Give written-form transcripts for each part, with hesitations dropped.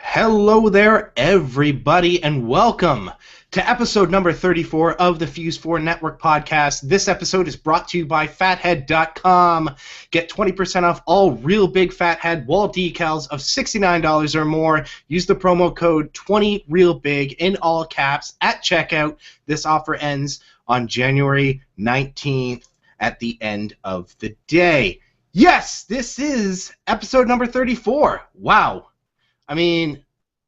Hello there, everybody, and welcome to episode number 34 of the Fuse-4 Network podcast. This episode is brought to you by Fathead.com. Get 20% off all real big Fathead wall decals of $69 or more. Use the promo code 20REALBIG in all caps at checkout. This offer ends on January 19th at the end of the day. Yes, this is episode number 34. Wow. I mean,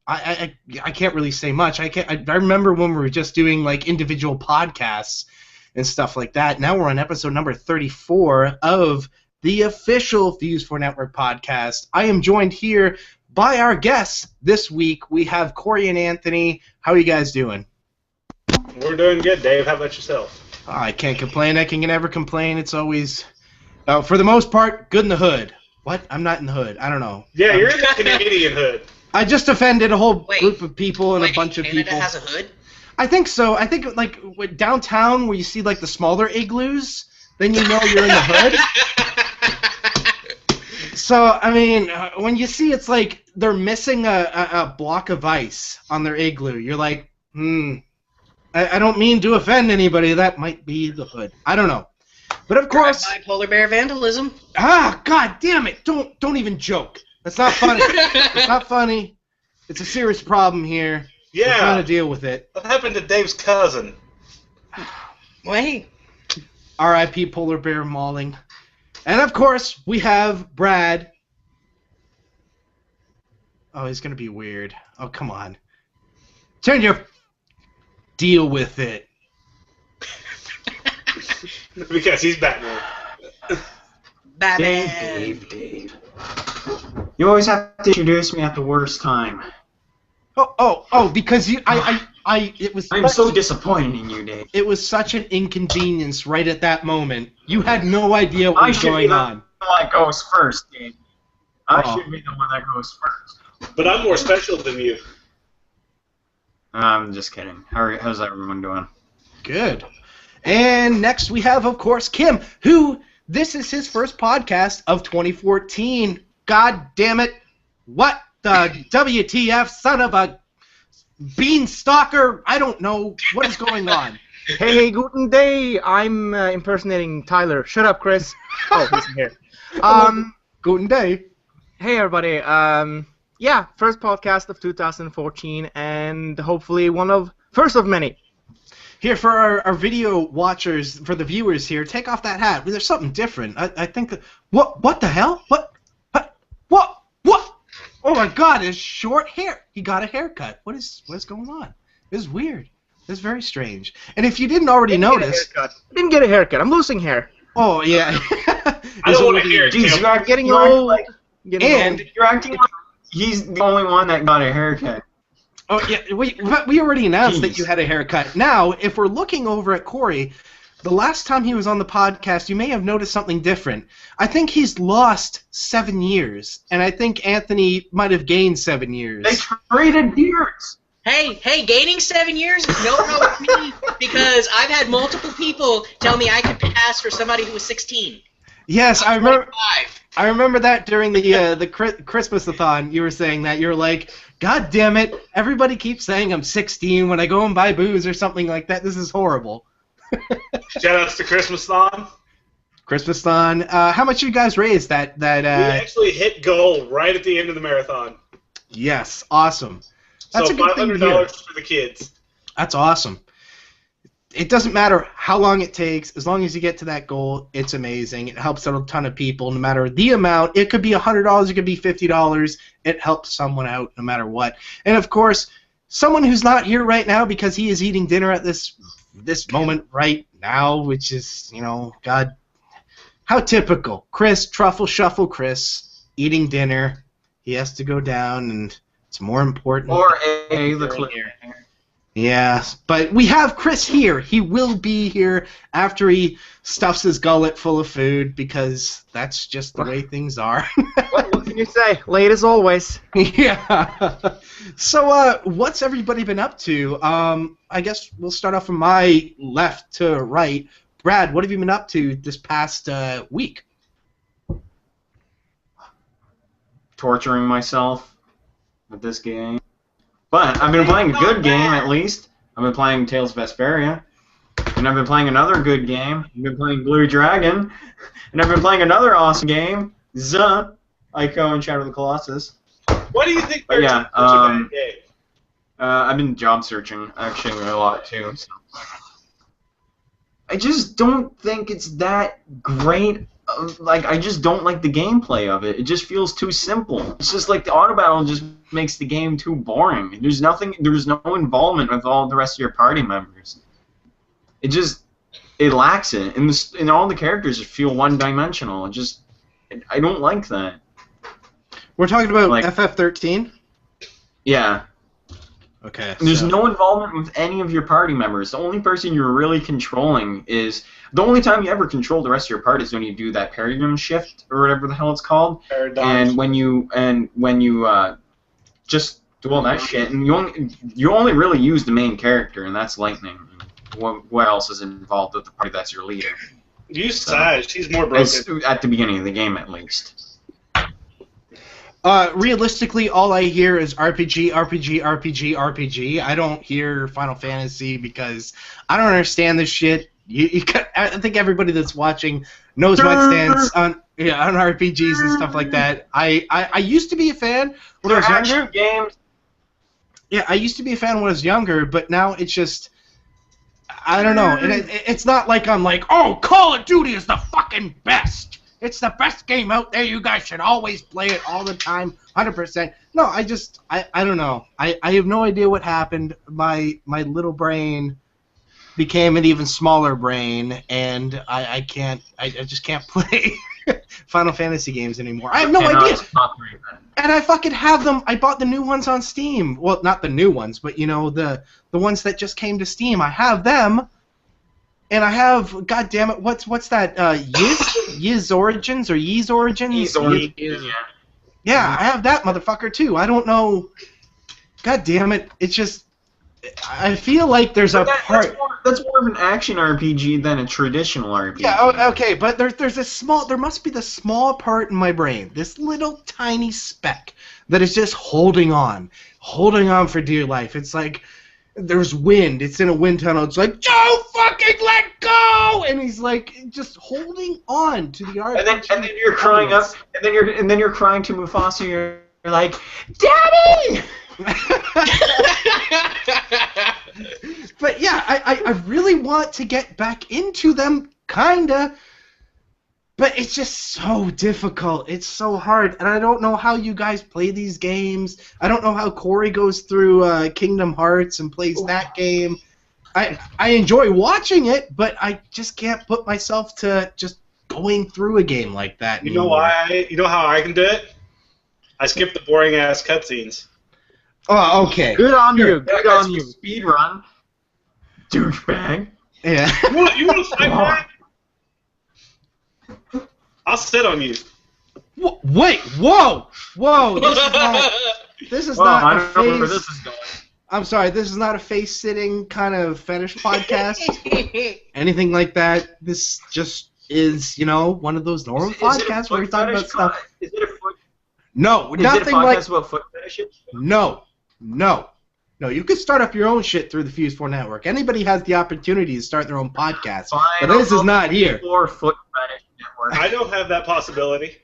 I can't really say much. I remember when we were just doing like individual podcasts and stuff like that. Now we're on episode number 34 of the official Fuse-4 Network podcast. I am joined here by our guests this week. We have Cory and Anthony. How are you guys doing? We're doing good, Dave. How about yourself? I can't complain. I can never complain. It's always, for the most part, good in the hood. What? I'm not in the hood. I don't know. Yeah, you're in the Canadian hood. I just offended a whole group of people and a bunch of Canada people. Has a hood? I think so. I think like downtown where you see like the smaller igloos, then you know you're in the hood. So, I mean, when you see it's like they're missing a block of ice on their igloo, you're like, I don't mean to offend anybody. That might be the hood. I don't know. But of course, Polar bear vandalism. God damn it! Don't even joke. That's not funny. It's not funny. It's a serious problem here. Yeah. We're trying to deal with it. What happened to Dave's cousin? Wait. R.I.P. Polar bear mauling. And of course, we have Brad. Oh, he's gonna be weird. Oh, come on. Deal with it. Because he's Batman. Batman. Dave. You always have to introduce me at the worst time. Oh, because it was. I'm so disappointed in you, Dave. It was such an inconvenience right at that moment. You had no idea what was going on. I should be the one that goes first, Dave. I should be the one that goes first. But I'm more special than you. I'm just kidding. How's everyone doing? Good. And next we have, of course, Kim, who this is his first podcast of 2014. God damn it. What the WTF, son of a beanstalker? I don't know. What is going on? Hey, guten day. I'm impersonating Tyler. Shut up, Chris. Oh, he's here. Guten day. Hey, everybody. Yeah, first podcast of 2014, and hopefully first of many. Here, for our video watchers, for the viewers here, take off that hat. There's something different. I think that... What the hell? What? Oh my God, his short hair. He got a haircut. What is going on? This is weird. This is very strange. And if you didn't already notice... Didn't get a haircut. I'm losing hair. Oh, yeah. I don't want to hear it, Jeez, Kim. you are Getting old. you're acting like he's the only one that got a haircut. Oh, yeah, we already announced that Jeez. you had a haircut. Now, if we're looking over at Cory, the last time he was on the podcast, you may have noticed something different. I think he's lost 7 years, and I think Anthony might have gained 7 years. They traded beards. Hey, gaining 7 years is no problem with me because I've had multiple people tell me I could pass for somebody who was 16. Yes, I remember. 25. I remember that during the Christmas-a-thon. You were saying that. You were like, God damn it, everybody keeps saying I'm 16 when I go and buy booze or something like that. This is horrible. Shoutouts to Christmas-thon. Christmas-thon. How much you guys raised that? We actually hit goal right at the end of the marathon. Yes, awesome. That's so a good thing to hear. $500 for the kids. That's awesome. It doesn't matter how long it takes. As long as you get to that goal, it's amazing. It helps out a ton of people, no matter the amount. It could be $100. It could be $50. It helps someone out no matter what. And, of course, someone who's not here right now because he is eating dinner at this moment right now, which is, God, how typical. Chris, Truffle Shuffle Chris, eating dinner. He has to go down, and it's more important. Or the clip. Yeah, but we have Chris here. He will be here after he stuffs his gullet full of food because that's just the way things are. What can you say? Late as always. Yeah. So, what's everybody been up to? I guess we'll start off from my left to right. Brad, what have you been up to this past week? Torturing myself. with this game. But I've been playing a good game, at least. I've been playing Tales of Vesperia. And I've been playing another good game. I've been playing Blue Dragon. And I've been playing another awesome game, Ico and Shadow of the Colossus. What do you think? But yeah, that game? I've been job searching, actually, a lot, too. So. I just don't think it's that great. Like, I just don't like the gameplay of it. It just feels too simple. It's just like the auto battle just makes the game too boring. There's no involvement with all the rest of your party members. It lacks it. And all the characters just feel one-dimensional. I don't like that. We're talking about like, FF13? Yeah. Okay. There's no involvement with any of your party members. The only person you're really controlling is... The only time you ever control the rest of your party is when you do that paradigm shift, or whatever the hell it's called. Paradigm. And when you just do all that shit, and you only really use the main character, and that's Lightning. What else is involved with the party that's your leader? Use Sage. She's more broken. At the beginning of the game, at least. Realistically, all I hear is RPG, RPG, RPG, RPG. I don't hear Final Fantasy because I don't understand this shit. I think everybody that's watching knows my stance on RPGs and stuff like that. I used to be a fan when I was younger. Games. Yeah, I used to be a fan when I was younger, but now it's just... I don't know. It's not like I'm like, oh, Call of Duty is the fucking best. It's the best game out there. You guys should always play it all the time, 100%. No, I don't know. I have no idea what happened. My little brain became an even smaller brain, and I just can't play Final Fantasy games anymore. I have no idea. And I fucking have them. I bought the new ones on Steam. Well, not the new ones, but the ones that just came to Steam. I have them. And I have, God damn it, what's that? Yiz Origins or Yeez Origins? Yeez Origins, yeah. Yeah, I have that motherfucker too. I don't know. God damn it, it's just. I feel like there's a part. That's more of an action RPG than a traditional RPG. Yeah, okay, but there's a small. There must be the small part in my brain, this little tiny speck that is just holding on for dear life. It's like. There's wind. It's in a wind tunnel. It's like, don't fucking let go! And he's like, just holding on to the art. And then you're crying up. And then you're crying to Mufasa. You're like, Daddy! But yeah, I really want to get back into them, kinda. But it's just so difficult. It's so hard, and I don't know how you guys play these games. I don't know how Cory goes through Kingdom Hearts and plays that game. I enjoy watching it, but I just can't put myself to just going through a game like that anymore. You know why? You know how I can do it? I skip the boring ass cutscenes. Oh, okay. Good on you. Good on you. Speedrun. Douchebag. Yeah. You want to fight mine? I'll sit on you. Wait! Whoa! This is not I a don't know where face. this is going. I'm sorry. This is not a face-sitting kind of fetish podcast. Anything like that. This just is, one of those normal podcasts where we talk about stuff. Is it a foot? No, Is nothing it a podcast like. about foot fetishes? No. You could start up your own shit through the Fuse-4 network. Anybody has the opportunity to start their own podcast, but this is not here. Or foot fetish network. I don't have that possibility.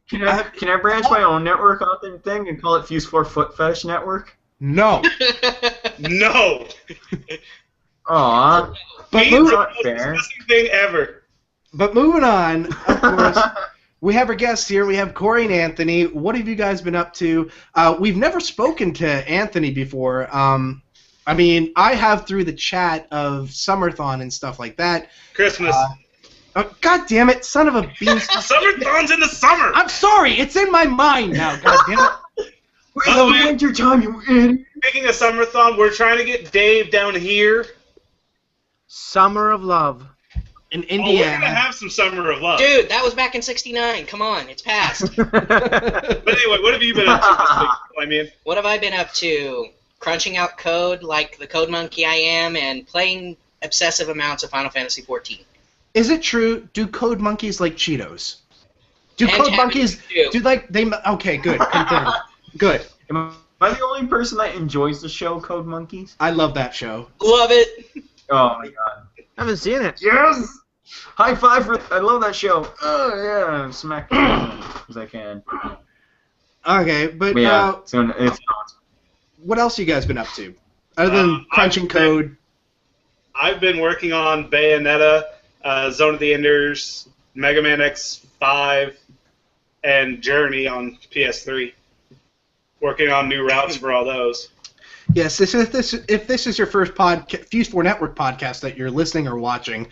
Can I branch my own network off and thing and call it Fuse-4 Foot Fetish Network? No. No. Aww. But It's the most disgusting thing ever. But moving on, of course, we have our guests here. We have Cory and Anthony. What have you guys been up to? We've never spoken to Anthony before. I mean, I have through the chat of Summerthon and stuff like that. Christmas. God damn it, son of a beast. Summerthon's in the summer. I'm sorry, it's in my mind now, god damn it. It's the winter time, you idiot. Speaking of Summerthon, we're trying to get Dave down here. Summer of Love. In Oh, we're Indiana. gonna have some Summer of Love. Dude, that was back in '69. Come on, it's past. But anyway, what have you been up to this week? I mean, What have I been up to? Crunching out code like the code monkey I am, and playing obsessive amounts of Final Fantasy XIV. Is it true? Do code monkeys like Cheetos? Do And code Happy monkeys Meal. do like they? Okay, good. Confirmed. Good. Am Am I the only person that enjoys the show Code Monkeys? I love that show. Love it. Oh my god. I haven't seen it. Yes! High five for... I love that show. Oh, yeah. Smack as I can. Okay, but Yeah, so it's not. what else you guys been up to? Other than crunching code. I've been working on Bayonetta, Zone of the Enders, Mega Man X5, and Journey on PS3. Working on new routes for all those. Yes, if this is your first Fuse-4 Network podcast that you're listening or watching,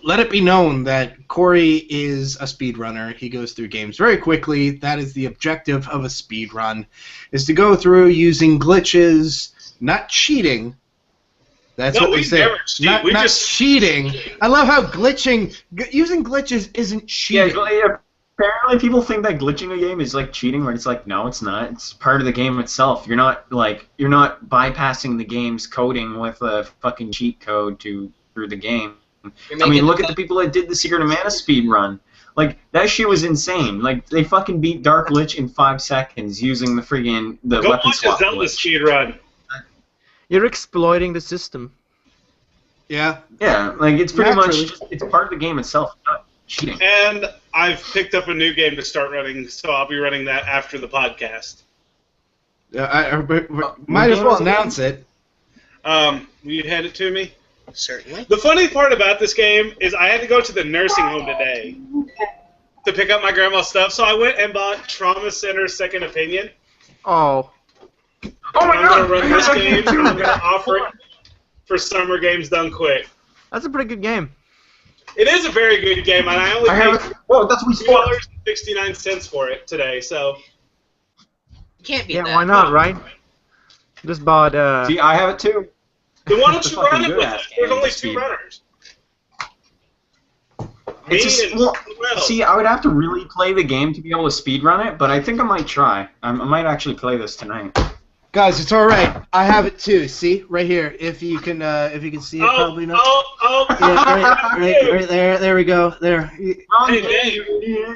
let it be known that Cory is a speedrunner. He goes through games very quickly. That is the objective of a speedrun, is to go through using glitches, not cheating. That's what we say. Never cheat. Not just cheating. I love how using glitches isn't cheating. Yeah, apparently people think that glitching a game is like cheating, but it's like, no, it's not. It's part of the game itself. You're not bypassing the game's coding with a fucking cheat code through the game. I mean, look at the people that did the Secret of Mana speedrun. Like, that shit was insane. Like, they fucking beat Dark Lich in 5 seconds using the friggin' go weapon watch a swap Zelda glitch. speedrun. You're exploiting the system. Yeah. Yeah, like, it's pretty Naturally. much just, it's part of the game itself, not cheating. And I've picked up a new game to start running, so I'll be running that after the podcast. Might as well announce it. Will you hand it to me? Certainly. The funny part about this game is I had to go to the nursing home today to pick up my grandma's stuff, so I went and bought Trauma Center Second Opinion. Oh. Oh my I'm god! going to run this game, and I'm going to offer it for Summer Games Done Quick. That's a pretty good game. It is a very good game, and I only paid Whoa, that's what we sport. $2.69 for it today, so... You can't beat Yeah, that. why not, right? Just bought, See, I have it too. Then why don't It's a you run fucking it with good-ass us? There's game, only Speed. 2 runners. It's Me just, and well, who else? see, I would have to really play the game to be able to speedrun it, but I think I might try. I might actually play this tonight. Guys, it's all right. I have it too. See, right here. If you can see it, probably not. Yeah, right there. There we go. There. Hey, Dave,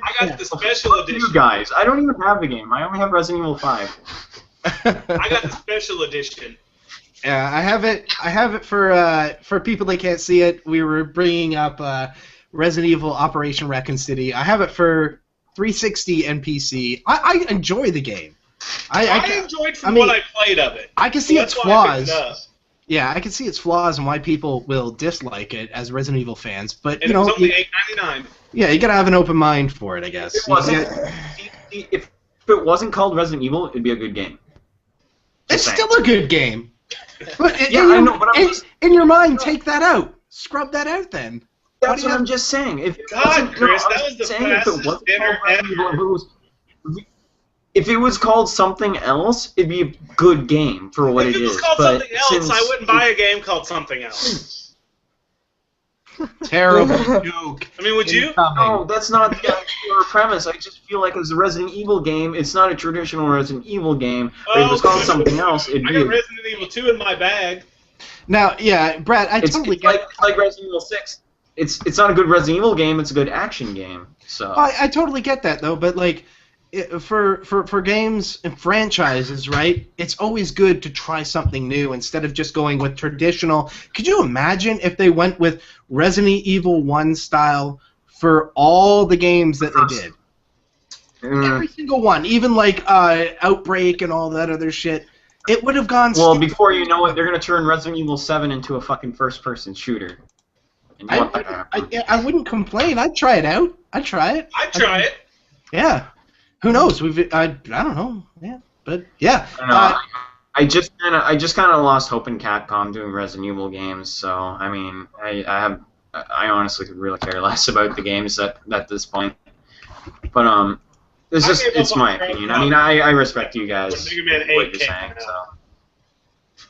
I got the special Fuck edition. you guys, I don't even have the game. I only have Resident Evil 5. I got the special edition. Yeah, I have it. I have it for people that can't see it. We were bringing up Resident Evil Operation Raccoon City. I have it for 360 and PC. I enjoy the game. I enjoyed what I played of it. I can see its That's why I picked flaws. it up. Yeah, I can see its flaws and why people will dislike it as Resident Evil fans. But And you know, it's only $8.99. yeah, you gotta have an open mind for it, I guess. If it wasn't, if it wasn't called Resident Evil, it'd be a good game. It's Just still a good game. But Yeah, I know, but I'm just- in your mind, take that out. Scrub that out then. That's what I'm just saying. If it God, wasn't, Chris, I that was the saying if it fastest wasn't dinner called Resident Evil, ever. if it was called something else, it'd be a good game for what If it it was is. called but something else, since I wouldn't buy a game called something else. Terrible joke. I mean, would you? No, that's not the actual premise. I just feel like it was a Resident Evil game. It's not a traditional Resident Evil game. But if it was called something else, it'd I be. got Resident Evil 2 in my bag. Now, yeah, Brad, I totally It's get. like Resident Evil 6. It's not a good Resident Evil game. It's a good action game. So. I totally get that though, but like, for games and franchises, right? It's always good to try something new instead of just going with traditional. Could you imagine if they went with Resident Evil 1 style for all the games that they did? Every single one, even like Outbreak and all that other shit. It would have gone. Well, before you know it, they're gonna turn Resident Evil 7 into a fucking first-person shooter. And you want that to happen. I wouldn't complain. I'd try it out. I'd try it. I'd try it. Yeah. Who knows? I don't know. Yeah, but yeah. I don't know. I just kind of lost hope in Capcom doing Resident Evil games. So I mean, I honestly could really care less about the games at this point. But it's my opinion. I mean, I respect you guys When Mega Man 8 what you're came saying. out.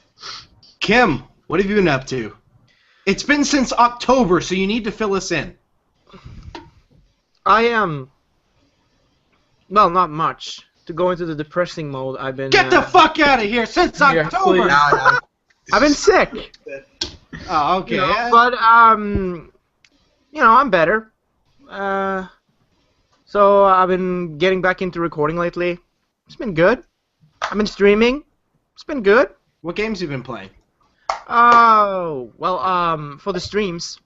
So Kim, what have you been up to? It's been since October, so you need to fill us in. I am. Well, not much. To go into the depressing mode, I've been. Get the fuck out of here! Since Yeah, October. please. I've been sick. Oh, okay. You know, yeah. but I'm better. So I've been getting back into recording lately. It's been good. I've been streaming. It's been good. What games you been playing? Oh, well, for the streams,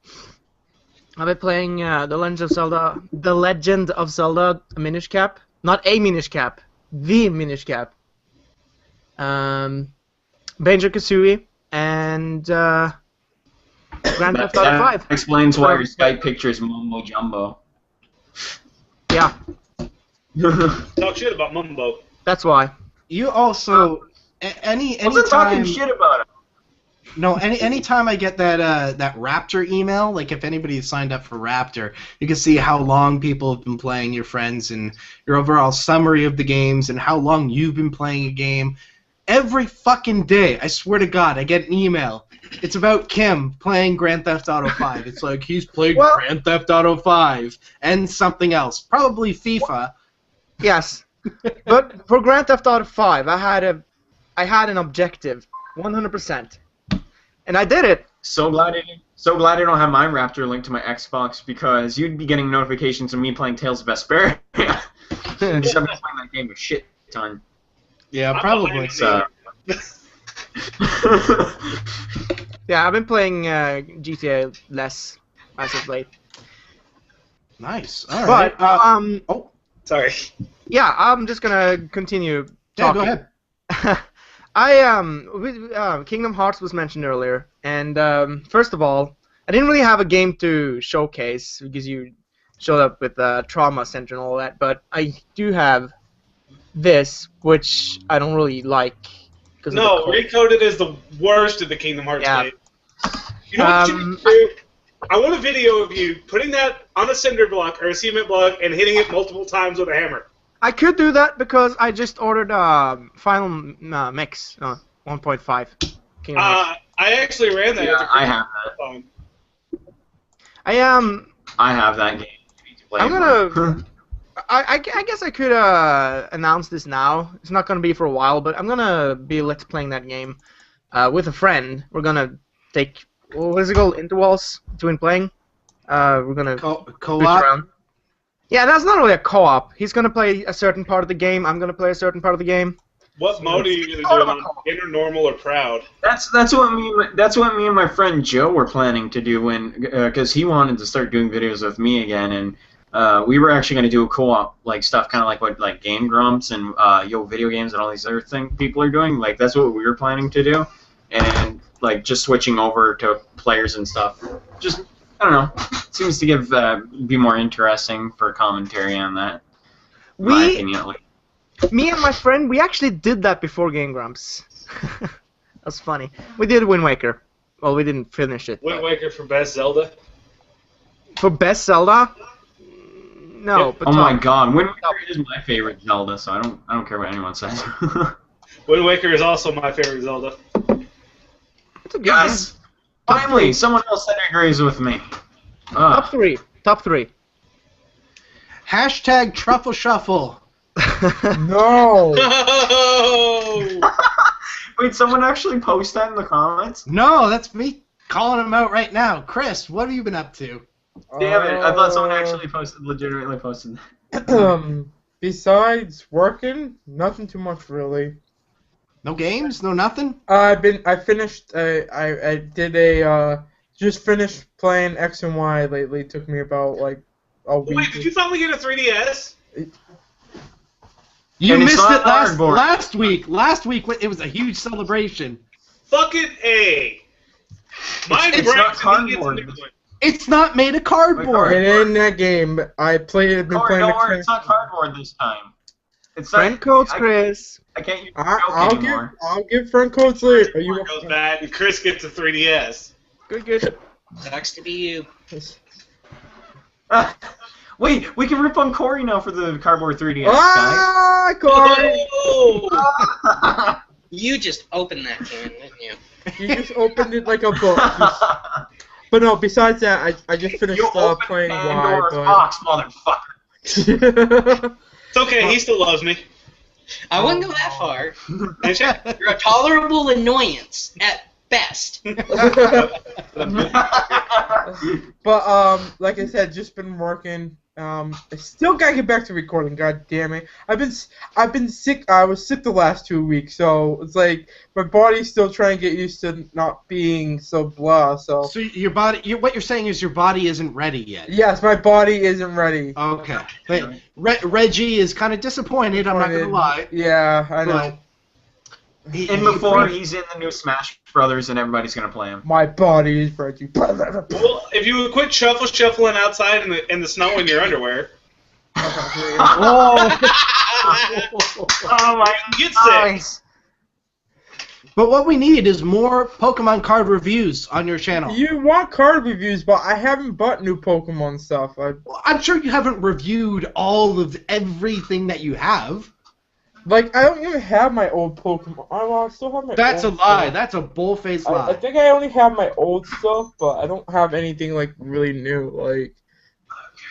I've been playing The Legend of Zelda Minish Cap. Not a Minish Cap, the Minish Cap. Banjo-Kazooie, and Grand Theft Auto 5. Explains why your Skype picture is Mumbo Jumbo. Yeah, Talk shit about Mumbo. that's why. You also Wasn't anytime talking shit about it. No, anytime I get that Raptor email, like if anybody signed up for Raptor, you can see how long people have been playing, your friends, and your overall summary of the games, and how long you've been playing a game. Every fucking day, I swear to God, I get an email. It's about Kim playing Grand Theft Auto 5. It's like he's played Grand Theft Auto 5 and something else, probably FIFA. Yes, but for Grand Theft Auto 5, I had an objective, 100%, and I did it. So glad I don't have my Raptor linked to my Xbox, because you'd be getting notifications of me playing Tales of Vesperia. Just I've been playing that game a shit ton. Yeah, probably. So. Yeah, I've been playing GTA less as of late. Nice. All right. But oh, Sorry. yeah, I'm just gonna continue talking. yeah, go ahead. Kingdom Hearts was mentioned earlier, and first of all, I didn't really have a game to showcase because you showed up with Trauma Center and all that, but I do have this, which I don't really like. No, Recoded is the worst of the Kingdom Hearts games. You know what you need to do? I want a video of you putting that on a cinder block or a cement block and hitting it multiple times with a hammer. I could do that because I just ordered Final Mix 1.5. Kingdom Hearts. I actually ran that. Yeah, I have that. I have that game. I'm gonna. I guess I could announce this now. It's not gonna be for a while, but I'm gonna be let's playing that game with a friend. We're gonna take what is it called? Intervals between playing. We're gonna co-op. Yeah, that's not really a co-op. He's gonna play a certain part of the game. I'm gonna play a certain part of the game. What mode are you gonna do? Beginner, normal, or proud? That's what me and my friend Joe were planning to do because he wanted to start doing videos with me again, and we were actually gonna do a co-op like stuff, kind of like what like Game Grumps and Video Games and all these other things people are doing. Like that's what we were planning to do, and like just switching over to players and stuff. Just I don't know. Seems to be more interesting for commentary on that. My opinion, at least. Me and my friend, we actually did that before Game Grumps. That's funny. We did Wind Waker. Well, we didn't finish it. Wind Waker for best Zelda? For best Zelda? No. Yep. But oh my God, Wind Waker is my favorite Zelda, so I don't care what anyone says. Wind Waker is also my favorite Zelda. It's a good Yes! Finally, someone else that agrees with me. Top three. Top three. Hashtag Truffle Shuffle. No. No! Wait, someone actually post that in the comments? No, that's me calling him out right now. Chris, what have you been up to? Damn it, I thought someone actually legitimately posted that. Besides working, nothing too much really. No games? No nothing? I finished. I did just finished playing X and Y lately. It took me about like a week. Wait, did you finally get a 3DS? You And it's missed not it cardboard. last week. Last week it was a huge celebration. Fucking A. Mine It's breaks not and he cardboard. gets a new one. It's not made of cardboard. And in that game, I played. Been Corey, playing don't worry, the it's not cardboard this time. It's Friend not, codes, Chris. I can't use the joke anymore. I'll give friend codes later. Are you? Goes bad and Chris gets a 3DS. Good. Sucks to be you. Wait, we can rip on Corey now for the cardboard 3DS, Ah, Corey! Oh! You just opened that can, didn't you? You just opened it like a book. But no, besides that, I just finished You opened playing Pandora's Y. box, motherfucker. It's okay, he still loves me. I wouldn't go that far. You're a tolerable annoyance at best. But like I said, just been working. I still gotta get back to recording. God damn it! I've been sick. I was sick the last 2 weeks, so it's like my body's still trying to get used to not being so blah. So your body, what you're saying is your body isn't ready yet. yes, my body isn't ready. Okay. Reggie is kind of disappointed. I'm not gonna lie. Yeah, I know. And before he's in the new Smash Brothers, and everybody's gonna play him. My body is ready. Well, if you would quit shuffling outside in the snow in your underwear. Oh. Oh my Get God. sick. But what we need is more Pokemon card reviews on your channel. You want card reviews, but I haven't bought new Pokemon stuff. I'm sure you haven't reviewed all of everything that you have. Like, I don't even have my old Pokemon. I still have my That's a old lie. stuff. That's a bull-faced lie. I think I only have my old stuff, but I don't have anything, like, really new. Like,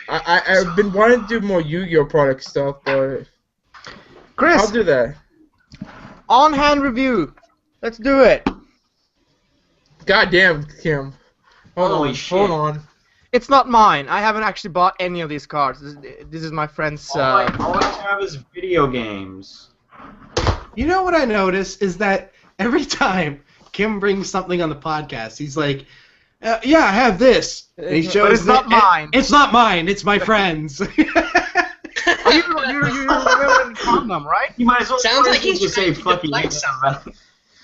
I've been wanting to do more Yu-Gi-Oh! Product stuff, but Chris, I'll do that. on-hand review. Let's do it. Goddamn, Kim. Holy shit. Hold on. It's not mine. I haven't actually bought any of these cards. This is my friend's. All I have is video games. You know what I noticed is that every time Kim brings something on the podcast, he's like, yeah, I have this. And he shows But it's not mine. It's not mine. It's my friend's. You remember Condom, right? You might as well Sounds like he's just trying say to fucking deflect yes. something.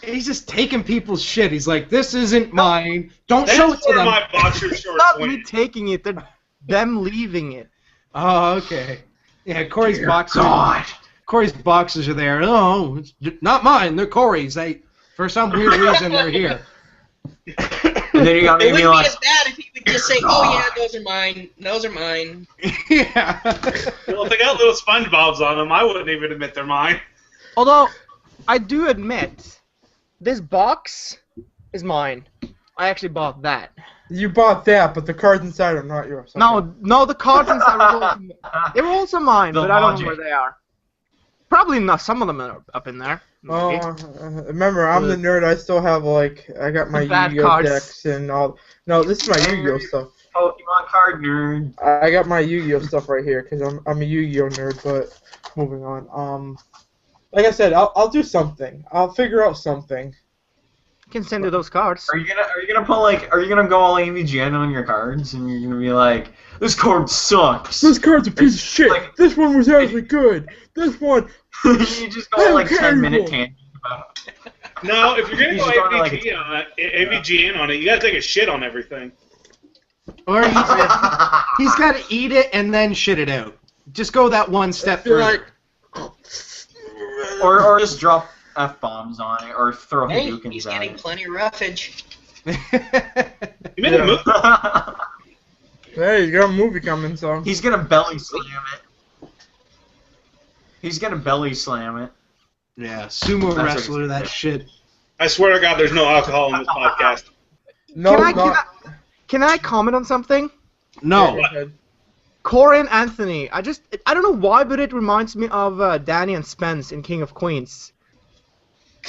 He's just taking people's shit. He's like, this isn't mine. Don't show it That's to where them. my boxer It's shorts not me went. taking it. They're them leaving it. Oh, okay. Yeah, Corey's Dear boxers. God. Corey's boxers are there. Oh, it's not mine. They're Corey's. For some weird reason, they're here. And then you got It maybe wouldn't be like, as bad if he would just say, "Oh yeah, those are mine. Those are mine." Yeah. Well, if they got little SpongeBob's on them, I wouldn't even admit they're mine. Although, I do admit, this box is mine. I actually bought that. You bought that, but the cards inside are not yours. Okay. No, the cards inside were also, they were also mine, The but I don't know logic. where they are. Probably not. Some of them are up in there. Oh, Maybe. remember, I'm the nerd. I still have, like, I got my The bad Yu-Gi-Oh! cards. Decks and all. No, this is my Yu-Gi-Oh! Stuff. Pokemon card nerd. I got my Yu-Gi-Oh! Stuff right here, because I'm a Yu-Gi-Oh! nerd, but moving on. Like I said, I'll do something. I'll figure out something. I can send you those cards. Are you gonna go all AVGN on your cards and you're gonna be like, this card sucks? This card's a piece of shit. Like- This one was actually good. This one. You just go like Okay, 10-minute well. tangent about it. No, if you're gonna You go just go to, like, AVGN on it, you gotta take a shit on everything. Or he's got to eat it and then shit it out. Just go that one step Feel further. like. or just drop F-bombs on it, or throw Hey, Hadoukens he's at getting it. plenty of roughage. You made a move. Hey, you got a movie coming, so. He's gonna belly slam it. He's gonna belly slam it. Yeah, sumo That's wrestler, what- that shit. I swear to God, there's no alcohol in this podcast. No, Can I comment on something? No. Cory and Anthony. I don't know why, but it reminds me of Danny and Spence in King of Queens.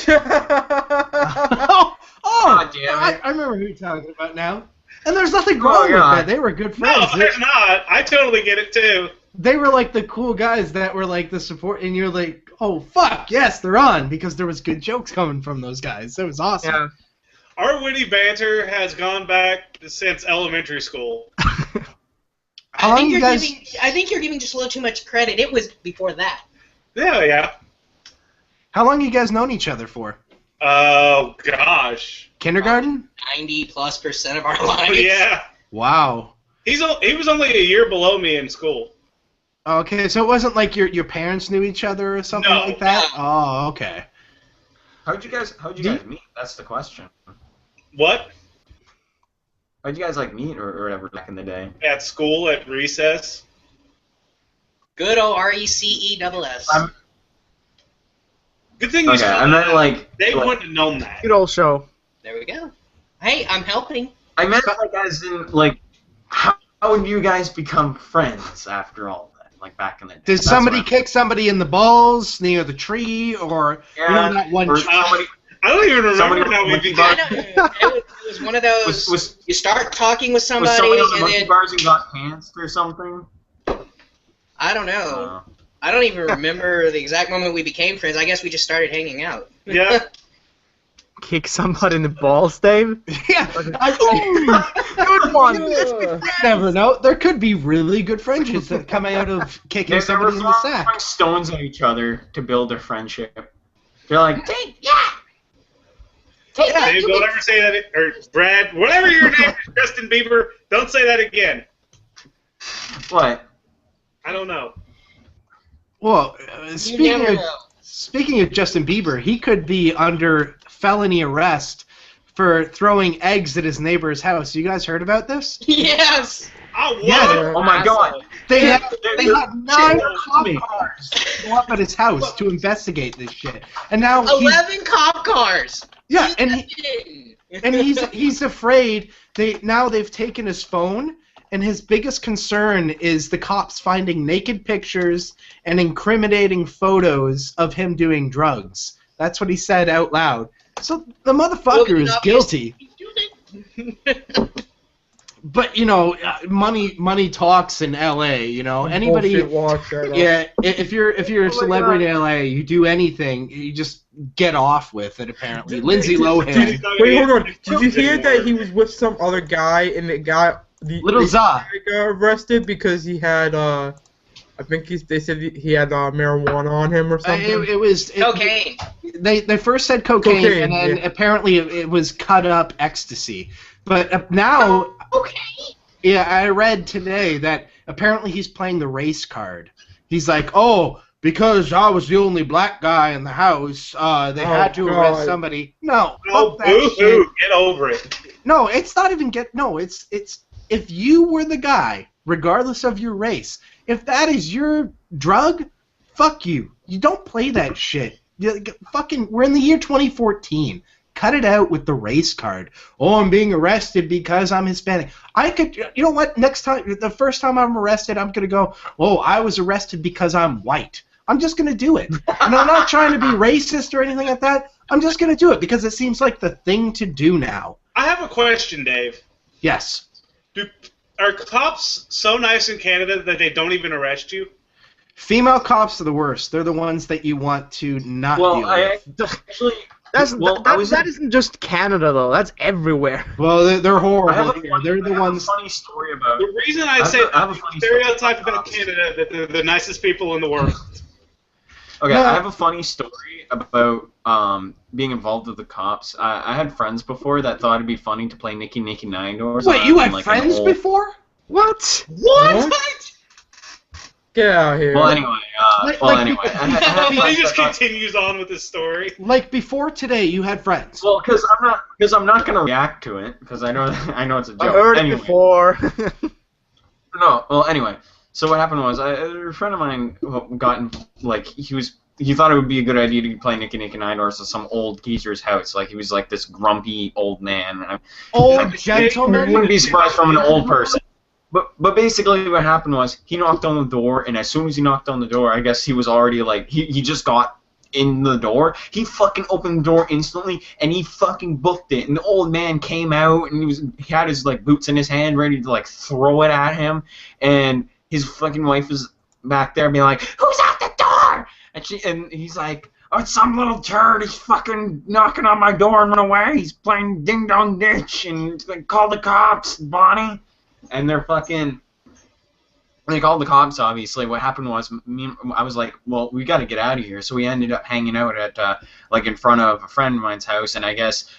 Oh, God damn it. I remember who you're talking about now. And there's nothing wrong with God. that. They were good friends. No, there's not. I totally get it too. They were like the cool guys that were like the support, and you're like, oh fuck, yes, they're on, because there was good jokes coming from those guys. It was awesome. Yeah. Our witty banter has gone back since elementary school. How long you guys? I think you're giving just a little too much credit. It was before that. Yeah. How long you guys known each other for? Oh gosh. Kindergarten? 90+% of our lives. Yeah. Wow. He was only a year below me in school. Okay, so it wasn't like your parents knew each other or something No. like that? No. Oh, okay. How'd you guys meet? That's the question. What? How'd you guys like meet or whatever back in the day? At school at recess. Good old RECESS. Good thing you Okay, spelled and it then out. like They wouldn't have known that. Good old show. There we go. Hey, I'm helping. I meant like as in like how did you guys become friends after all that? Like back in the day. Did That's somebody what kick somebody in the balls near the tree, or you know that one? or tree? somebody, I don't even remember Somebody how we went to began. I know, it was one of those. was You start talking with was somebody, somebody on the and monkey then bars and got pantsed or something? I don't know. I don't even remember the exact moment we became friends. I guess we just started hanging out. Yeah. Kick somebody in the balls, Dave? Yeah. Good one. You never know. There could be really good friendships that come out of kicking somebody in the sack. Throwing stones at each other to build their friendship. They're like, Dave, Dave, don't ever say that, or Brad, whatever your name is, Justin Bieber, don't say that again. what? I don't know. Well, speaking of Justin Bieber, he could be under felony arrest for throwing eggs at his neighbor's house. You guys heard about this? Yes. Oh, what? Yeah. Oh my god. They had 9 cop cars go up at his house to investigate this shit, and now 11 cop cars. Yeah, and he's afraid. They've taken his phone, and his biggest concern is the cops finding naked pictures and incriminating photos of him doing drugs. That's what he said out loud. So the motherfucker is guilty. But money talks in L.A. Anybody. Yeah, if you're a celebrity in L.A., you do anything, you just get off with it. Apparently, Lindsay Lohan. Wait, hold on. Did you hear that he was with some other guy and the guy Little Za got arrested because he had I think they said he had marijuana on him or something. It was cocaine. They first said cocaine, and then apparently it was cut up ecstasy. But now, yeah, I read today that apparently he's playing the race card. He's like, oh, because I was the only black guy in the house, they had to arrest somebody. No, oh, boo-hoo, get over it. No, it's not even it's if you were the guy, regardless of your race, if that is your drug, fuck you. You don't play that shit. We're in the year 2014. Cut it out with the race card. Oh, I'm being arrested because I'm Hispanic. You know what? Next time, the first time I'm arrested, I'm going to go, oh, I was arrested because I'm white. I'm just going to do it. And I'm not trying to be racist or anything like that. I'm just going to do it because it seems like the thing to do now. I have a question, Dave. Yes. Are cops so nice in Canada that they don't even arrest you? Female cops are the worst. They're the ones that you want to not deal with. Actually... That isn't just Canada, though. That's everywhere. Well, they're horrible. They're the ones. I have a funny story about. The reason I say stereotype about Canada that they're the nicest people in the world. Okay, I have a funny story about being involved with the cops. I had friends before that thought it'd be funny to play Nicky Nine Doors. Wait, you had friends before? What? What? Get out of here. Well, anyway. He just continues on with his story. Like before today, you had friends. Well, because I'm not gonna react to it because I know it's a joke. I heard it before. No. Well, anyway. So what happened was a friend of mine he thought it would be a good idea to play Nicky Nine Doors at some old geezer's house. Like he was like this grumpy old man. Old gentleman. I wouldn't be surprised from an old person. But basically what happened was he knocked on the door, and as soon as he knocked on the door, I guess he was already like he just got in the door. He fucking opened the door instantly, and he fucking booked it. And the old man came out, and he had his like boots in his hand, ready to like throw it at him. And his fucking wife was back there, being like, "Who's at the door?" And he's like, "Oh, it's some little turd. He's fucking knocking on my door and run away. He's playing ding dong ditch and like, call the cops, Bonnie." And they called the cops, obviously. What happened was, I was like, well, we got to get out of here. So we ended up hanging out at, like, in front of a friend of mine's house. And I guess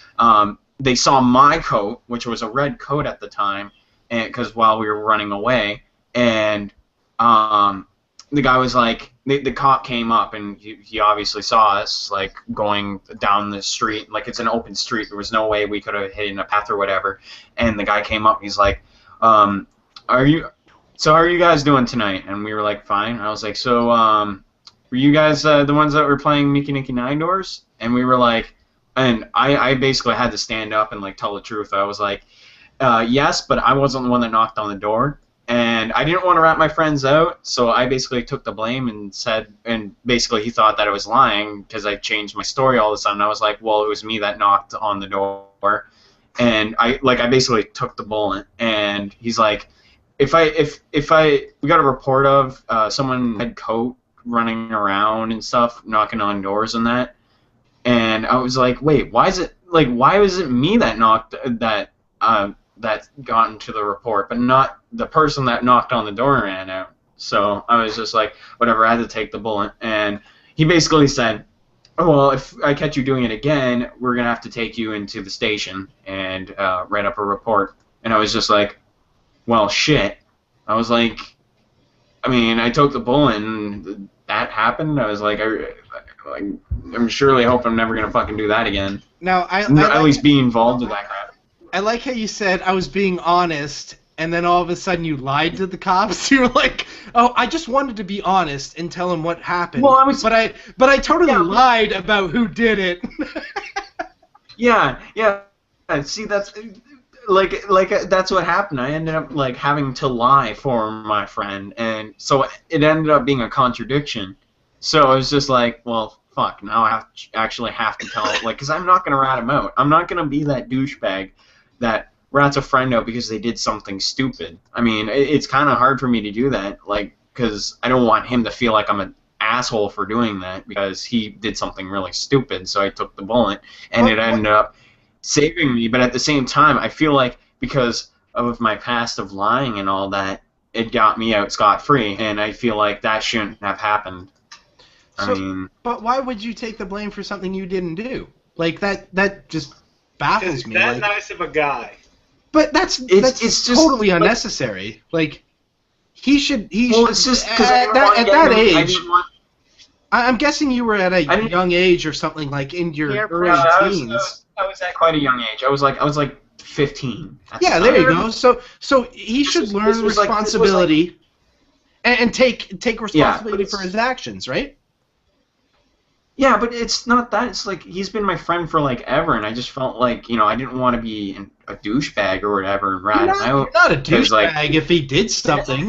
they saw my coat, which was a red coat at the time, because while we were running away. And the guy was like, the cop came up, and he obviously saw us, like, going down the street. Like, it's an open street. There was no way we could have hidden a path or whatever. And the guy came up, and he's like, how are you guys doing tonight? And we were like, fine. I was like, so, were you guys the ones that were playing Nicky Nine Doors? And we were like, and I basically had to stand up and like tell the truth. I was like, yes, but I wasn't the one that knocked on the door. And I didn't want to rat my friends out, so I basically took the blame and said, and basically he thought that I was lying because I changed my story all of a sudden. I was like, well, it was me that knocked on the door. And I basically took the bullet, and he's like, if we got a report of someone had coat running around and stuff, knocking on doors and that, and I was like, wait, why was it me that got into the report, but not the person that knocked on the door and ran out? So I was just like, whatever, I had to take the bullet, and he basically said, oh, well, if I catch you doing it again, we're going to have to take you into the station and write up a report. And I was just like, well, shit. I was like, I mean, I took the bullet and that happened. I was like, I'm surely hope I'm never going to fucking do that again. Now, at least be involved in that crap. I like how you said I was being honest, and then all of a sudden you lied to the cops. You were like, "Oh, I just wanted to be honest and tell them what happened." Well, but I totally lied about who did it. Yeah. See, that's that's what happened. I ended up like having to lie for my friend, and so it ended up being a contradiction. So I was just like, well, fuck. Now I actually have to tell, because I'm not gonna rat him out. I'm not gonna be that douchebag that rats a friend out because they did something stupid. I mean, it's kind of hard for me to do that, because I don't want him to feel like I'm an asshole for doing that because he did something really stupid. So I took the bullet, and it ended up saving me. But at the same time, I feel like because of my past of lying and all that, it got me out scot-free, and I feel like that shouldn't have happened. But why would you take the blame for something you didn't do? Like that just baffles me. That nice of a guy. But that's just totally unnecessary. Like he should. Well, it's just because at that age. I'm guessing you were at a young age or something, like in your early teens. I was at quite a young age. I was like 15. Yeah, there you go. So he should learn responsibility and take responsibility for his actions, right? Yeah, but it's not that. It's like he's been my friend for like ever, and I just felt like I didn't want to be a douchebag or whatever and rat him out. You're not a douchebag if he did something,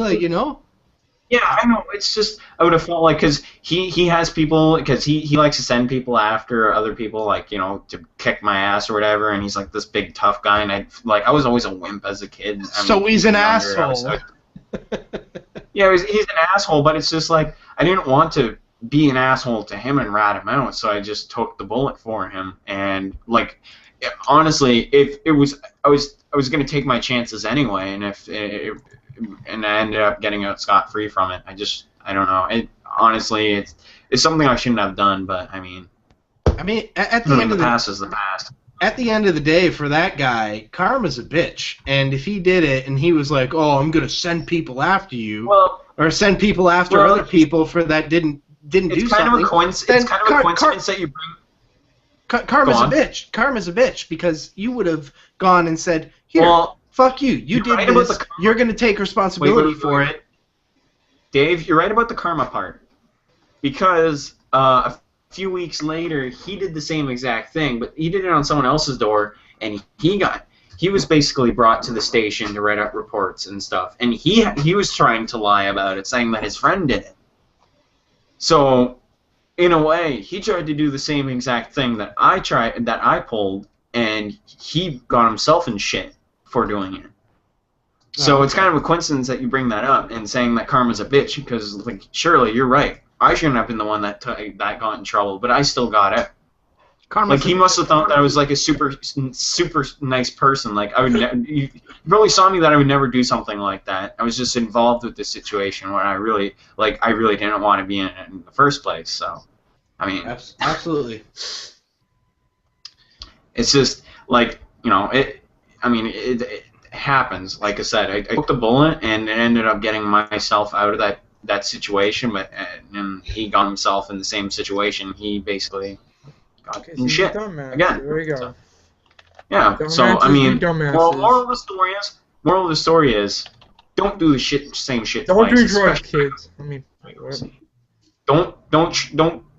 Yeah, I know. It's just I would have felt like because he has people because he likes to send people after other people to kick my ass or whatever, and he's like this big tough guy, and I was always a wimp as a kid. So he's an asshole. Yeah, he's an asshole, but it's just like I didn't want to be an asshole to him and rat him out, so I just took the bullet for him. And honestly, if it was I was gonna take my chances anyway, and and I ended up getting out scot-free from it. I don't know. Honestly, it's something I shouldn't have done, but I mean, at the end of the past is the past. At the end of the day, for that guy, karma's a bitch, and if he did it and he was like, "Oh, I'm gonna send people after you," or send people after other people for that didn't do something. It's kind of a coincidence that you bring. Karma's a bitch. Karma's a bitch because you would have gone and said, "Here, fuck you. You did this. You're going to take responsibility for it." Dave, you're right about the karma part. Because a few weeks later, he did the same exact thing, but he did it on someone else's door, and he was basically brought to the station to write up reports and stuff, and he was trying to lie about it, saying that his friend did it. So, in a way, he tried to do the same exact thing that I pulled, and he got himself in shit for doing it. So it's kind of a coincidence that you bring that up and saying that karma's a bitch, because surely you're right. I shouldn't have been the one that got in trouble, but I still got out. He must have thought that I was like a super nice person. Like you probably saw me that I would never do something like that. I was just involved with this situation where I really didn't want to be in it in the first place. So, I mean, absolutely. It's just it happens. Like I said, I took the bullet and ended up getting myself out of that situation, and he got himself in the same situation. He basically got in shit again. There we go. So, yeah. Dumbasses, so I mean, moral of the story is, don't do the same shit. Don't twice, do drugs, kids. I mean, don't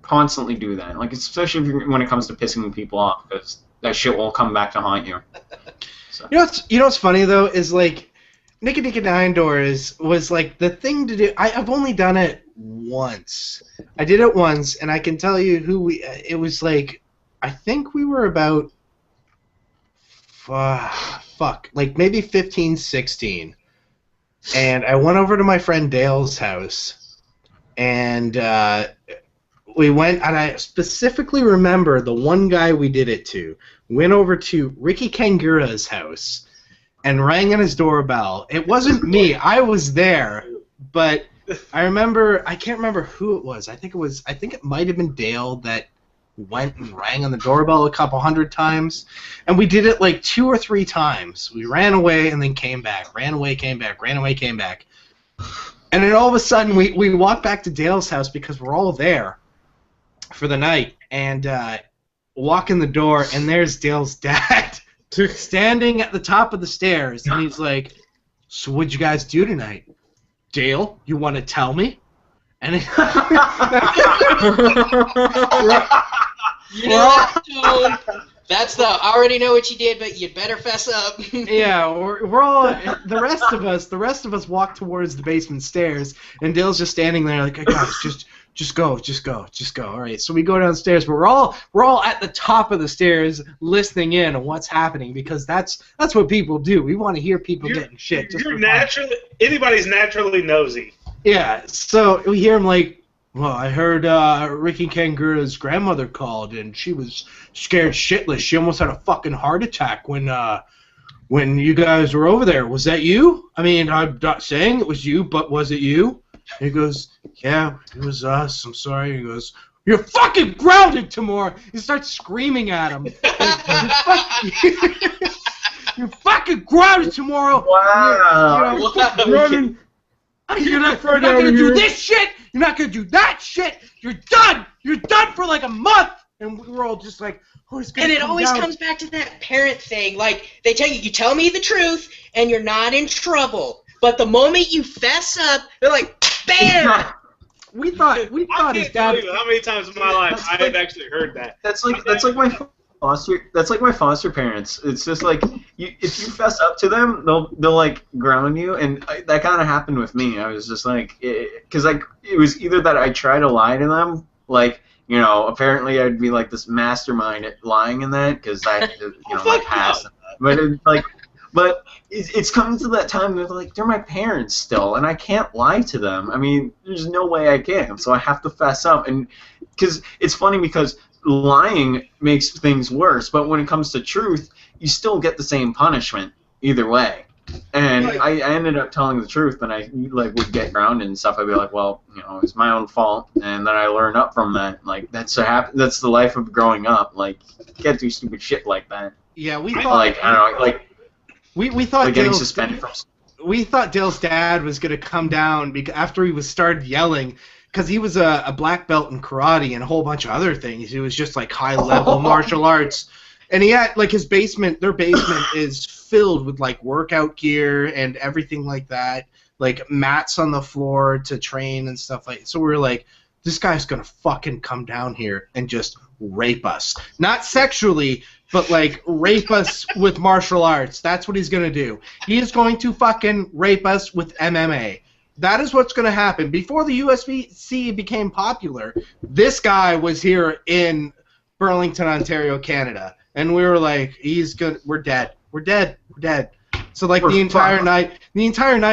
constantly do that. Especially when it comes to pissing people off, because that shit will come back to haunt you. So. You know what's funny though is Nicka Nine Doors was the thing to do. I've only done it once. I did it once, and I can tell you it was I think we were about maybe 15, 16. and I went over to my friend Dale's house, and we went, and I specifically remember the one guy we did it to. Went over to Ricky Kangura's house and rang on his doorbell. It wasn't me. I was there, but I can't remember who it was. I think it might have been Dale that went and rang on the doorbell a couple hundred times, and we did it like 2 or 3 times. We ran away and then came back, ran away, came back, ran away, came back. And then all of a sudden we walked back to Dale's house because we're all there for the night, and walk in the door, and there's Dale's dad standing at the top of the stairs, and he's like, "So what'd you guys do tonight? Dale, you want to tell me?" And You know that tone. That's the I already know what you did, but you'd better fess up. yeah, we're all the rest of us walk towards the basement stairs, and Dale's just standing there like, "Guys, just go. All right." So we go downstairs, but we're all at the top of the stairs listening in on what's happening, because that's what people do. We want to hear people getting shit. Anybody's naturally nosy. Yeah, so we hear him like, "Well, I heard Ricky Kangura's grandmother called, and she was scared shitless. She almost had a fucking heart attack when you guys were over there. Was that you? I mean, I'm not saying it was you, but was it you?" And he goes, "Yeah, it was us. I'm sorry." He goes, "You're fucking grounded tomorrow." He starts screaming at him. "You're fucking grounded tomorrow." Wow. You're not gonna do this shit. You're not gonna do that shit. You're done. You're done for like a month. And we were all just like, "Who's gonna?" And it always comes back to that parent thing. Like, they tell you tell me the truth, and you're not in trouble. But the moment you fess up, they're like, bam! We thought I his can't dad. tell you how many times in my life I have actually heard that. That's like my foster parents. It's just like if you fess up to them, they'll like ground you, and that kind of happened with me. I was just like, because like it was either that I try to lie to them, like, you know, apparently I'd be like this mastermind at lying in that, because I my past, but it's coming to that time that they're my parents still, and I can't lie to them. I mean, there's no way I can, so I have to fess up, and because it's funny because lying makes things worse, but when it comes to truth, you still get the same punishment either way. And I ended up telling the truth, and I would get grounded and stuff. I'd be like, "Well, it's my own fault," and then I learn up from that. Like that's the life of growing up. Like, you can't do stupid shit like that. Yeah, we thought. Like, I don't know, like we thought like getting suspended from. We thought Dale's dad was gonna come down after he started yelling. Because he was a black belt in karate and a whole bunch of other things. He was just like high-level martial arts. And he had, like, their basement is filled with, like, workout gear and everything like that. Like, mats on the floor to train and stuff like that. So we were like, this guy's going to fucking come down here and just rape us. Not sexually, but, like, rape us with martial arts. That's what he's going to do. He is going to fucking rape us with MMA. That is what's going to happen. Before the UFC became popular, this guy was here in Burlington, Ontario, Canada, and we were like, "He's good. We're dead. We're dead. We're dead." So like the entire night,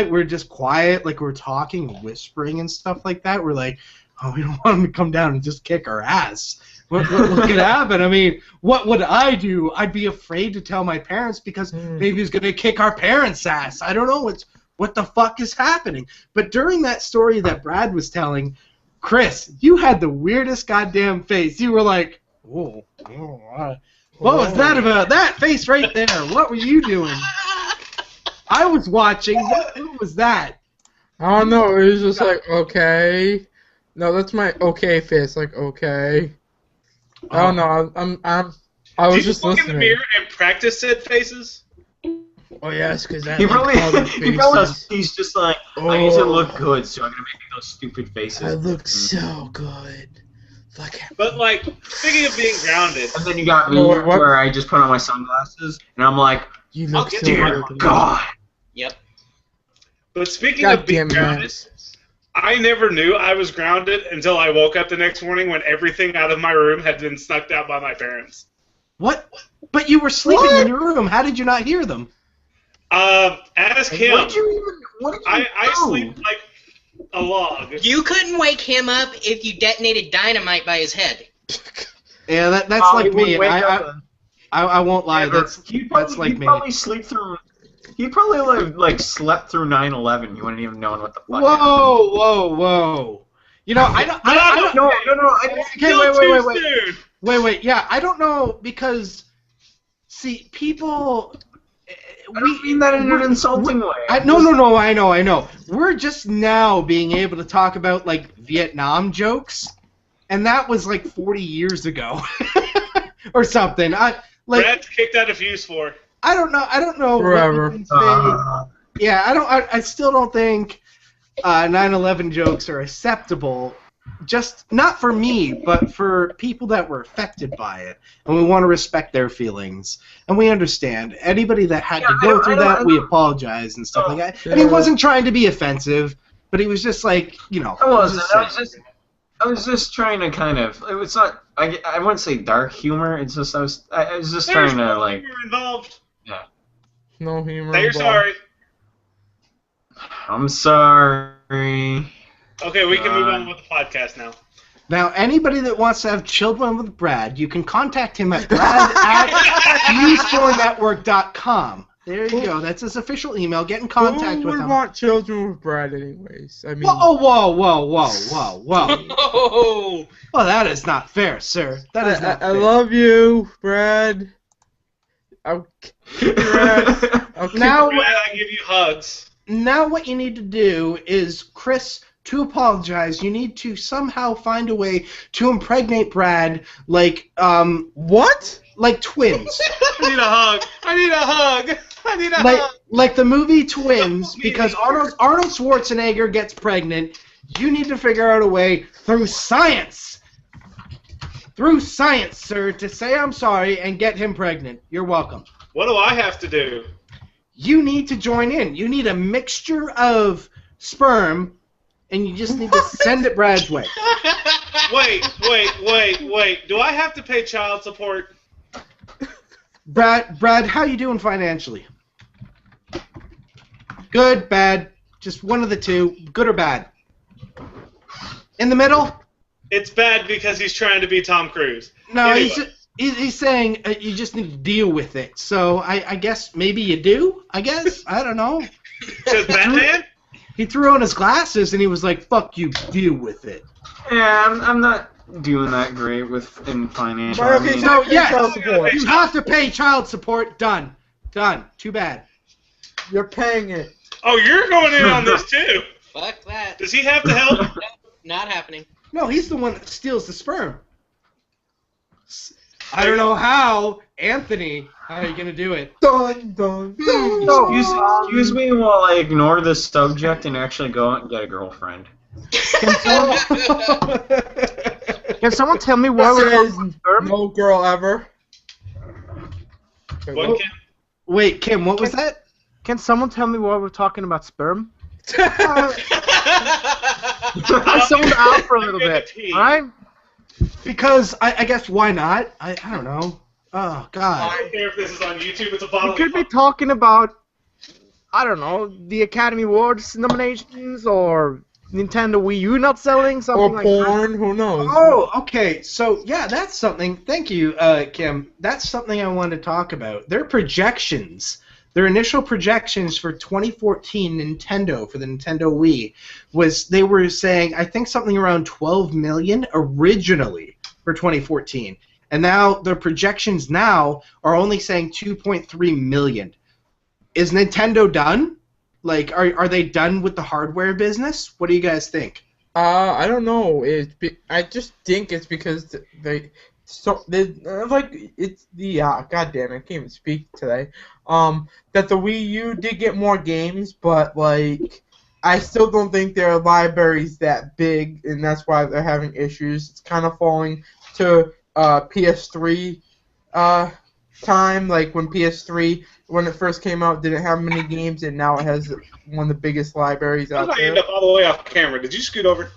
we're just quiet, like we're talking, whispering, and stuff like that. We're like, "Oh, we don't want him to come down and just kick our ass. What could happen? I mean, what would I do? I'd be afraid to tell my parents because maybe he's going to kick our parents' ass. I don't know what the fuck is happening." But during that story that Brad was telling, Chris, you had the weirdest goddamn face. You were like, "Whoa, what was that about? That face right there. What were you doing?" I was watching. What was that? I don't know. It was just like, okay. No, that's my okay face. Like, okay. I don't know. I was just listening. Did you look in the mirror and practice said faces? Oh yes, because He probably he's just like, I need to look good, so I'm gonna make those stupid faces. I look so good. But like, speaking of being grounded, and then you got me where I just put on my sunglasses, and I'm like, you look so dear good. God. Yep. But speaking of being grounded, I never knew I was grounded until I woke up the next morning when everything out of my room had been snuck out by my parents. What? But you were sleeping in your room. How did you not hear them? Ask him. What did you I do? sleep like a log. You couldn't wake him up if you detonated dynamite by his head. Yeah, that's Oh, like he wouldn't me. wake up I won't lie. Never. That's He'd like me. probably sleep through. He probably like slept through 9/11. You wouldn't even know what the fuck. happened. Whoa. You know, I don't. No. Okay, Still wait. too soon. Wait. Yeah, I don't know because, see, people. I don't mean that in an insulting way. No. I know. We're just now being able to talk about like Vietnam jokes, and that was like 40 years ago, or something. Brad's kicked out of Fuse-4. I don't know. Forever. What you can say. Yeah, I still don't think 9/11 jokes are acceptable. Just not for me, but for people that were affected by it, and we want to respect their feelings, and we understand anybody that had to go through that. We apologize and stuff like that. And he wasn't trying to be offensive, but he was just like, you know. I was just trying to kind of. It was not. I wouldn't say dark humor. It's just I was just There's trying to no like. humor involved. Yeah. No humor. Say you're involved. sorry. I'm sorry. Okay, we can move on with the podcast now. Now, anybody that wants to have children with Brad, you can contact him at brad@fuse4network.com. There you go. That's his official email. Get in contact Who with would him. want children with Brad anyways? I mean, Whoa. Oh, Well, that is not fair, sir. That is not I fair. love you, Brad. I'll kick your ass. I'll kick Now- Brad, I give you hugs. Now what you need to do is, Chris, to apologize, you need to somehow find a way to impregnate Brad like, what? like twins. I need a hug. like the movie Twins, because Arnold Schwarzenegger gets pregnant. You need to figure out a way through science, sir, to say I'm sorry and get him pregnant. You're welcome. What do I have to do? You need to join in. You need a mixture of sperm, and you just need to send it Brad's way. Wait. Do I have to pay child support? Brad, how you doing financially? Good, bad, just one of the two, good or bad? In the middle? It's bad because he's trying to be Tom Cruise. No, Anyway. he's saying you just need to deal with it. So I guess maybe you do, I guess. I don't know. Says Batman? He threw on his glasses and he was like, fuck you, deal with it. Yeah, I'm not doing that great in financial. Well, okay, So, yes, child support. you have to pay child support. Done. Too bad. You're paying it. Oh, you're going in on this too. fuck that. Does he have to help? Not happening. No, he's the one that steals the sperm. I don't know how, Anthony. How are you gonna do it? Dun. Excuse me while I ignore this subject and actually go out and get a girlfriend. Can someone tell me why we're Says talking sperm? no girl ever. What, Kim? Wait, Kim, what was that? Can someone tell me why we're talking about sperm? I I zoned out for a little bit, right? Because I guess why not? I don't know. Oh I God. don't care if this is on YouTube. It's a We bottle. could be talking about, I don't know, the Academy Awards nominations or Nintendo Wii U not selling, something Or like porn, who knows? Oh, okay. So yeah, that's something. Thank you, Kim. That's something I wanted to talk about. Their projections, their initial projections for 2014 Nintendo for the Nintendo Wii was they were saying I think something around 12 million originally for 2014, and now their projections now are only saying 2.3 million. Is Nintendo done? Like, are they done with the hardware business? What do you guys think? I don't know. I just think it's because they like it's the God damn it, I can't even speak today. That the Wii U did get more games, but like I still don't think their library's that big, and that's why they're having issues. It's kind of falling to PS3 time, like when PS3 when it first came out didn't have many games, and now it has one of the biggest libraries How out did I end there. up all the way off camera? Did you scoot over?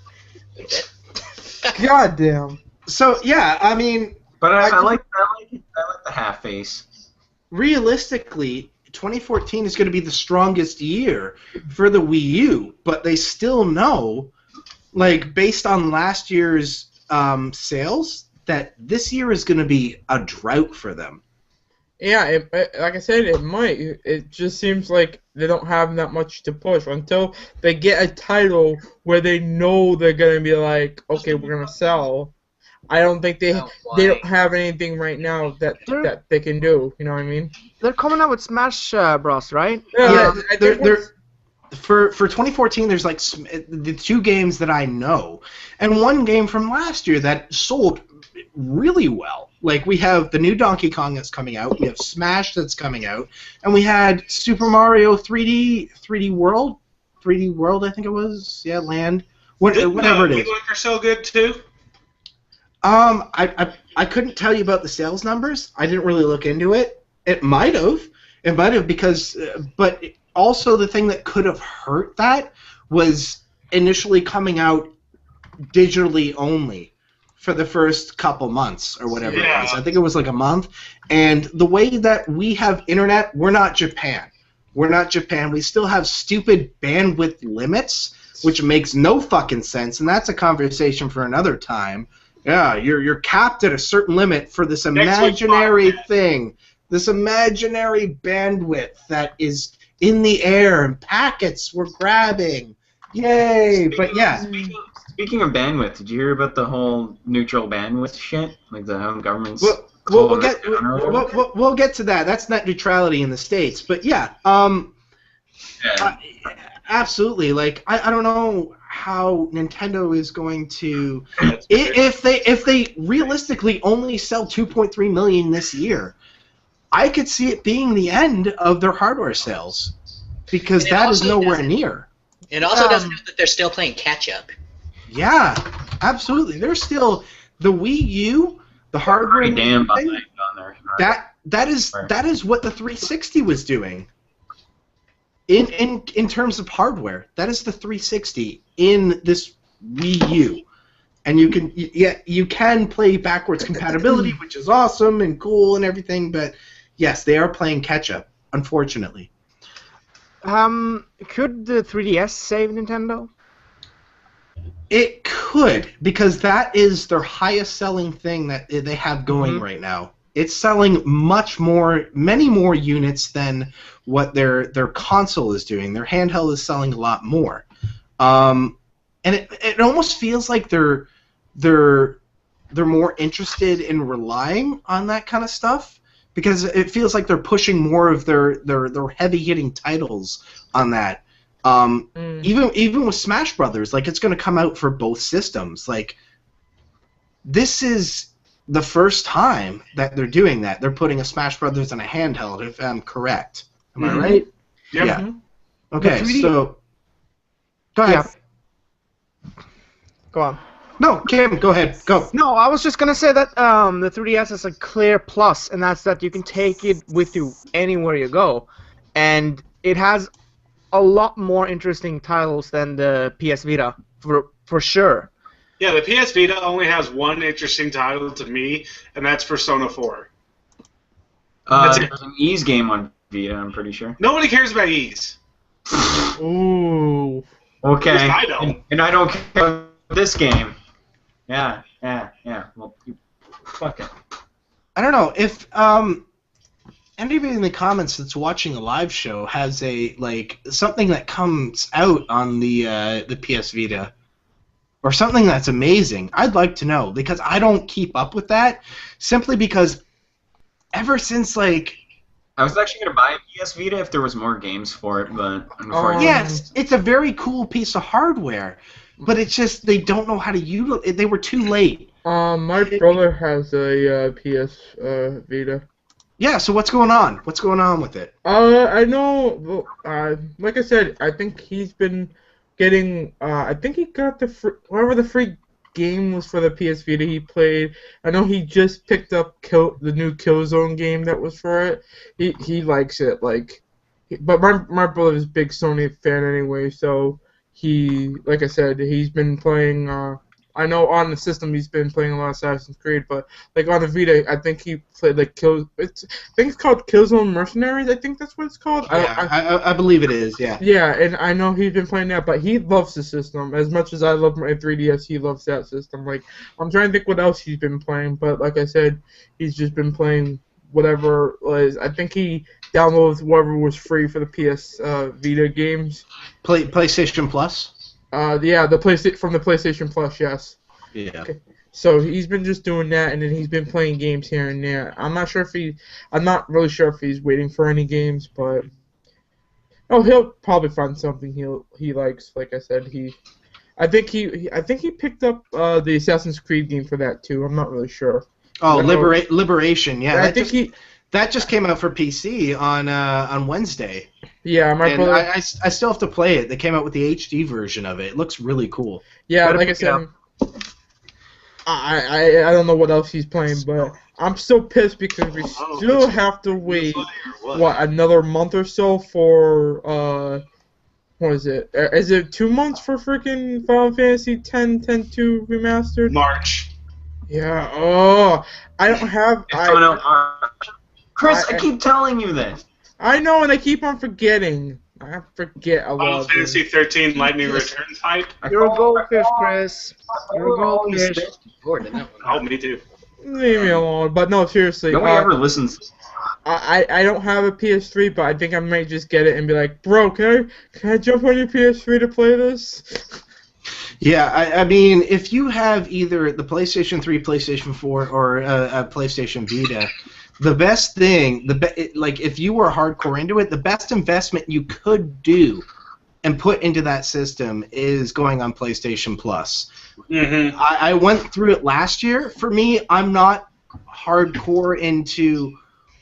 God damn. So yeah, I mean, But I like the half face. realistically, 2014 is going to be the strongest year for the Wii U, but they still know, like, based on last year's sales, that this year is going to be a drought for them. Yeah, like I said, it might. It just seems like they don't have that much to push until they get a title where they know they're gonna be like, okay, we're gonna sell. I don't think they don't have anything right now that they can do. You know what I mean? They're coming out with Smash Bros, right? Yeah, for 2014, there's like the 2 games that I know, and 1 game from last year that sold really well. Like, we have the new Donkey Kong that's coming out, we have Smash that's coming out, and we had Super Mario 3D World, I think it was, yeah, Land, whatever it is. Are so good too. I couldn't tell you about the sales numbers. I didn't really look into it. It might have because, but also the thing that could have hurt that was initially coming out digitally only for the first couple months or whatever it was. I think it was like a month. And the way that we have internet, we're not Japan. We still have stupid bandwidth limits, which makes no fucking sense, and that's a conversation for another time. Yeah, you're capped at a certain limit for this imaginary thing, this imaginary bandwidth that is in the air and packets we're grabbing. Yay! But yeah. Speaking of bandwidth, did you hear about the whole neutral bandwidth shit? Like the government's. We'll get to that. That's net neutrality in the States. But yeah, absolutely. Like I don't know how Nintendo is going to if they realistically only sell 2.3 million this year. I could see it being the end of their hardware sales because that is nowhere near. It also doesn't mean that they're still playing catch up. Yeah, absolutely. They're still the Wii U, the hardware thing, that is what the 360 was doing. In terms of hardware, that is the 360 in this Wii U, and you can play backwards compatibility, which is awesome and cool and everything. But yes, they are playing catch up, unfortunately. Could the 3DS save Nintendo? It could, because that is their highest selling thing that they have going right now. It's selling many more units than what their console is doing. Their handheld is selling a lot more, and it almost feels like they're more interested in relying on that kind of stuff, because it feels like they're pushing more of their heavy hitting titles on that. Even with Smash Brothers, like, it's going to come out for both systems. Like, this is the first time that they're doing that. They're putting a Smash Brothers in a handheld, if I'm correct. Am I right? Yep. Yeah. Okay, so go ahead. Yeah. Go on. No, Kim, go ahead. Go. No, I was just gonna say that the 3DS is a clear plus, and that's that you can take it with you anywhere you go, and it has a lot more interesting titles than the PS Vita, for sure. Yeah, the PS Vita only has one interesting title to me, and that's Persona 4. There's an Ys game on Vita, I'm pretty sure. Nobody cares about Ys. Ooh. Okay. I don't. And I don't care about this game. Yeah. Well, fuck it. I don't know if anybody in the comments that's watching a live show has something that comes out on the PS Vita, or something that's amazing. I'd like to know, because I don't keep up with that, simply because ever since I was actually gonna buy a PS Vita if there was more games for it, but unfortunately. Yes, it's a very cool piece of hardware, but it's just they don't know how to utilize it. They were too late. My brother has a PS Vita. Yeah, so what's going on? What's going on with it? I know. Like I said, I think he's been getting. I think he got whatever the free game was for the PS Vita he played. I know he just picked up the new Killzone game that was for it. He likes it, but my brother's a big Sony fan anyway, so like I said, he's been playing. I I know on the system he's been playing a lot of Assassin's Creed, but like on the Vita, I think he played like I think it's called Killzone Mercenaries. I think that's what it's called. Yeah, I believe it is. Yeah. Yeah, and I know he's been playing that, but he loves the system as much as I love my 3DS. He loves that system. Like I'm trying to think what else he's been playing, but like I said, he's just been playing whatever was. I think he downloaded whatever was free for the PS Vita games. PlayStation Plus. Yeah, from the PlayStation Plus, yes. Yeah. Okay. So he's been just doing that, and then he's been playing games here and there. I'm not really sure if he's waiting for any games, but he'll probably find something he likes. Like I said, I think he picked up the Assassin's Creed game for that too. I'm not really sure. Oh, Liberation, yeah. That just came out for PC on Wednesday. Yeah, my brother. I still have to play it. They came out with the HD version of it. It looks really cool. Yeah, like I said, I don't know what else he's playing, but I'm still pissed because we still have to wait another month or so for what is it? Is it 2 months for freaking Final Fantasy X-2 remastered? March. Yeah. Oh, I don't have. It's coming out March. Chris, I keep telling you this. I know, and I keep on forgetting. I forget a lot. Final Fantasy 13 Lightning Returns hype. You're a goldfish, Chris. You're a goldfish. Oh, me too. Leave me alone. But no, seriously. Nobody ever listens. I don't have a PS3, but I think I might just get it and be like, bro, can I jump on your PS3 to play this? Yeah, I mean, if you have either the PlayStation 3, PlayStation 4, or a PlayStation Vita, the best thing, if you were hardcore into it, the best investment you could do and put into that system is going on PlayStation Plus. Mm-hmm. I went through it last year. For me, I'm not hardcore into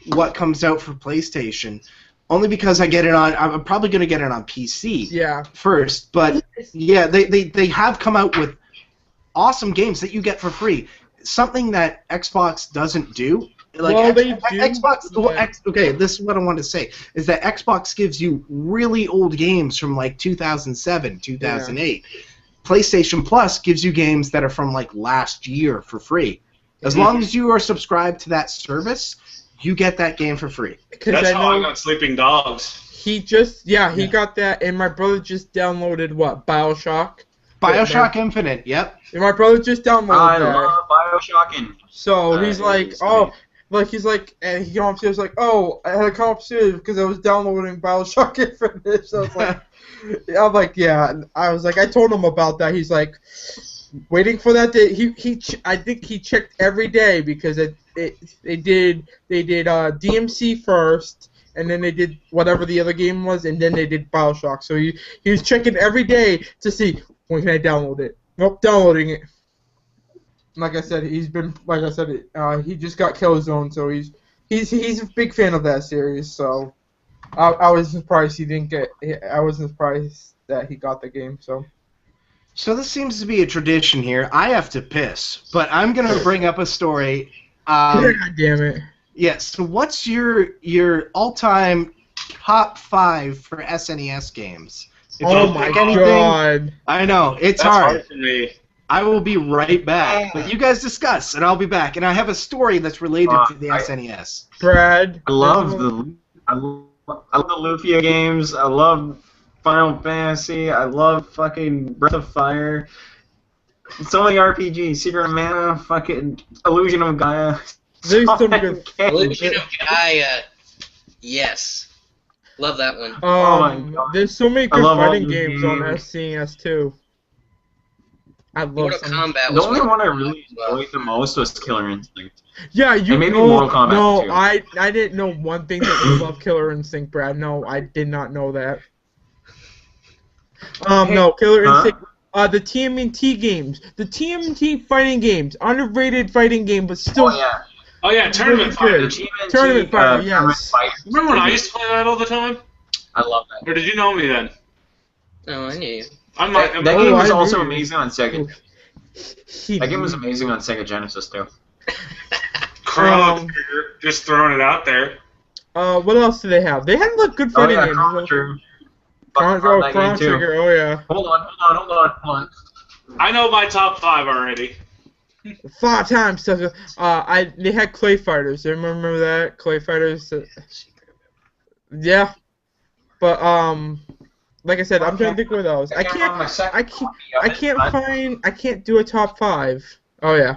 what comes out for PlayStation. Only because I'm probably going to get it on PC first. But, yeah, they have come out with awesome games that you get for free. Something that Xbox doesn't do. Like, they do. Xbox, okay, this is what I want to say, is that Xbox gives you really old games from, like, 2007, 2008. Yeah. PlayStation Plus gives you games that are from, like, last year for free. As long as you are subscribed to that service, you get that game for free. That's how I got Sleeping Dogs. He got that, and my brother just downloaded BioShock? BioShock Infinite, yep. And my brother just downloaded that. I love BioShock. So he's like, and he came upstairs like, oh, I had to come upstairs because I was downloading BioShock Infinite. So I'm like, yeah. And I was like, I told him about that. He's like, waiting for that day. I think he checked every day because they did DMC first, and then they did whatever the other game was, and then they did BioShock. So he was checking every day to see when can I download it. Nope, downloading it. Like I said, he just got Killzone, so he's a big fan of that series. So I was surprised he didn't get. I wasn't surprised that he got the game. So this seems to be a tradition here. I have to piss, but I'm gonna bring up a story. God damn it. Yes. So what's your all-time top 5 for SNES games? Oh my god! I know it's That's hard for me. I will be right back. But you guys discuss, and I'll be back. And I have a story that's related to the SNES. Brad, I love the Lufia games. I love Final Fantasy. I love fucking Breath of Fire. So many RPGs. Secret of Mana. Fucking Illusion of Gaia. There's some good. Illusion of Gaia. Yes. Love that one. Oh my god. There's so many good fighting games on SNES too. I love Mortal Kombat. The only one I really enjoyed the most was Killer Instinct. Yeah, and maybe Mortal Kombat no, too. I didn't know one thing that you love Killer Instinct, Brad. No, I did not know that. No, Killer Instinct. The TMNT games, the TMNT fighting games, underrated fighting game, but still. Oh yeah, Tournament Fighter. Tournament Fighter, yes. Remember when I used to play that all the time? I love that. Or did you know me then? No, I knew you. That game was also amazing on Sega. That game was amazing on Sega Genesis too. Chrono Trigger, just throwing it out there. What else do they have? They had good fighting games. Chrono Trigger. Chrono Trigger, oh yeah. Hold on. I know my top 5 already. 5 times sucker. They had Clay Fighters. You remember that Clay Fighters? Yeah, but like I said, I'm trying to think of those. I can't do a top 5. Oh yeah,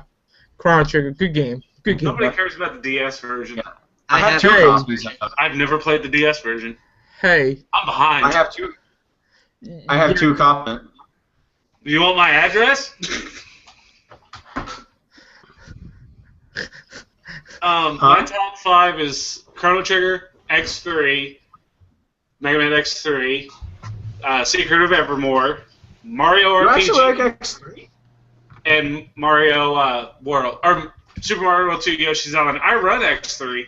Chrono Trigger, good game. Good game. Nobody cares about the DS version. Yeah. I have 2 copies of it. I've never played the DS version. Hey. I'm behind. I have 2 copies. You want my address? My top 5 is Chrono Trigger, X3, Mega Man X3, Secret of Evermore, Mario You RPG, actually like X3? and Mario World, or Super Mario World 2 Yoshi's Island. I run X3.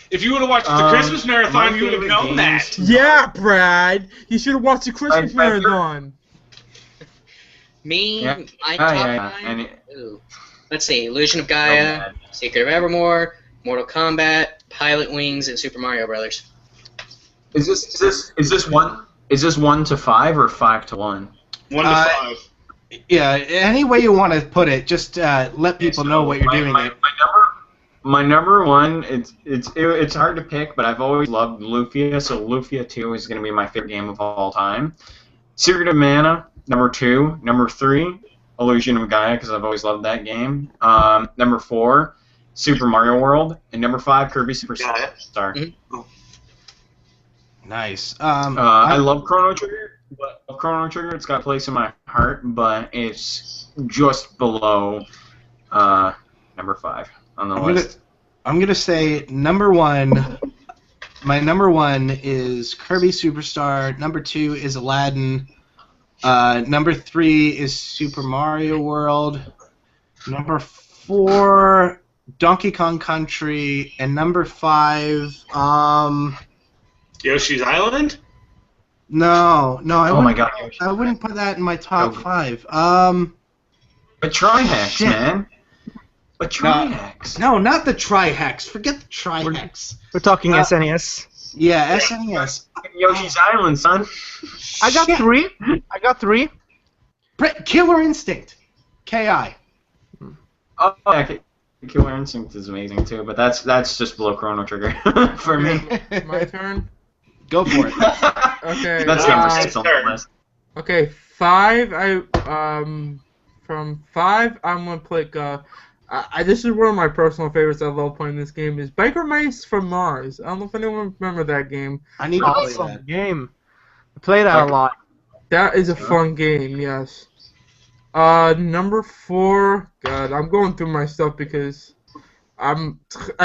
If you would have watched the Christmas marathon, you would have known that. Yeah, Brad. You should have watched the Christmas marathon. Me, Yeah. my top 5. Let's see: Illusion of Gaia, Secret of Evermore, Mortal Kombat, Pilot Wings, and Super Mario Brothers. Is this 1 to 5 or 5 to 1? 1 to 5. Yeah, any way you want to put it, just let people know what you're doing. My number 1, it's hard to pick, but I've always loved Lufia, so Lufia 2 is going to be my favorite game of all time. Secret of Mana, number 2. Number 3, Illusion of Gaia, because I've always loved that game. Number 4, Super Mario World, and number 5, Kirby Superstar. Mm-hmm. Nice. I love Chrono Trigger. It's got a place in my heart, but it's just below number 5 on the list. I'm gonna say number 1. My number 1 is Kirby Superstar. Number 2 is Aladdin. Number 3 is Super Mario World. Number 4, Donkey Kong Country, and number 5, Yoshi's Island? No, God, I wouldn't put that in my top 5. But Trihex, man. But Trihex. No, not the Trihex. Forget the Trihex. We're talking SNES. Yeah, SNES. Yoshi's Island, son. I got 3. Killer Instinct. KI. Oh, yeah, Killer Instinct is amazing too, but that's just below Chrono Trigger for me. My turn. Go for it. Okay. That's number 6 on the list. Okay, 5. From 5, I'm gonna pick. This is one of my personal favorites. I love playing this game. Is Biker Mice from Mars. I don't know if anyone remember that game. I need to play that. Awesome game. I play that a lot. That is a fun game. Yes. Number 4. God, I'm going through my stuff because I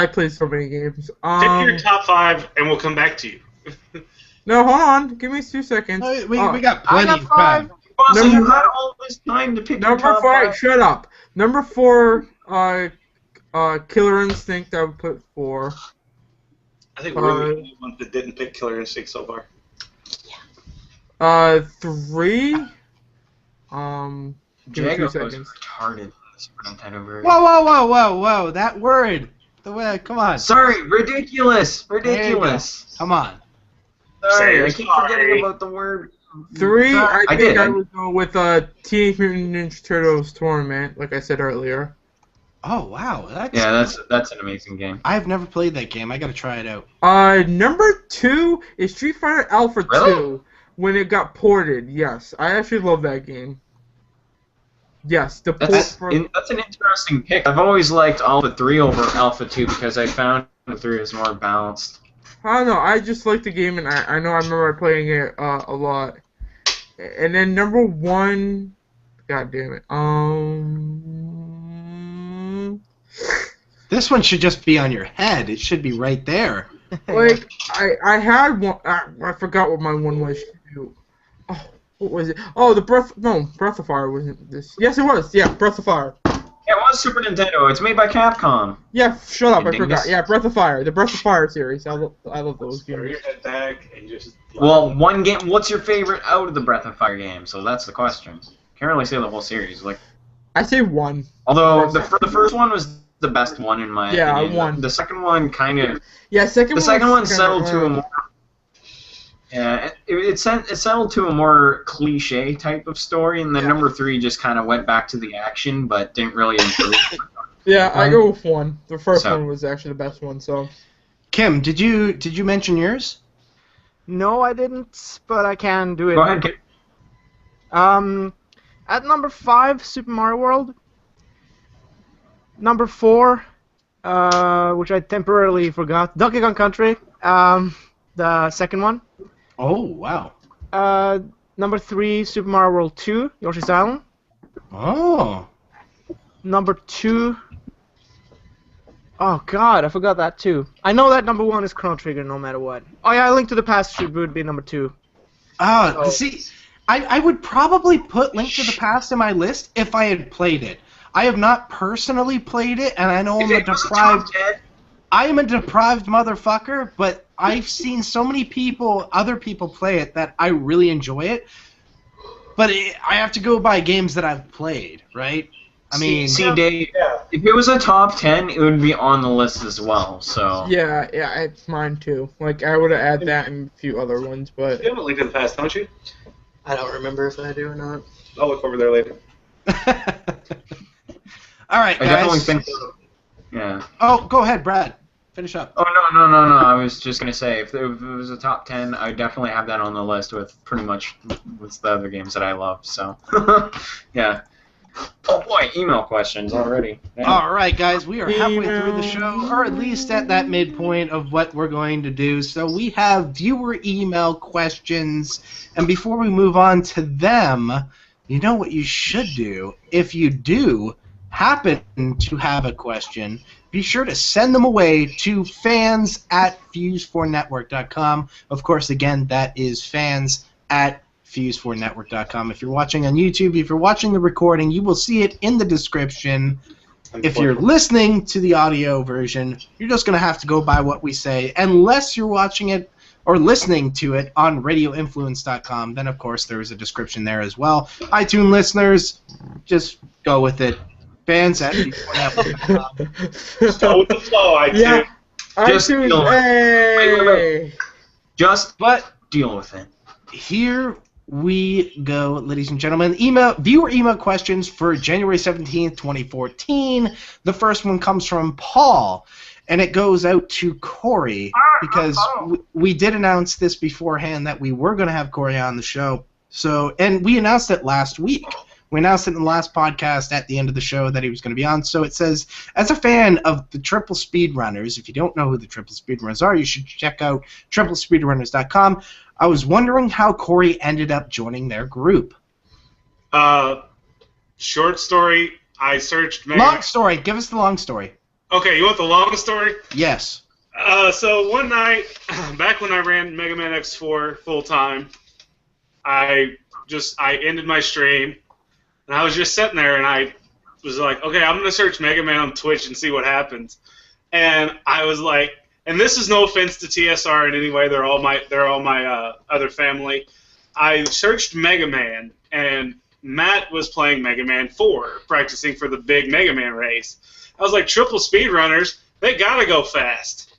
play so many games. Pick your top 5, and we'll come back to you. No, hold on. Give me 2 seconds. We got plenty of time. So you had all this time to pick your Number top 5. Shut up. Number 4. Killer Instinct. I would put 4. I think we're the only ones that didn't pick Killer Instinct so far. 3. Give me 2 Jago was seconds. retarded on the Super Nintendo version. Whoa! That word. Come on. Sorry, ridiculous. Come on. Sorry, I keep forgetting about the word. 3. I think I did. would go with Teenage Mutant Ninja Turtles Tournament, like I said earlier. Oh wow, that's an amazing game. I've never played that game. I gotta try it out. Number 2 is Street Fighter Alpha 2 when it got ported. Yes, I actually love that game. Yes, That's an interesting pick. I've always liked Alpha 3 over Alpha 2 because I found Alpha 3 is more balanced. I don't know. I just like the game, and I know I remember playing it a lot. And then number 1, God damn it. This one should just be on your head. It should be right there. Like I had one. I forgot what my one was. Oh, what was it? Oh, Breath of Fire wasn't this. Yes, it was. Yeah, Breath of Fire. Yeah, it was Super Nintendo. It's made by Capcom. Yeah, shut up. I Dingus. forgot. Yeah, Breath of Fire. The Breath of Fire series. I love those Throw games. your head back and just. Well, one game. What's your favorite out of the Breath of Fire games? So that's the question. Can't really say the whole series. Like, I say 1. although the first one was the best one in my opinion. one. The second one kind of. Yeah, The second one settled to a more Yeah, it settled to a more cliche type of story, and then number 3 just kind of went back to the action, but didn't really improve. Yeah, I go with 1. The first one was actually the best one. So, Kim, did you mention yours? No, I didn't, but I can do it. Go ahead, Kim. At number 5, Super Mario World. Number 4, which I temporarily forgot, Donkey Kong Country, the second one. Oh, wow. Number 3, Super Mario World 2, Yoshi's Island. Oh. Number 2. Oh God, I forgot that too. I know that number 1 is Chrono Trigger no matter what. Oh yeah, Link to the Past would be number 2. See, I would probably put Link to the Past in my list if I had played it. I have not personally played it, and I know I am a deprived motherfucker, but I've seen so many other people play it that I really enjoy it. But I have to go by games that I've played, right? I mean, Dave, if it was a top 10, it would be on the list as well. So yeah, it's mine too. Like I would have added that and a few other ones, but You have a Link to the Past, don't you? I don't remember if I do or not. I'll look over there later. All right, I guys. definitely think. Yeah. Oh, go ahead, Brad. Finish up. Oh no! I was just gonna say if it was a top 10, I would definitely have that on the list with pretty much with the other games that I love. So yeah. Oh boy, email questions already. Damn. All right, guys, we are halfway through the show, or at least at that midpoint of what we're going to do. So we have viewer email questions, and before we move on to them, you know what you should do? If you do happen to have a question, be sure to send them away to fans@fuse4network.com. Of course, again, that is fans@fuse4network.com. If you're watching on YouTube, if you're watching the recording, you will see it in the description. If you're listening to the audio version, you're just going to have to go by what we say, unless you're watching it or listening to it on radioinfluence.com. Then, of course, there is a description there as well. iTunes listeners, just go with it. Fans@fuse4network.com. Go with the flow, I yeah, Just iTunes, deal with it. hey! Just deal with it. Here we go, ladies and gentlemen. Viewer email questions for January 17th, 2014. The first one comes from Paul, and it goes out to Cory, because we did announce this beforehand that we were going to have Cory on the show. And we announced it last week. We announced it in the last podcast at the end of the show that he was going to be on. So it says, as a fan of the Triple Speedrunners, if you don't know who the Triple Speedrunners are, you should check out triplespeedrunners.com. I was wondering how Cory ended up joining their group. Short story, I searched... Long story. Give us the long story. Okay, you want the long story? Yes. So one night, back when I ran Mega Man X4 full-time, I ended my stream, and I was just sitting there, and I was like, okay, I'm going to search Mega Man on Twitch and see what happens. And I was like, and this is no offense to TSR in any way, they're all my other family. I searched Mega Man, and Matt was playing Mega Man 4, practicing for the big Mega Man race. I was like, triple speedrunners, they gotta go fast,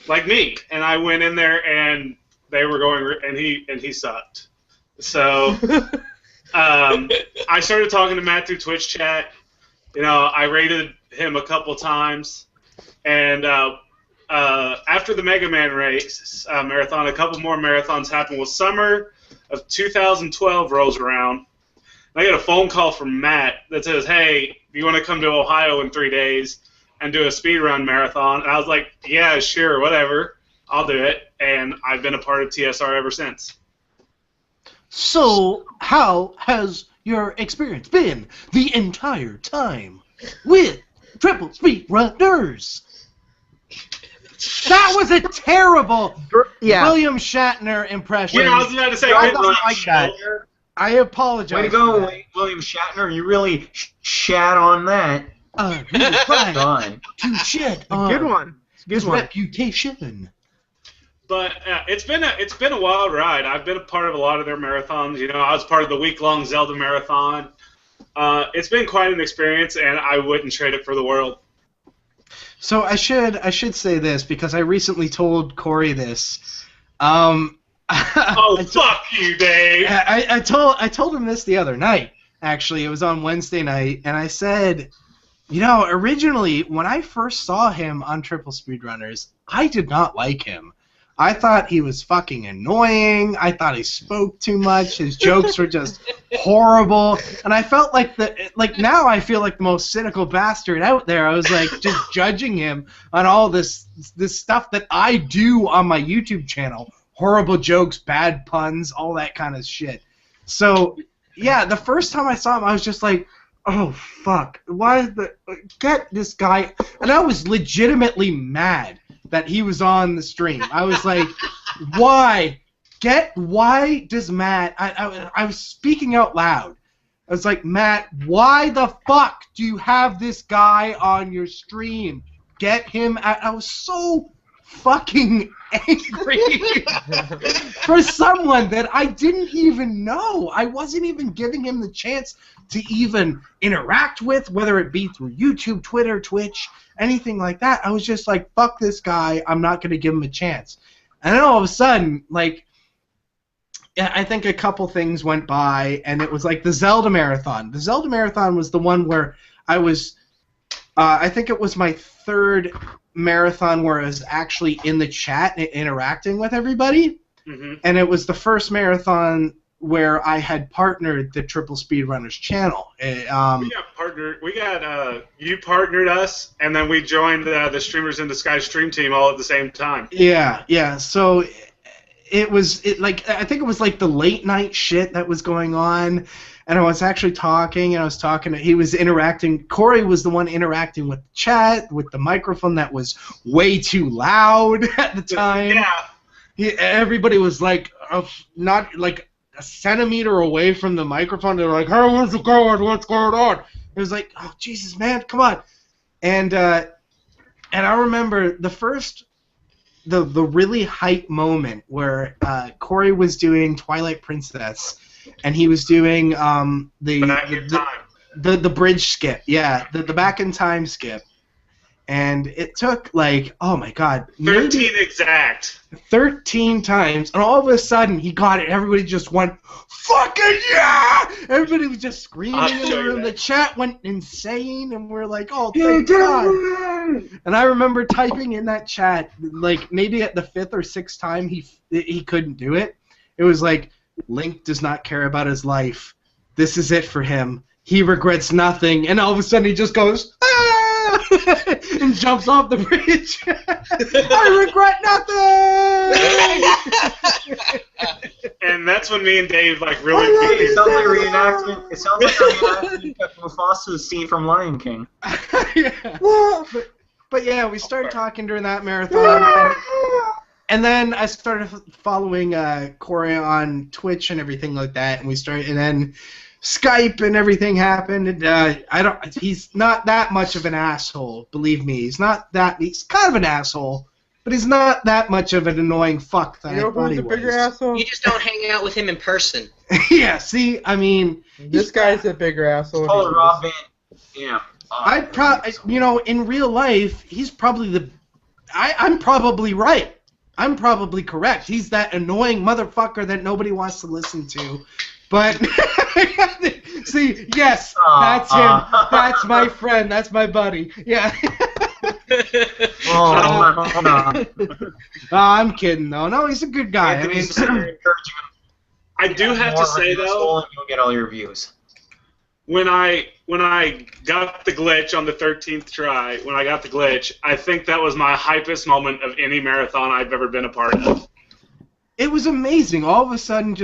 like me. And I went in there, and they were going, and he sucked. So I started talking to Matt through Twitch chat. You know, I rated him a couple times, and after the Mega Man race marathon, a couple more marathons happened. Well, summer of 2012 rolls around. I get a phone call from Matt that says, hey, do you want to come to Ohio in 3 days and do a speedrun marathon? And I was like, yeah, sure, whatever. I'll do it. And I've been a part of TSR ever since. So, how has your experience been the entire time with Triple Speedrunners? That was a terrible William Shatner impression. Yeah, I was about to say, I don't like that. I apologize. Way to go, William Shatner. You really shat on that. He was trying Done. to shed on Good one. his reputation. But it's been a wild ride. I've been a part of a lot of their marathons. You know, I was part of the week-long Zelda marathon. It's been quite an experience, and I wouldn't trade it for the world. So I should say this because I recently told Cory this. Oh, fuck you, Dave. I told him this the other night. Actually, it was on Wednesday night, and I said, you know, originally when I first saw him on Triple Speedrunners, I did not like him. I thought he was fucking annoying. I thought he spoke too much. His jokes were just horrible, and I felt like now I feel like the most cynical bastard out there. I was like just judging him on all this stuff that I do on my YouTube channel. Horrible jokes, bad puns, all that kind of shit. So, yeah, the first time I saw him, I was just like, oh, fuck. Get this guy. And I was legitimately mad that he was on the stream. I was like, why? Why does Matt... I was speaking out loud. I was like, Matt, why the fuck do you have this guy on your stream? Get him out. I was so fucking angry for someone that I didn't even know. I wasn't even giving him the chance to even interact with, whether it be through YouTube, Twitter, Twitch, anything like that. I was just like, fuck this guy. I'm not going to give him a chance. And then all of a sudden, like, I think a couple things went by, and it was like the Zelda Marathon. The Zelda Marathon was the one where I was, I think it was my third marathon where I was actually in the chat and interacting with everybody. Mm-hmm. And it was the first marathon where I had partnered the Triple Speedrunners channel. We got partnered. You partnered us, and then we joined the Streamers in Disguise stream team all at the same time. Yeah. So I think it was like the late night shit that was going on, and I was actually talking, and he was interacting. Cory was the one interacting with the chat, with the microphone that was way too loud at the time. Yeah. Everybody was like, not like a centimeter away from the microphone. They were like, hey, what's going on? It was like, oh, Jesus, man, come on. And I remember the really hype moment where Cory was doing Twilight Princess, and he was doing the bridge skip, the back in time skip, and it took like, oh my god, 13 exact. 13 times, and all of a sudden he got it. Everybody just went, fucking yeah! Everybody was just screaming in the room. The chat went insane, and we're like, oh, thank God. And I remember typing in that chat, like maybe at the 5th or 6th time he couldn't do it. It was like, Link does not care about his life. This is it for him. He regrets nothing. And all of a sudden he just goes, ah! and jumps off the bridge. I regret nothing! And that's when me and Dave like really. It sounds like a reenactment. It sounds like a reenactment of Mufasa's scene from Lion King. Yeah. But yeah, we started talking during that marathon. And then I started following Cory on Twitch and everything like that, and then Skype and everything happened. And he's not that much of an asshole, believe me. He's kind of an asshole, but he's not that much of an annoying fuck that I thought he was. Bigger asshole? You just don't hang out with him in person. Yeah, see, I mean, this guy's a bigger asshole. Oh, Robin. Yeah. In real life, he's probably I'm probably right. I'm probably correct. He's that annoying motherfucker that nobody wants to listen to. But, see, yes, that's him. That's my friend. That's my buddy. Yeah. I'm kidding, though. No, he's a good guy. I do have to say, though, you'll get all your views. When I got the glitch on the 13th try, I think that was my hypest moment of any marathon I've ever been a part of. It was amazing. All of a sudden,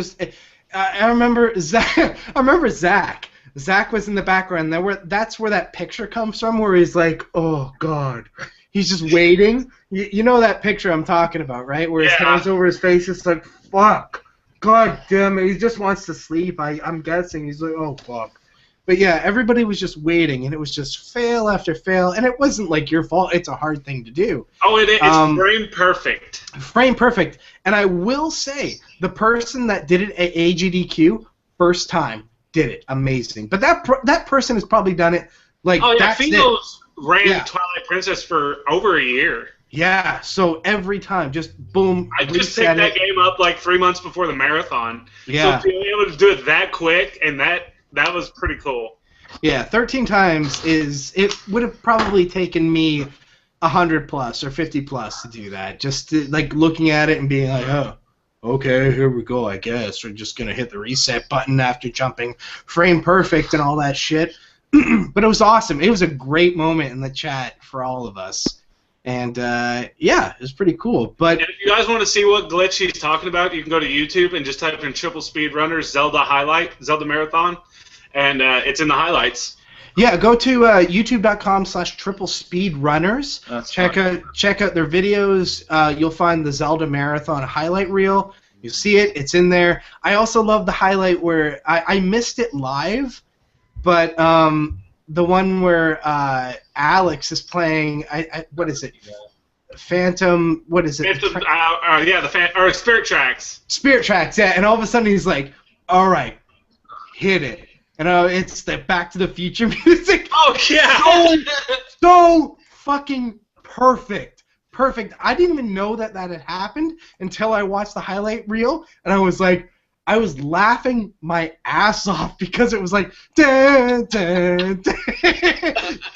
I remember Zach. Zach was in the background. That's where that picture comes from, where he's like, oh, God. He's just waiting. You know that picture I'm talking about, right? Where his hands over his face. It's like, fuck. God damn it. He just wants to sleep. I'm guessing. He's like, oh, fuck. But yeah, everybody was just waiting, and it was just fail after fail, and it wasn't like your fault. It's a hard thing to do. Oh, it's frame perfect. Frame perfect. And I will say, the person that did it at AGDQ, first time, did it. Amazing. But that person has probably done it, like, oh, yeah, that's Finos ran Twilight Princess for over a year. Yeah, so every time, just boom. I just picked that game up like 3 months before the marathon. Yeah. So being able to do it that quick, and that was pretty cool. Yeah, 13 times it would have probably taken me 100 plus or 50 plus to do that. Just to, like looking at it and being like, oh, okay, here we go, I guess. We're just going to hit the reset button after jumping frame perfect and all that shit. But it was awesome. It was a great moment in the chat for all of us. And, yeah, it was pretty cool. But and if you guys want to see what glitch he's talking about, you can go to YouTube and just type in Triple Speedrunners Zelda Marathon, and it's in the highlights. Yeah, go to youtube.com/triplespeedrunners. Check out their videos. You'll find the Zelda Marathon highlight reel. You'll see it. It's in there. I also love the highlight where I missed it live, but the one where Alex is playing. What is it? Phantom. What is it? Phantom, Spirit Tracks. Spirit Tracks. Yeah, and all of a sudden he's like, "All right, hit it." And it's the Back to the Future music. Oh, yeah! So fucking perfect. Perfect. I didn't even know that had happened until I watched the highlight reel, and I was laughing my ass off because it was like, dun, dun, dun,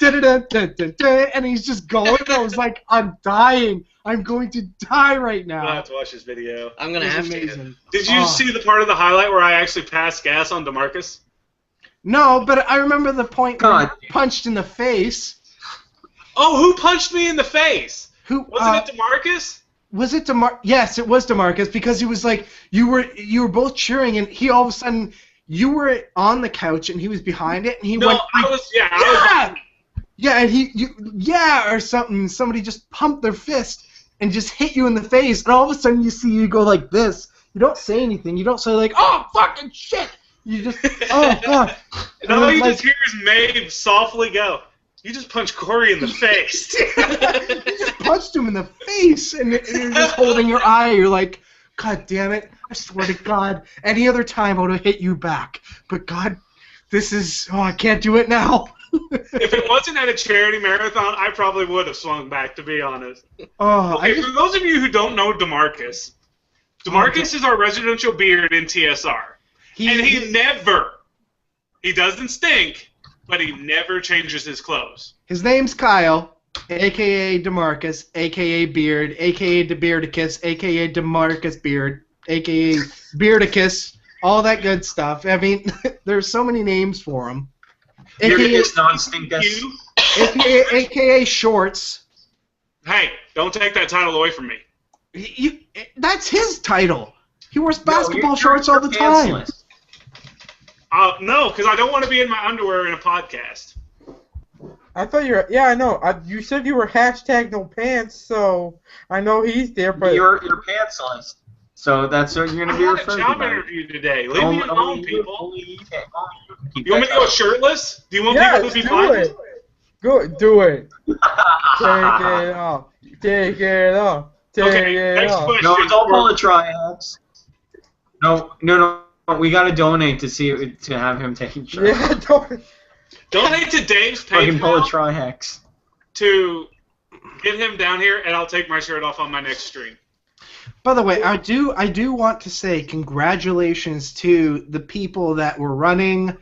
dun, dun, dun, dun, dun, and he's just going, and I was like, I'm dying. I'm going to die right now. I'll have to watch this video. I'm going to have amazing. to. Did you see the part of the highlight where I actually passed gas on DeMarcus? No, but I remember the point where he punched in the face. Oh, who punched me in the face? Who Wasn't it DeMarcus? Was it DeMarcus? Yes, it was DeMarcus because he was like you were both cheering and he all of a sudden you were on the couch and he was behind it and he went. I was or something. Somebody just pumped their fist and just hit you in the face and all of a sudden you see you go like this. You don't say anything. You don't say like, oh fucking shit. You just, oh god. And all you just hear is Maeve softly go, you just punched Cory in the face. You just punched him in the face, and you're just holding your eye. You're like, God damn it! I swear to God, any other time I would have hit you back. But God, I can't do it now. If it wasn't at a charity marathon, I probably would have swung back, to be honest. Oh, okay, for those of you who don't know DeMarcus is our residential beard in TSR. He doesn't stink, but he never changes his clothes. His name's Kyle, a.k.a. DeMarcus, a.k.a. Beard, a.k.a. DeBeardicus, a.k.a. DeMarcus Beard, a.k.a. Beardicus, all that good stuff. I mean, there's so many names for him. Beardicus non-stinkus. A.k.a. Shorts. Hey, don't take that title away from me. That's his title. He wears basketball shorts all the time. No, because I don't want to be in my underwear in a podcast. I thought you were. Yeah, I know. You said you were hashtag no pants, so I know he's there. But you're pantsless, so that's what you're gonna be referred to. I had a job interview today. Leave me alone, people. You want me to go shirtless? Do you want people to be blinded? Good, do it. Take it off. Take it off. Okay, next question. No, don't pull the triads. No. We gotta donate to have him taking shots. Yeah, donate to Dave's Patreon. Pull a trihex to get him down here, and I'll take my shirt off on my next stream. By the way, I do want to say congratulations to the people that were running,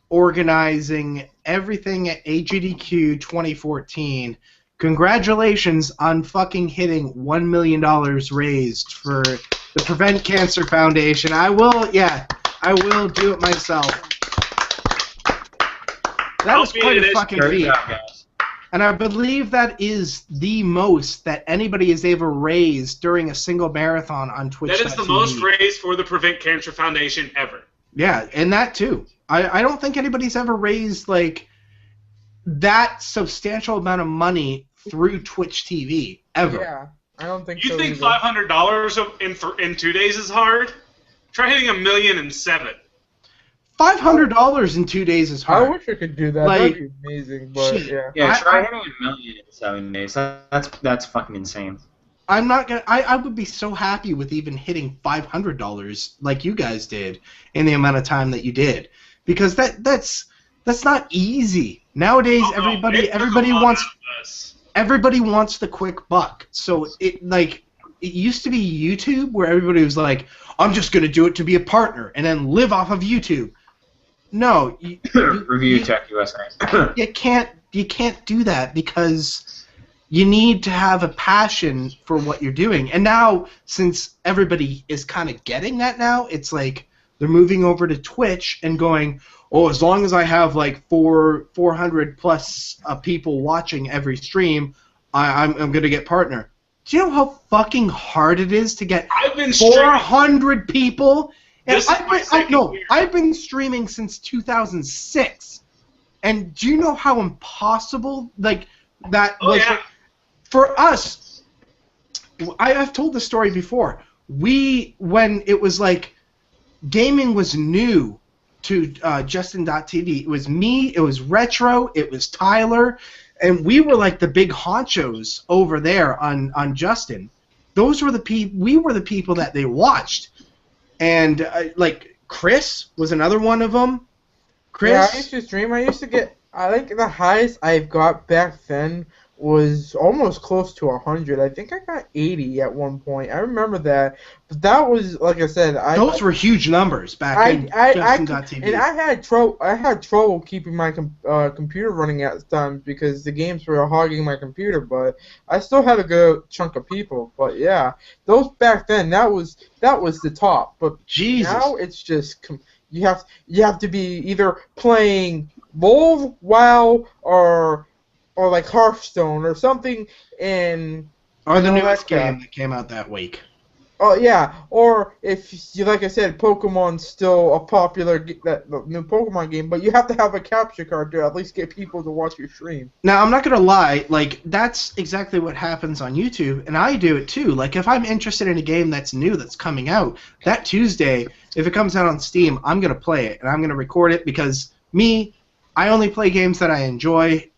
organizing everything at AGDQ 2014. Congratulations on fucking hitting $1 million raised for the Prevent Cancer Foundation. I will do it myself. That was quite a fucking feat. And I believe that is the most that anybody has ever raised during a single marathon on Twitch. That is the most raised for the Prevent Cancer Foundation ever. Yeah, and that too. I don't think anybody's ever raised like that substantial amount of money through Twitch TV ever. Yeah, I don't think so. You think $500 in 2 days is hard? Try hitting $1 million in 7. $500 in 2 days is hard. I wish I could do that. That'd be amazing, but yeah. Yeah, try hitting $1 million in 7 days. That's fucking insane. I'm not gonna. I would be so happy with even hitting $500 like you guys did in the amount of time that you did, because that's not easy nowadays. Everybody everybody wants the quick buck. So it used to be YouTube where everybody was like, I'm just going to do it to be a partner and then live off of YouTube. No, Review Tech USA. you can't do that because you need to have a passion for what you're doing. And now, since everybody is kind of getting that now, it's like they're moving over to Twitch and going, oh, as long as I have like 400 plus people watching every stream, I'm going to get partner. Do you know how fucking hard it is to get 400 people? And I've been streaming since 2006. And do you know how impossible that was? Yeah. For us, I've told the story before. When it was like gaming was new to Justin.tv, it was me, it was Retro, it was Tyler, and we were like the big honchos over there on Justin. Those were we were the people that they watched. And like Chris was another one of them. Chris. Yeah, I used to stream. I think the highest I've got back then was almost close to 100. I think I got 80 at one point. I remember that. But that was, like I said, those were huge numbers back in Justin.tv. And I had trouble keeping my computer running at times because the games were hogging my computer. But I still had a good chunk of people. But yeah, those back then, that was the top. But Jesus. Now it's just you have to be either playing LoL, WoW, or like Hearthstone or something in... Or the newest game that came out that week. Oh, yeah. Or if, like I said, Pokemon's still a popular... that new Pokemon game, but you have to have a capture card to at least get people to watch your stream. Now, I'm not going to lie. Like, that's exactly what happens on YouTube, and I do it too. Like, if I'm interested in a game that's new, that's coming out, that Tuesday, if it comes out on Steam, I'm going to play it, and I'm going to record it because I only play games that I enjoy.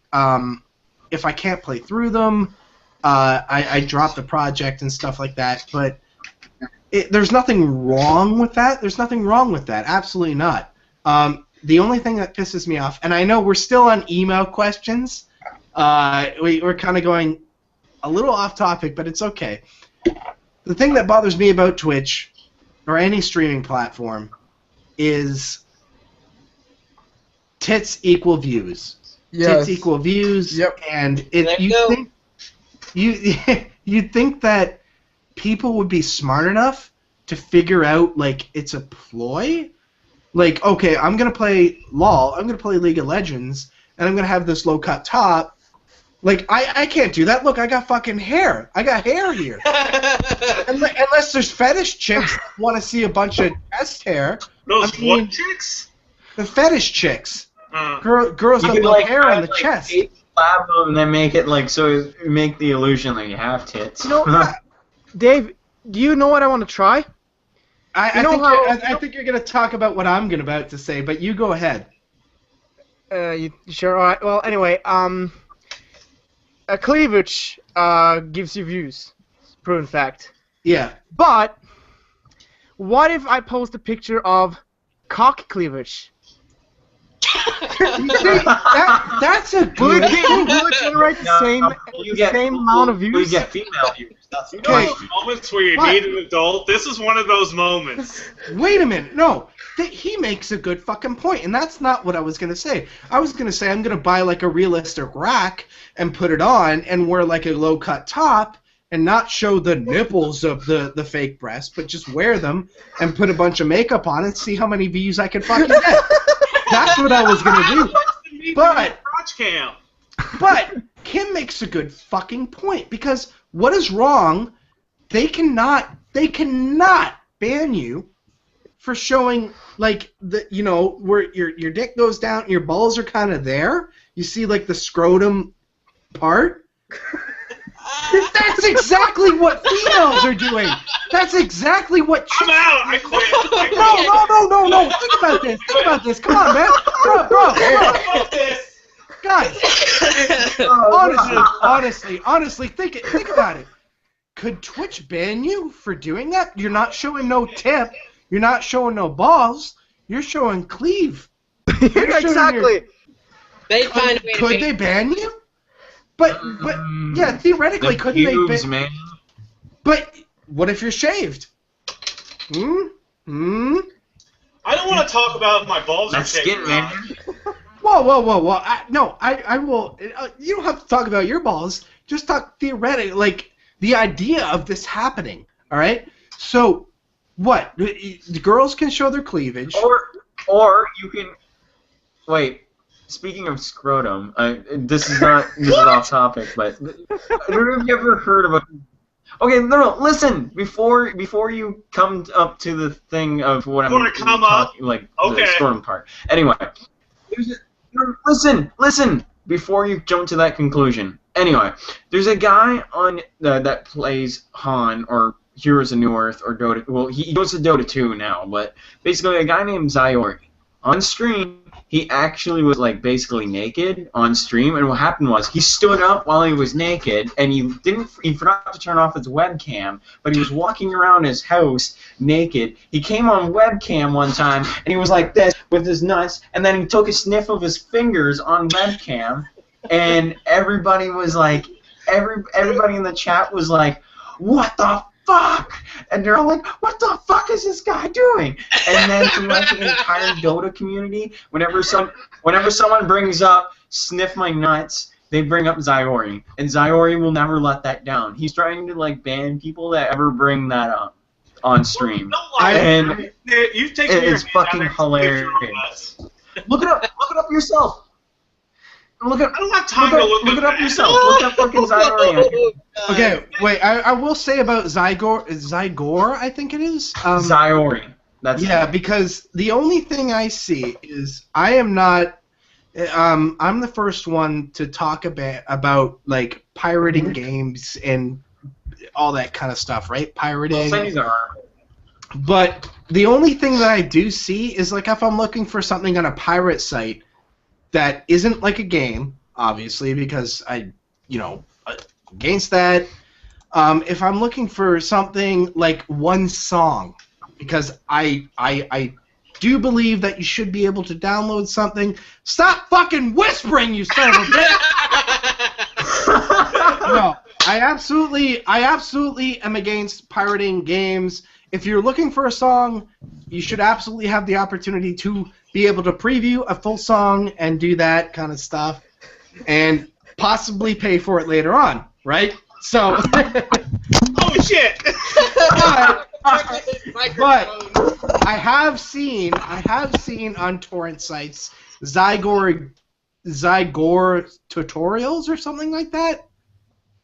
If I can't play through them, I drop the project and stuff like that. But there's nothing wrong with that. There's nothing wrong with that. Absolutely not. The only thing that pisses me off, and I know we're still on email questions. We're kind of going a little off topic, but it's okay. The thing that bothers me about Twitch or any streaming platform is tits equal views. Yes. Tits equal views. Yep. And you'd think that people would be smart enough to figure out like it's a ploy. Like, okay, I'm gonna play LOL, I'm gonna play League of Legends, and I'm gonna have this low cut top. Like, I can't do that. Look, I got fucking hair. I got hair here. Unless there's fetish chicks that want to see a bunch of chest hair. What chicks? The fetish chicks. Girls that love hair on the chest. Slap them and then make it like so make the illusion that you have tits. You know, Dave, do you know what I want to try? I think you're going to talk about what I'm about to say, but you go ahead. You sure? All right. Well, anyway, a cleavage gives you views. It's a proven fact. Yeah. But what if I post a picture of cock cleavage? That's a good thing. Will it generate the same amount of views? You get female views. That's You know those moments where you need an adult? This is one of those moments. Wait a minute. No. He makes a good fucking point, and that's not what I was going to say. I was going to say I'm going to buy like a realistic rack and put it on and wear like a low-cut top and not show the nipples of the fake breast, but just wear them and put a bunch of makeup on and see how many views I can fucking get. That's what I was going to do. But Kim makes a good fucking point, because what is wrong? They cannot ban you for showing like where your dick goes down, your balls are kind of there. You see like the scrotum part. That's exactly what females are doing. That's exactly what. I'm out. I quit. No. Think about this. Come on, man. Bro. Guys. Honestly, think about it. Could Twitch ban you for doing that? You're not showing no tip. You're not showing no balls. You're showing cleave. Exactly. They find a way to Could they ban you? But yeah, theoretically, The couldn't pubes, they? man. But what if you're shaved? I don't want to talk about if my balls are That's shaved skin, or man. not. Whoa! I will. You don't have to talk about your balls. Just talk theoretically, like the idea of this happening. All right. So, what? The girls can show their cleavage. Or you can wait. Speaking of scrotum, this is off topic, but I don't know if you ever heard of a. Okay, no, listen. Before you come up to the thing of what I'm talking, like okay. The scrotum part. Anyway, listen. Before you jump to that conclusion. Anyway, there's a guy on that plays Han or Heroes of New Earth or Dota. Well, he goes to Dota 2 now, but basically a guy named Zyori. On stream, he actually was like basically naked on stream, and what happened was he stood up while he was naked, and he forgot to turn off his webcam, but he was walking around his house naked. He came on webcam one time, and he was like this with his nuts, and then he took a sniff of his fingers on webcam, and everybody was like, everybody in the chat was like, what the fuck? And they're all like, what the fuck is this guy doing? And then throughout the entire Dota community, whenever someone brings up sniff my nuts, they bring up Zyori. And Zyori will never let that down. He's trying to like ban people that ever bring that up on stream. And You've taken it's fucking hilarious. Look it up yourself. I don't have time to look it up yourself. Look up fucking Zyori. Okay, wait. I will say about Zygor, I think it is. Zyori. That's because the only thing I see is I am not. I'm the first one to talk about like pirating games and all that kind of stuff, right? Pirating. But the only thing that I do see is like if I'm looking for something on a pirate site that isn't like a game, obviously, because against that. If I'm looking for something like one song, because I do believe that you should be able to download something. Stop fucking whispering, you son of a bitch! No, I absolutely am against pirating games. If you're looking for a song, you should absolutely have the opportunity to be able to preview a full song and do that kind of stuff, and possibly pay for it later on, right? So. Oh shit! But I have seen on torrent sites Zygor tutorials or something like that.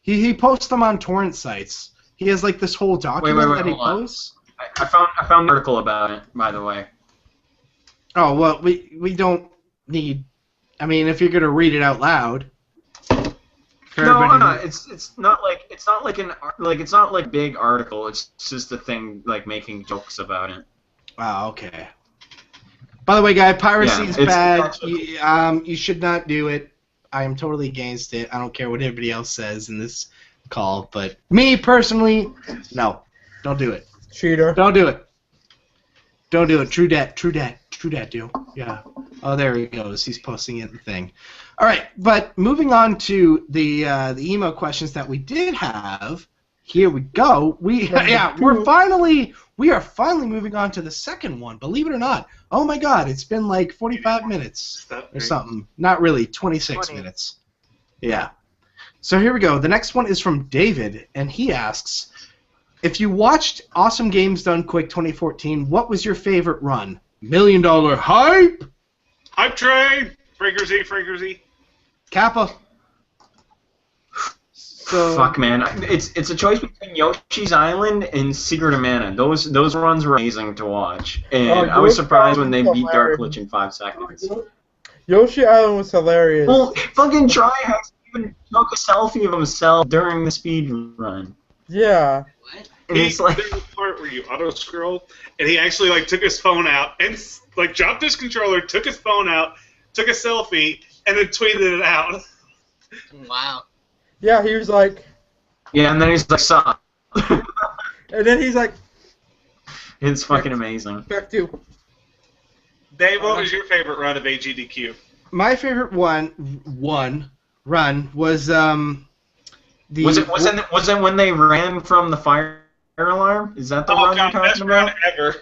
He posts them on torrent sites. He has like this whole document that he posts. I found an article about it, by the way. Oh well, we don't need. I mean, if you're gonna read it out loud. No, it's not like big article. It's just a thing like making jokes about it. Wow. Okay. By the way, guy, piracy is bad. You should not do it. I am totally against it. I don't care what anybody else says in this call, but me personally, no, don't do it. Cheater. Don't do it. Don't do it. True dat, dude. Yeah. Oh, there he goes. He's posting it in the thing. All right, but moving on to the email questions that we did have. Here we go. We are finally moving on to the second one. Believe it or not. Oh my God, it's been like 45 minutes or something. Not really, 26 minutes. Yeah. So here we go. The next one is from David, and he asks, if you watched Awesome Games Done Quick 2014, what was your favorite run? $1 Million Hype? Hype train! Freakersy. Kappa. So, fuck, man. It's a choice between Yoshi's Island and Secret of Mana. Those runs were amazing to watch. And I was surprised when they beat Dark Lich in 5 seconds. Yoshi Island was hilarious. Well, fucking Tryhard even took a selfie of himself during the speed run. Yeah. What? And it's like there's a part where you auto-scroll, and he actually like took his phone out and like dropped his controller, took his phone out, took a selfie, and then tweeted it out. Wow. Yeah, he was like... Yeah, and then he's like, suck. And then he's like... It's fucking amazing. Back to you. Dave, what was your favorite run of AGDQ? My favorite one run was Was it when they ran from the fire alarm? Is that the run you're talking about? Best run ever.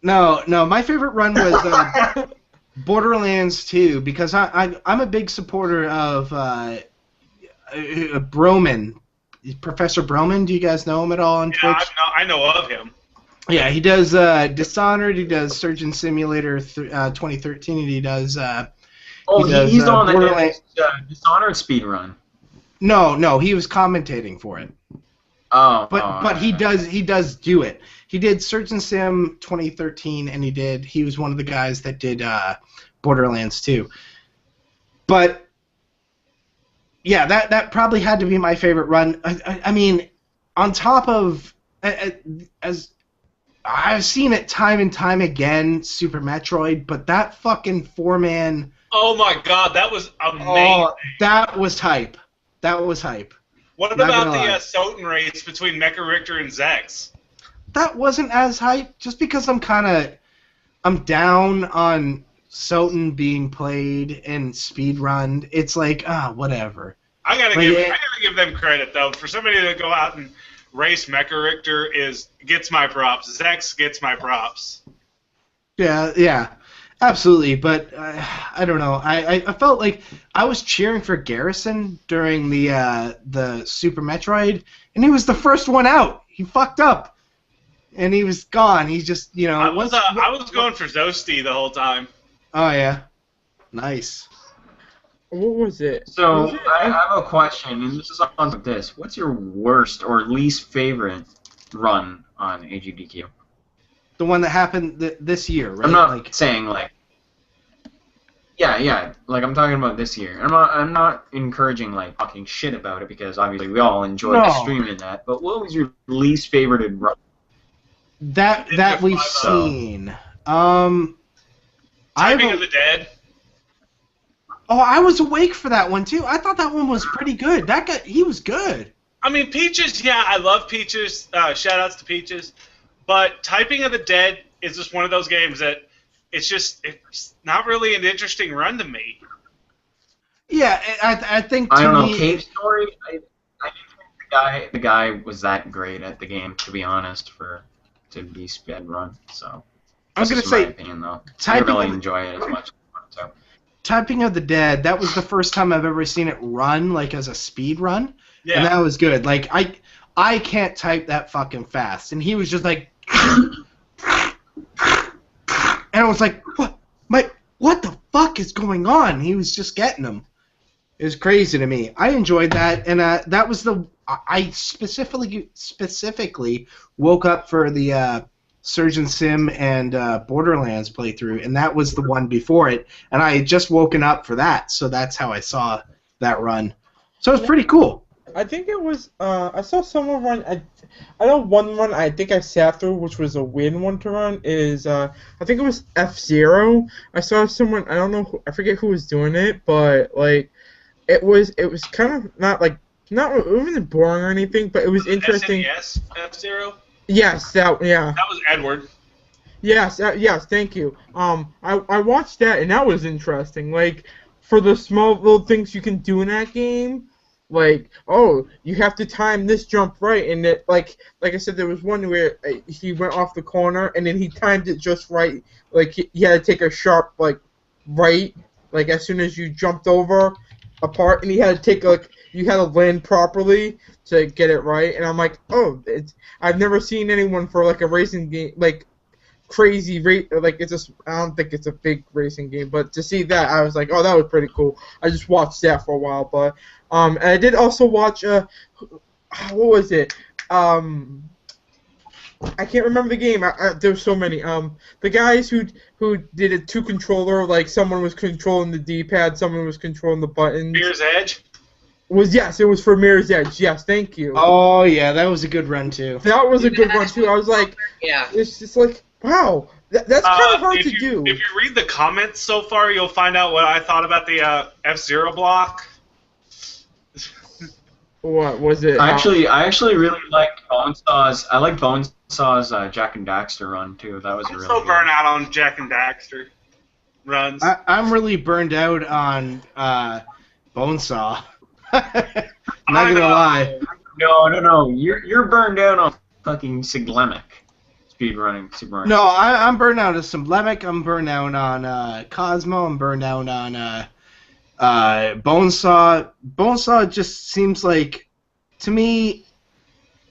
No. My favorite run was Borderlands 2 because I'm a big supporter of Broman, Professor Broman. Do you guys know him at all on Twitch? I know of him. Yeah, he does Dishonored. He does Surgeon Simulator 2013, and he does. He's the one that did Dishonored speedrun. No, he was commentating for it. But he does do it. He did Surgeon Sim 2013, and he was one of the guys that did Borderlands 2. But yeah, that probably had to be my favorite run. I mean, on top of as I've seen it time and time again, Super Metroid, but that fucking 4-man. Oh my god, that was amazing. Oh, that was hype. What about the Soten race between Mecha Richter and Zex? That wasn't as hype, just because I'm down on Soten being played and speedrunned. It's like, whatever. I gotta give them credit though. For somebody to go out and race Mecha Richter gets my props. Zex gets my props. Yeah. Absolutely, but I don't know. I felt like I was cheering for Garrison during the Super Metroid, and he was the first one out. He fucked up, and he was gone. He just, I was going for Zosti the whole time. Oh yeah, nice. What was it? So I have a question, and this is on this. What's your worst or least favorite run on AGDQ? The one that happened this year, right? I'm not saying yeah, like I'm talking about this year. I'm not encouraging talking shit about it because obviously we all enjoyed streaming that. But what was your least favorited run? That we've seen. Typing of the Dead. Oh, I was awake for that one too. I thought that one was pretty good. That guy, he was good. I mean, Peaches. Yeah, I love Peaches. Shout outs to Peaches. But Typing of the Dead is just one of those games that it's not really an interesting run to me. Yeah, I think. I don't know. Cave Story. I didn't think the guy was that great at the game, to be honest, to be speed run. So I was gonna say, my opinion though. I didn't really enjoy it as much. So. Typing of the Dead. That was the first time I've ever seen it run as a speed run, yeah. And that was good. Like I can't type that fucking fast, and he was just like. And I was like, what the fuck is going on? He was just getting them. It was crazy to me. I enjoyed that, and that was I specifically woke up for the Surgeon Sim and Borderlands playthrough, and that was the one before it, and I had just woken up for that, so that's how I saw that run. So it was pretty cool. I think it was, I saw someone run, I know one run I think I sat through, which was a win one to run, is, I think it was F-Zero. I saw someone, I don't know, I forget who was doing it, but, it was kind of not even boring or anything, but it was interesting. SNES F-Zero? Yes, yeah. That was Edward. Yes, thank you. I watched that, and that was interesting. For the small little things you can do in that game, you have to time this jump right, and it, like I said, there was one where he went off the corner, and then he timed it just right. He had to take a sharp, right, as soon as you jumped over a part, and he had to take, you had to land properly to get it right, and I'm like, oh, I've never seen anyone for, a racing game, crazy rate, I don't think it's a big racing game, but to see that, I was like, oh, that was pretty cool. I just watched that for a while, but, and I did also watch, what was it, I can't remember the game, there's so many, the guys who did a two-controller, someone was controlling the D-pad, someone was controlling the buttons. Mirror's Edge? It was for Mirror's Edge, yes, thank you. Oh, yeah, that was a good run, too. That was a good run, too, I was like, yeah. It's just wow, that's kind of hard to do. If you read the comments so far, you'll find out what I thought about the F-Zero block. What was it? I actually really liked Bonesaw's. I like Bonesaw's Jack and Daxter run too. That was I'm really. so good. burnt out on Jack and Daxter runs. I'm really burned out on Bonesaw. Not gonna lie. No. You're burned out on fucking Siglemic. Speedrunning, Super Running. No, I'm burned out on Sublemic. I'm burned out on Cosmo. I'm burned out on Bonesaw. Bonesaw just seems like, to me,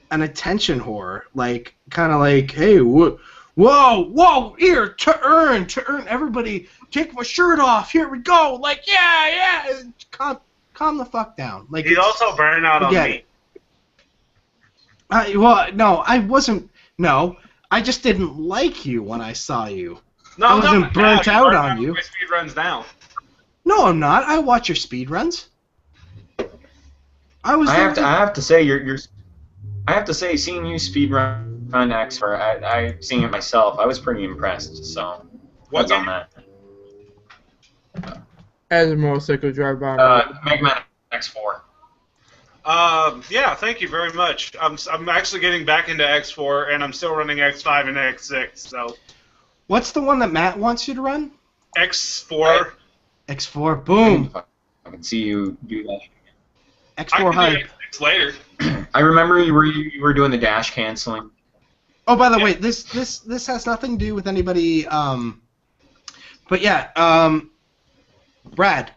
an attention whore. Like, kind of like, hey, whoa, here, to earn, everybody, take my shirt off. Here we go. Like, yeah. Calm the fuck down. Like, He's also burned out on me. No, I wasn't. No. I just didn't like you when I saw you. No, I wasn't burnt out on you. My speedruns now. No, I'm not. I watch your speedruns. I have to say I have to say, seeing you speedrun X4, I seeing it myself, I was pretty impressed. So what's on that? As a motorcycle drive by. Mega Man X4. Yeah, thank you very much. I'm actually getting back into X4, and I'm still running X5 and X6. So. What's the one that Matt wants you to run? X4. X4. Boom. I can see you do that. X4 hype. X6 later. I remember you were doing the dash canceling. Oh, by the way, this has nothing to do with anybody. But yeah, Brad.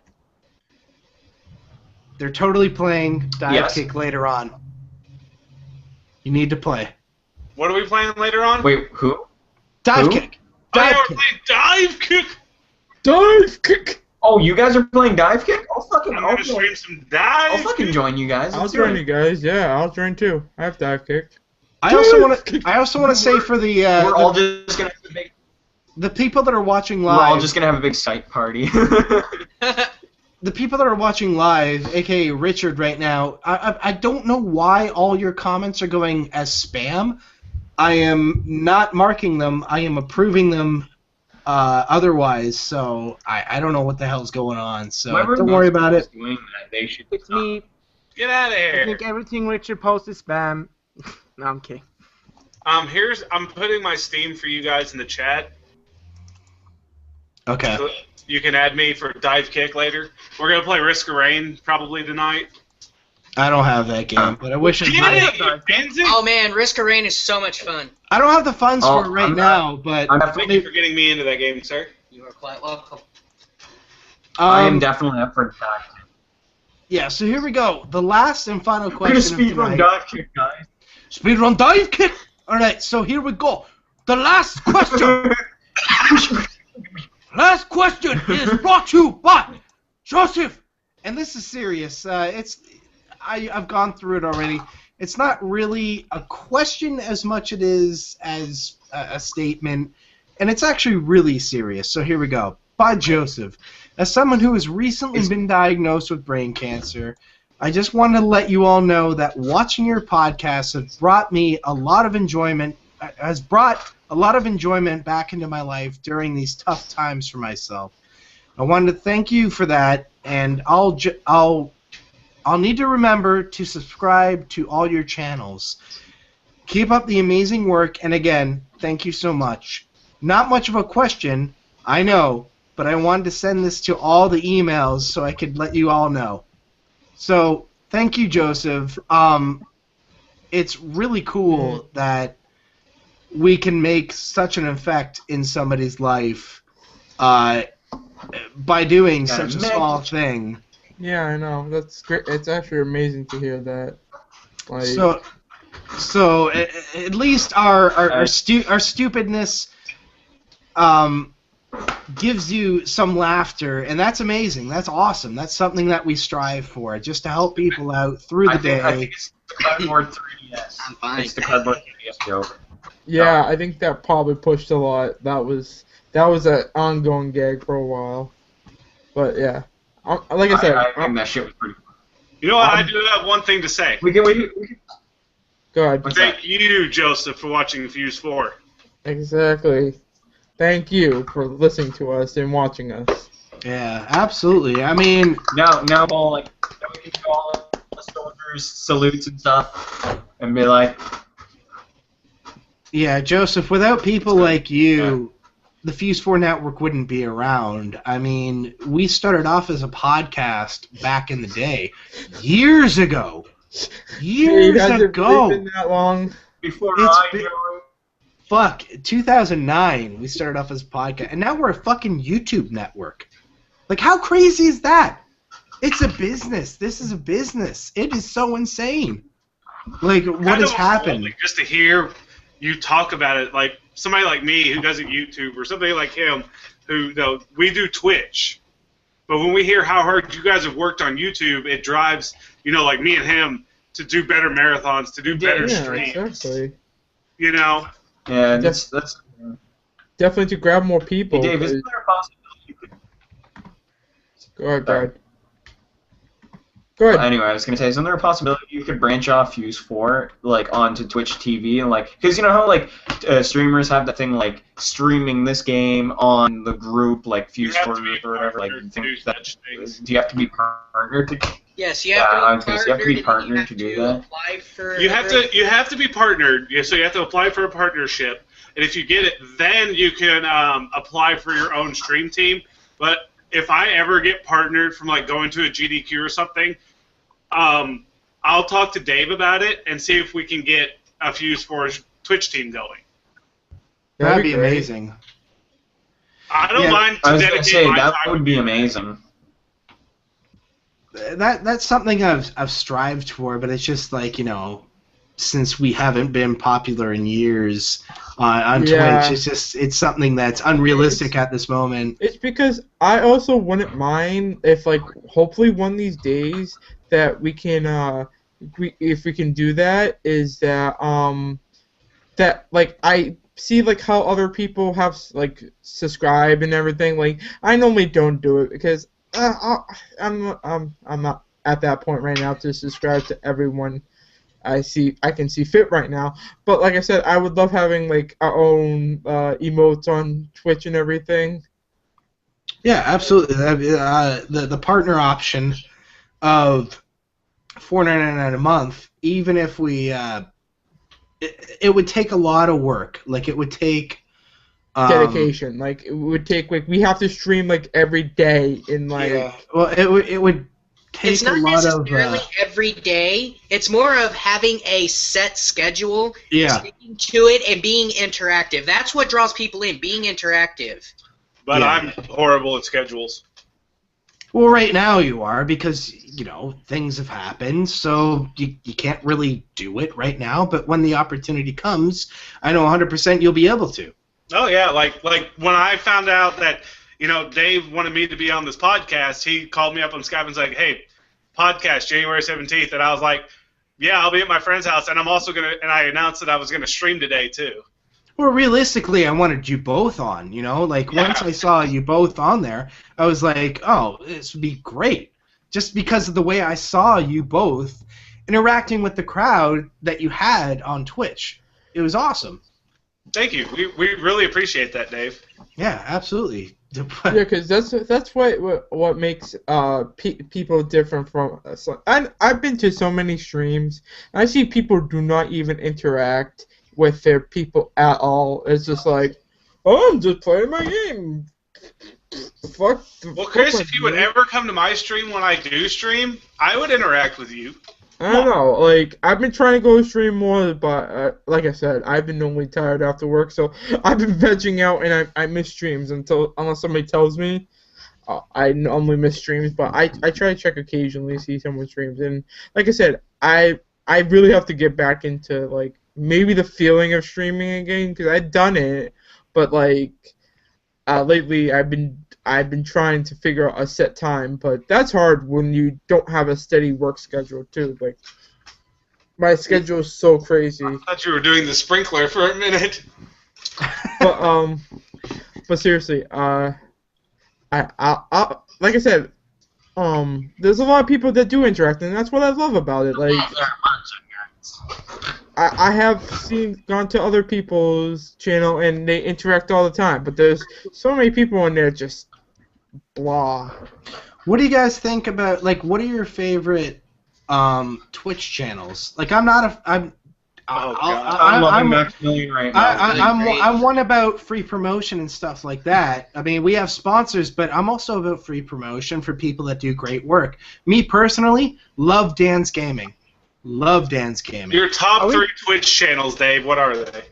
They're totally playing Dive Kick later on. You need to play. What are we playing later on? Wait, who? Dive Kick. Dive Kick. Dive Kick. Oh, you guys are playing Dive Kick? I'm gonna stream some Dive. I'll fucking join you guys. I'll join you guys. Yeah, I'll join too. I have Dive Kick. I also want to say for the we're all just gonna have a big. The people that are watching live. We're all just gonna have a big sight party. The people that are watching live, aka Richard right now, I don't know why all your comments are going as spam. I am not marking them. I am approving them otherwise, so I don't know what the hell's going on. So don't worry about it. It's me. Get out of here. I think everything Richard posts is spam. No, I'm kidding. I'm putting my Steam for you guys in the chat. Okay. So you can add me for Dive Kick later. We're gonna play Risk of Rain probably tonight. I don't have that game, but I wish I did. Oh man, Risk of Rain is so much fun. I don't have the funds for it right now, but thank you for getting me into that game, sir. You are quite welcome. I am definitely up for that. Yeah, so here we go. The last and final question of speedrun tonight. Dive Kick, guys. Speedrun Dive Kick. All right, so here we go. The last question. Last question is brought to you by Joseph, and this is serious. I've gone through it already. It's not really a question as much it is as a statement, and it's actually really serious. So here we go. By Joseph. As someone who has recently been diagnosed with brain cancer, I just wanted to let you all know that watching your podcast has brought me a lot of enjoyment. Has brought a lot of enjoyment back into my life during these tough times for myself. I wanted to thank you for that, and I'll need to remember to subscribe to all your channels. Keep up the amazing work, and again, thank you so much. Not much of a question, I know, but I wanted to send this to all the emails so I could let you all know. So, thank you, Joseph. It's really cool that we can make such an effect in somebody's life by doing such a small thing. Yeah, I know. That's great. It's actually amazing to hear that. Like, so at least our stupidness gives you some laughter, and that's amazing. That's awesome. That's something that we strive for, just to help people out through the day. I think it's the Cardboard 3DS. I'm fine. It's the Cardboard 3DS joke. yeah, I think that probably pushed a lot. That was an ongoing gag for a while. But yeah, like I said, I think that shit was pretty fun. You know what? I do have one thing to say. We can go ahead. Thank you, Joseph, for watching Fuse-4. Exactly. Thank you for listening to us and watching us. Yeah, absolutely. I mean, now all we can do all the soldiers salutes and stuff, and be like, yeah, Joseph. Without people like you, the Fuse-4 network wouldn't be around. I mean, we started off as a podcast back in the day, years ago. Years Has it ago. really been that long? Before It's I been- joined. Fuck, 2009, we started off as a podcast, and now we're a fucking YouTube network. Like, how crazy is that? It's a business. This is a business. It is so insane. Like, what Kind has of happened? appalling just to hear you talk about it, like somebody like me who doesn't YouTube, or somebody like him who, we do Twitch. But when we hear how hard you guys have worked on YouTube, it drives, like me and him to do better marathons, to do better Yeah, streams. exactly. Yeah, That's Definitely to grab more people. Hey, Dave, isn't there a possibility you could... Go ahead, Brad. Go ahead. Anyway, I was gonna say, isn't there a possibility you could branch off Fuse-4 like onto Twitch TV and because you know how streamers have that thing like streaming this game on the group like Fuse-4 group or whatever, like partnered thing to do that, such things. do you have to be partnered to? Yes, you have to be I was gonna say, you have to be partnered, partnered and to you do have that. apply for You have to be partnered. So you have to apply for a partnership, and if you get it, then you can apply for your own stream team. But if I ever get partnered from going to a GDQ or something, I'll talk to Dave about it and see if we can get a Fuse-4 Twitch team going. That'd be great. amazing. I don't Yeah, mind to I was gonna dedicate say my that time would to be that. amazing. That's something I've strived for, but it's just since we haven't been popular in years on Yeah. Twitch, it's something that's unrealistic at this moment. It's because I also wouldn't mind if, hopefully one of these days that we can, if we can do that, is that, I see, how other people have, subscribe and everything. I normally don't do it because I'm not at that point right now to subscribe to everyone I can see fit right now. But like I said, I would love having our own emotes on Twitch and everything. Yeah, absolutely. The partner option of $4.99 a month, even if we it would take a lot of work. It would take Dedication. It would take we have to stream every day in yeah. Well, it would take It's not a lot of necessarily every day. It's more of having a set schedule, yeah. sticking to it, and being interactive. That's what draws people in, being interactive. But Yeah. I'm horrible at schedules. Well, right now you are because things have happened, so you can't really do it right now. But when the opportunity comes, I know 100% you'll be able to. Oh yeah, like when I found out that Dave wanted me to be on this podcast, he called me up on Skype and was like, "Hey, podcast January 17th," and I was like, "Yeah, I'll be at my friend's house, and I'm also gonna," and I announced that I was gonna stream today too. Well, realistically, I wanted you both on. Once I saw you both on there, I was like, "Oh, this would be great," just because of the way I saw you both interacting with the crowd that you had on Twitch. It was awesome. Thank you. We really appreciate that, Dave. Yeah, absolutely. Yeah, because that's what makes people different from us. I've been to so many streams. I see people do not even interact with their people at all. It's just oh, I'm just playing my game. Fuck. Well, Chris, if you would ever come to my stream when I do stream, I would interact with you. I don't know. I've been trying to go stream more, but like I said, I've been normally tired after work, so I've been vegging out, and I miss streams unless somebody tells me. I normally miss streams, but I try to check occasionally, see someone streams, and like I said, I really have to get back into maybe the feeling of streaming again, because I've done it, but lately I've been trying to figure out a set time, but that's hard when you don't have a steady work schedule too. My schedule is so crazy. I thought you were doing the sprinkler for a minute. But seriously, I like I said, there's a lot of people that do interact, and that's what I love about it. I have gone to other people's channel and they interact all the time, but there's so many people in there just blah. What do you guys think about what are your favorite Twitch channels? I Oh, God. I'm loving Maximilian right now. I'm one about free promotion and stuff like that. I mean, we have sponsors, but I'm also about free promotion for people that do great work. Me personally, love Dan's Gaming. Love Dan's Gaming. Your top 3 Twitch channels, Dave, what are they?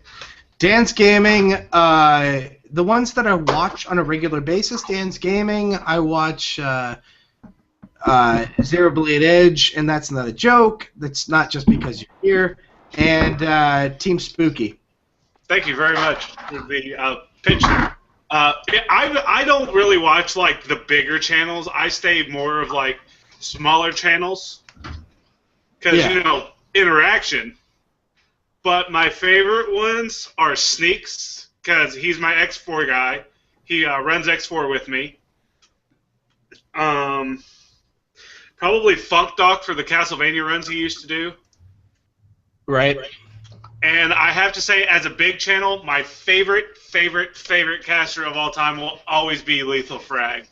Dan's Gaming, the ones that I watch on a regular basis, Dan's Gaming, I watch xerobladedge, and that's not a joke. That's not just because you're here. And Team Spooky. Thank you very much for the pitch there. I don't really watch like the bigger channels. I stay more of like smaller channels because you know interaction. But my favorite ones are Sneaks because he's my X4 guy. He runs X4 with me. Probably Funk Doc for the Castlevania runs he used to do. Right. And I have to say, as a big channel, my favorite caster of all time will always be Lethal Frag.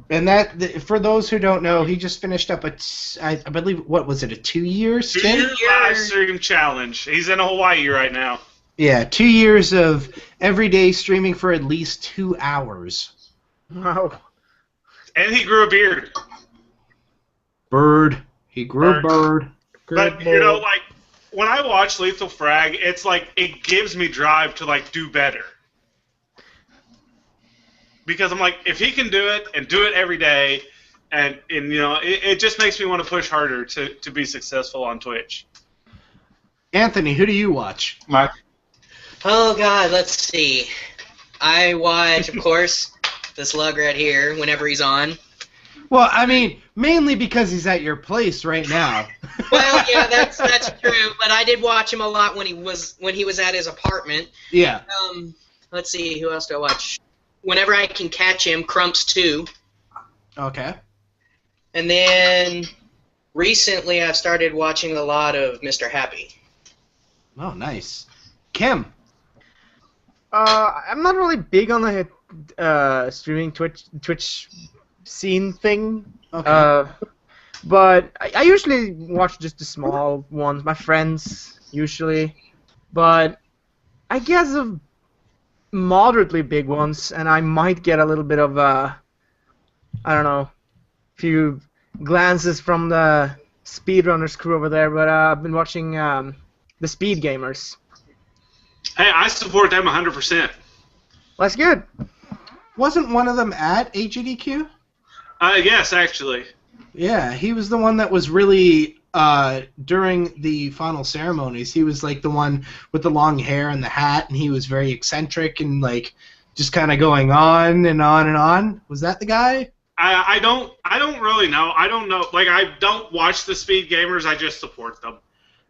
And that, for those who don't know, he just finished up I believe, what was it, a 2-year stint? 2-year live stream challenge. He's in Hawaii right now. Yeah, 2 years of everyday streaming for at least 2 hours. Wow. And he grew a beard. Bird. He grew a bird. But, you know, like, when I watch Lethal Frag, it's like, it gives me drive to, like, do better. Because I'm like, if he can do it, and do it every day, and you know, it just makes me want to push harder to be successful on Twitch. Anthony, who do you watch? Oh, God, let's see. I watch, of course, the slug right here whenever he's on. Well, I mean, mainly because he's at your place right now. Well, yeah, that's true. But I did watch him a lot when he was at his apartment. Yeah. Let's see, who else do I watch? Whenever I can catch him, Crumps 2. Okay. And then recently I've started watching a lot of Mr. Happy. Oh, nice. Kim. I'm not really big on the streaming Twitch scene thing. Okay. But I usually watch just the small ones, my friends usually. But I guess of moderately big ones, and I might get a little bit of I don't know, few glances from the Speedrunners crew over there. But I've been watching the Speed Gamers. Hey, I support them 100%. That's good. Wasn't one of them at AGDQ? Yes, actually. Yeah, he was the one that was really, during the final ceremonies, he was like the one with the long hair and the hat, and he was very eccentric and like just kind of going on and on and on. Was that the guy? I don't really know. I don't know. Like, I don't watch the Speed Gamers. I just support them.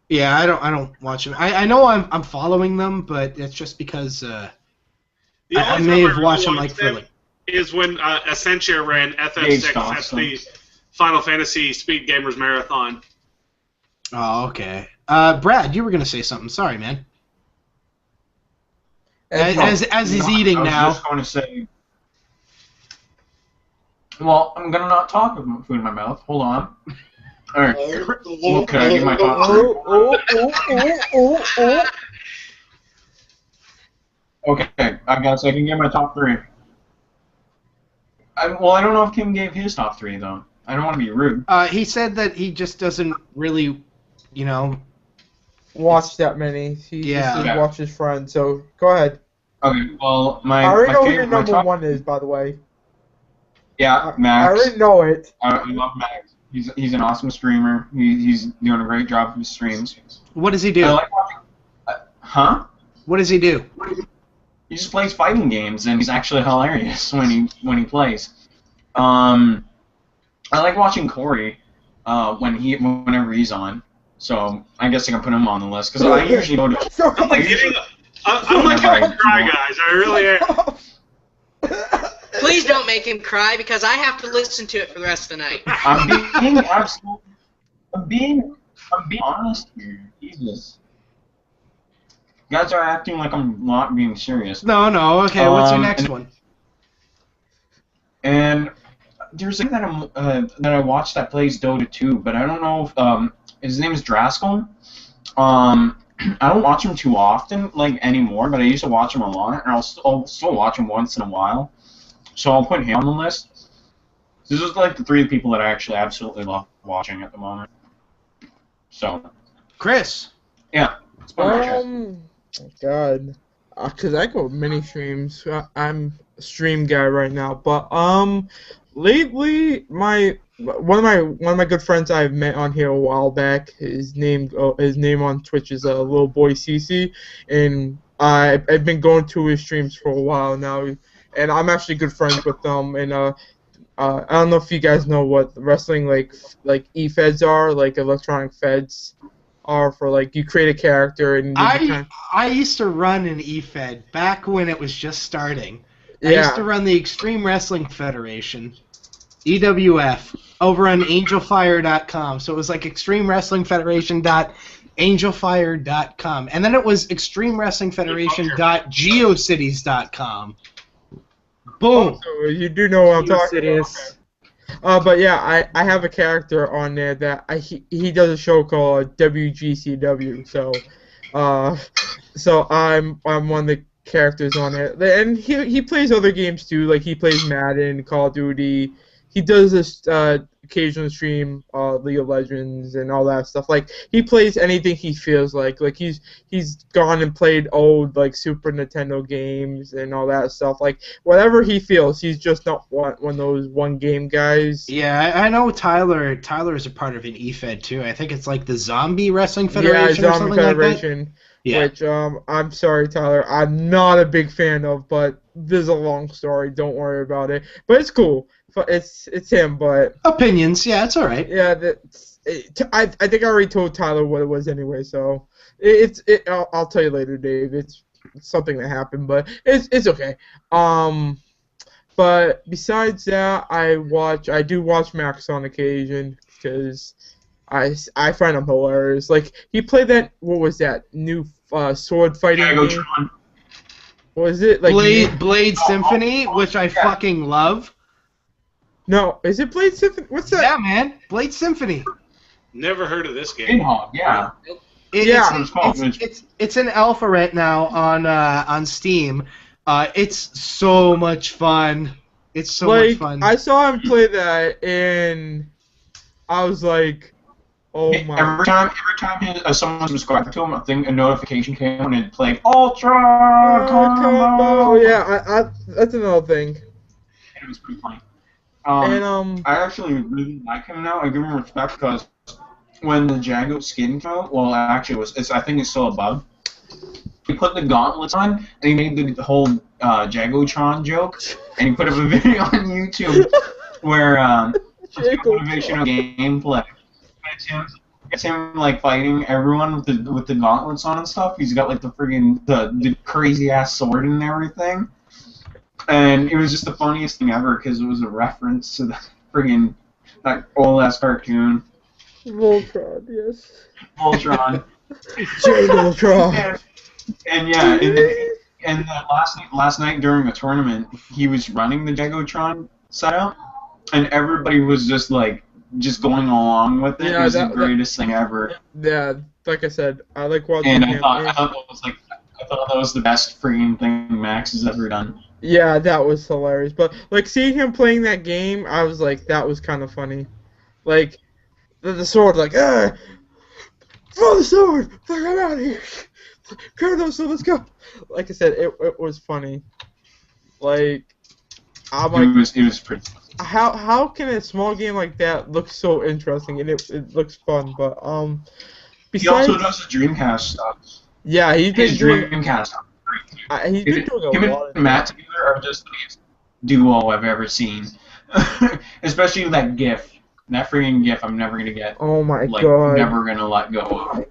Yeah, I don't watch them. I know I'm following them, but it's just because I may have watched them like for like. Is when Essentia ran FF6 at the Final Fantasy Speed Gamers Marathon. Oh, okay. Brad, you were gonna say something. Sorry, man. As he's eating now. I was just going to say. Well, I'm gonna not talk with food in my mouth. Hold on. All right. Okay, I get my top 3. Okay, I guess I can get my top 3. Well, I don't know if Kim gave his top 3 though. I don't want to be rude. He said that he just doesn't really, you know, watch that many. He just watches friends. So go ahead. Okay. Well, I already know who your number 1 is, by the way. Yeah, Max. I already know it. I love Max. He's an awesome streamer. He's doing a great job with his streams. What does he do? I like watching. What does he do? He just plays fighting games, and he's actually hilarious when he plays. I like watching Cory whenever he's on. So I guess I can put him on the list because I usually go to. I'm like a cry, guys. I really am. Please don't make him cry because I have to listen to it for the rest of the night. I'm being honest here. Jesus. You guys are acting like I'm not being serious. No. Okay, what's your next one? And there's a guy that I watched that plays Dota 2, but I don't know if His name is Draskell. I don't watch him too often, like, anymore, but I used to watch him a lot, and I'll still watch him once in a while. So I'll put him on the list. This is like the 3 people that I actually absolutely love watching at the moment. So, Chris. Yeah. God, because I go mini streams. I'm a stream guy right now, but lately one of my good friends I've met on here a while back. His name on Twitch is Little Boy CC, and I've been going to his streams for a while now, and I'm actually good friends with them. And I don't know if you guys know what wrestling like e-feds are, like electronic feds are for, like, you create a character and I used to run an e-fed back when it was just starting. Yeah. I used to run the Extreme Wrestling Federation, EWF, over on angelfire.com. So it was like Extreme Wrestling Federation.angelfire.com. And then it was Extreme Wrestling Federation.geocities.com. Boom. So you do know what I'm talking about. But yeah, I have a character on there that he does a show called WGCW. So I'm one of the characters on it, and he plays other games too. Like, he plays Madden, Call of Duty. He does this occasional stream, League of Legends and all that stuff. Like, he plays anything he feels like. Like, he's gone and played old, like, Super Nintendo games and all that stuff. Like, whatever he feels, he's just not one of those one game guys. Yeah, I know Tyler is a part of an e-fed too. I think it's like the Zombie Wrestling Federation or something like that. Yeah. Which, I'm sorry, Tyler, I'm not a big fan of, but there's a long story. Don't worry about it. But it's cool. It's him, but opinions. Yeah, it's all right. Yeah, I think I already told Tyler what it was anyway. So I'll tell you later, Dave. It's something that happened, but it's okay. But besides that, I do watch Max on occasion because I find him hilarious. Like, he played that, what was that new sword fighting game? What was it? Like Blade Symphony, which I fucking love. No, is it Blade Symphony? What's that? Yeah, man, Blade Symphony. Never heard of this game. Yeah. It's an alpha right now on Steam. It's so much fun. It's so much fun. I saw him play that, and I was like, oh my. Every time someone subscribed to him, a notification came and it played Ultra Combo. Oh yeah, that's another thing. And it was pretty funny. I actually really like him now. I give him respect because when the Jago skin came out, well, actually, I think it's still a bug. He put the gauntlets on, and he made the whole Jagotron joke, and he put up a video on YouTube where it's motivational gameplay. It's him like fighting everyone with the gauntlets on and stuff. He's got like the friggin' the crazy ass sword and everything. And it was just the funniest thing ever because it was a reference to the friggin' that old ass cartoon. Voltron, yes. Voltron. Voltron. And yeah, and last night during a tournament, he was running the Jagotron setup, and everybody was just going along with it. Yeah, it was the greatest thing ever. Yeah, like I said, I like watching. And I thought that was the best freaking thing Max has ever done. Yeah, that was hilarious. But like seeing him playing that game, I was like, that was kind of funny. Like the sword, like, throw the sword! Like, I'm out of here! Kratos, so let's go! Like I said, it was funny. Like, I'm like, it was pretty. How can a small game like that look so interesting, and it looks fun? But besides, he also does the Dreamcast stuff. Yeah, he's been doing Dreamcast stuff. He's been doing a lot. Him and Matt together are just the biggest duo I've ever seen. Especially that GIF. That freaking GIF I'm never gonna get. Oh my god. Never gonna let go of.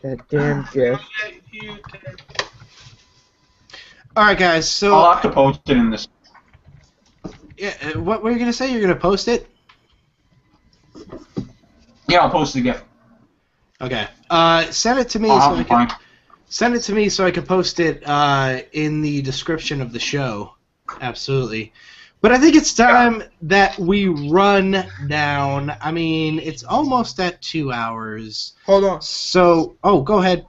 That damn GIF. Alright guys, so I'll have to post it in this. Yeah, what were you gonna say? You're gonna post it? Yeah, I'll post the GIF. Okay. Send it to me so I can post it in the description of the show. Absolutely. But I think it's time that we run down. I mean, it's almost at 2 hours. Hold on. So, go ahead.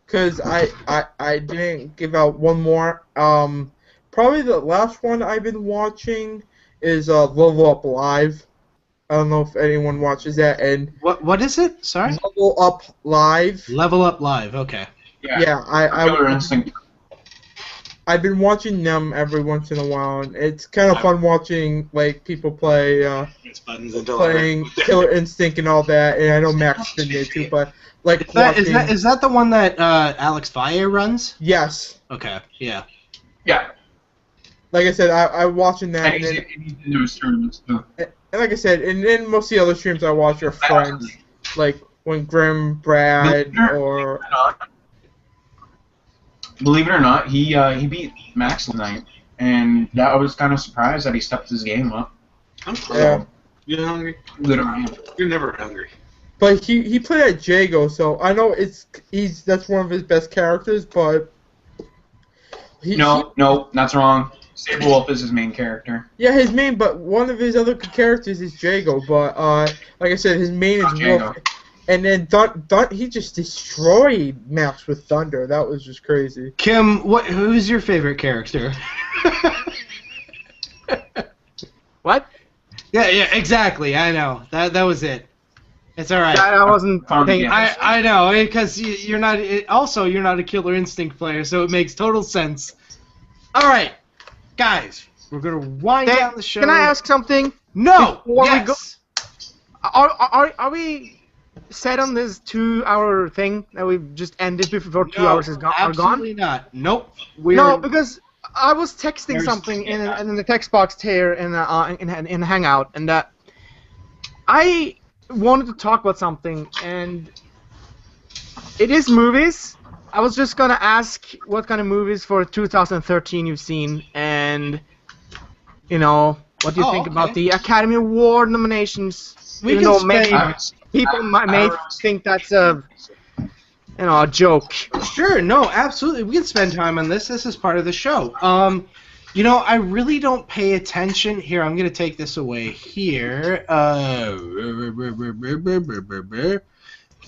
Because I didn't give out one more. Probably the last one I've been watching is Level Up Live. I don't know if anyone watches that. And What is it? Sorry? Level Up Live. Level Up Live, okay. Yeah, Killer Instinct. I've been watching them every once in a while, and it's kind of fun watching like people play playing Killer Instinct and all that. And I know Max been there too, but like Is that the one that Alex Valle runs? Yes. Okay, yeah. Yeah. Like I said, I'm watching that. And he's into his tournaments too. And like I said, and then most of the other streams I watch are friends, like when Grim, Brad, or. Believe it or not, he beat Max tonight, and I was kind of surprised that he stepped his game up. I'm cool. Yeah. You hungry? Literally. You're never hungry. But he played at Jago, so I know that's one of his best characters, but. No, that's wrong. Saber Wolf is his main character. Yeah, his main, but one of his other characters is Jago, but like I said, his main is Wolf. And then he just destroyed Max with Thunder. That was just crazy. Kim, who's your favorite character? What? Yeah, exactly. I know. That was it. It's all right. I wasn't paying. I know, because you're not. Also, you're not a Killer Instinct player, so it makes total sense. All right, guys, we're gonna wind down the show. Can I ask something? No. Before yes. we go, are we set on this 2-hour thing that we've just ended before 2 hours are gone? Absolutely not. Nope. No, because I was texting something in the text box here in Hangout, and I wanted to talk about something, and it is movies. I was just gonna ask what kind of movies for 2013 you've seen, and what do you think about the Academy Award nominations? Even though maybe people may think that's a joke. Sure, no, absolutely. We can spend time on this. This is part of the show. I really don't pay attention. Here, I'm going to take this away here.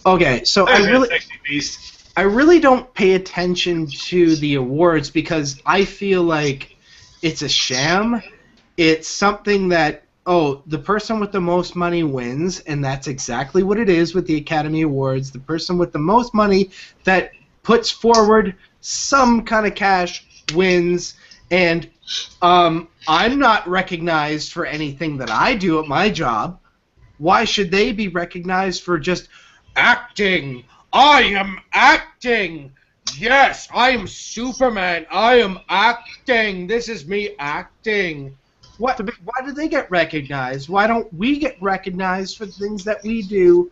Okay, so I really don't pay attention to the awards because I feel like it's a sham. It's something that, the person with the most money wins, and that's exactly what it is with the Academy Awards. The person with the most money that puts forward some kind of cash wins, and I'm not recognized for anything that I do at my job. Why should they be recognized for just acting? I am acting! Yes, I am Superman. I am acting. This is me acting. Why do they get recognized? Why don't we get recognized for the things that we do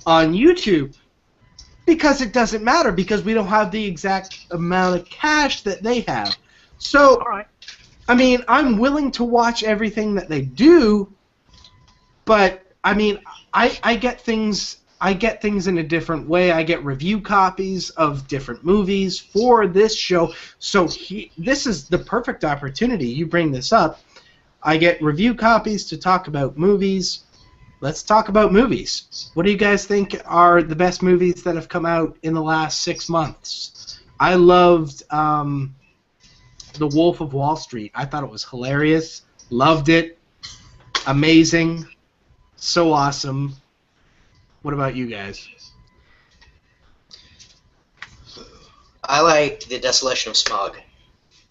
on YouTube? Because it doesn't matter, because we don't have the exact amount of cash that they have. So, I mean, I'm willing to watch everything that they do, but I mean, I get things in a different way. I get review copies of different movies for this show. So this is the perfect opportunity. You bring this up. I get review copies to talk about movies. Let's talk about movies. What do you guys think are the best movies that have come out in the last 6 months? I loved The Wolf of Wall Street. I thought it was hilarious. Loved it. Amazing. So awesome. What about you guys? I liked The Desolation of Smog.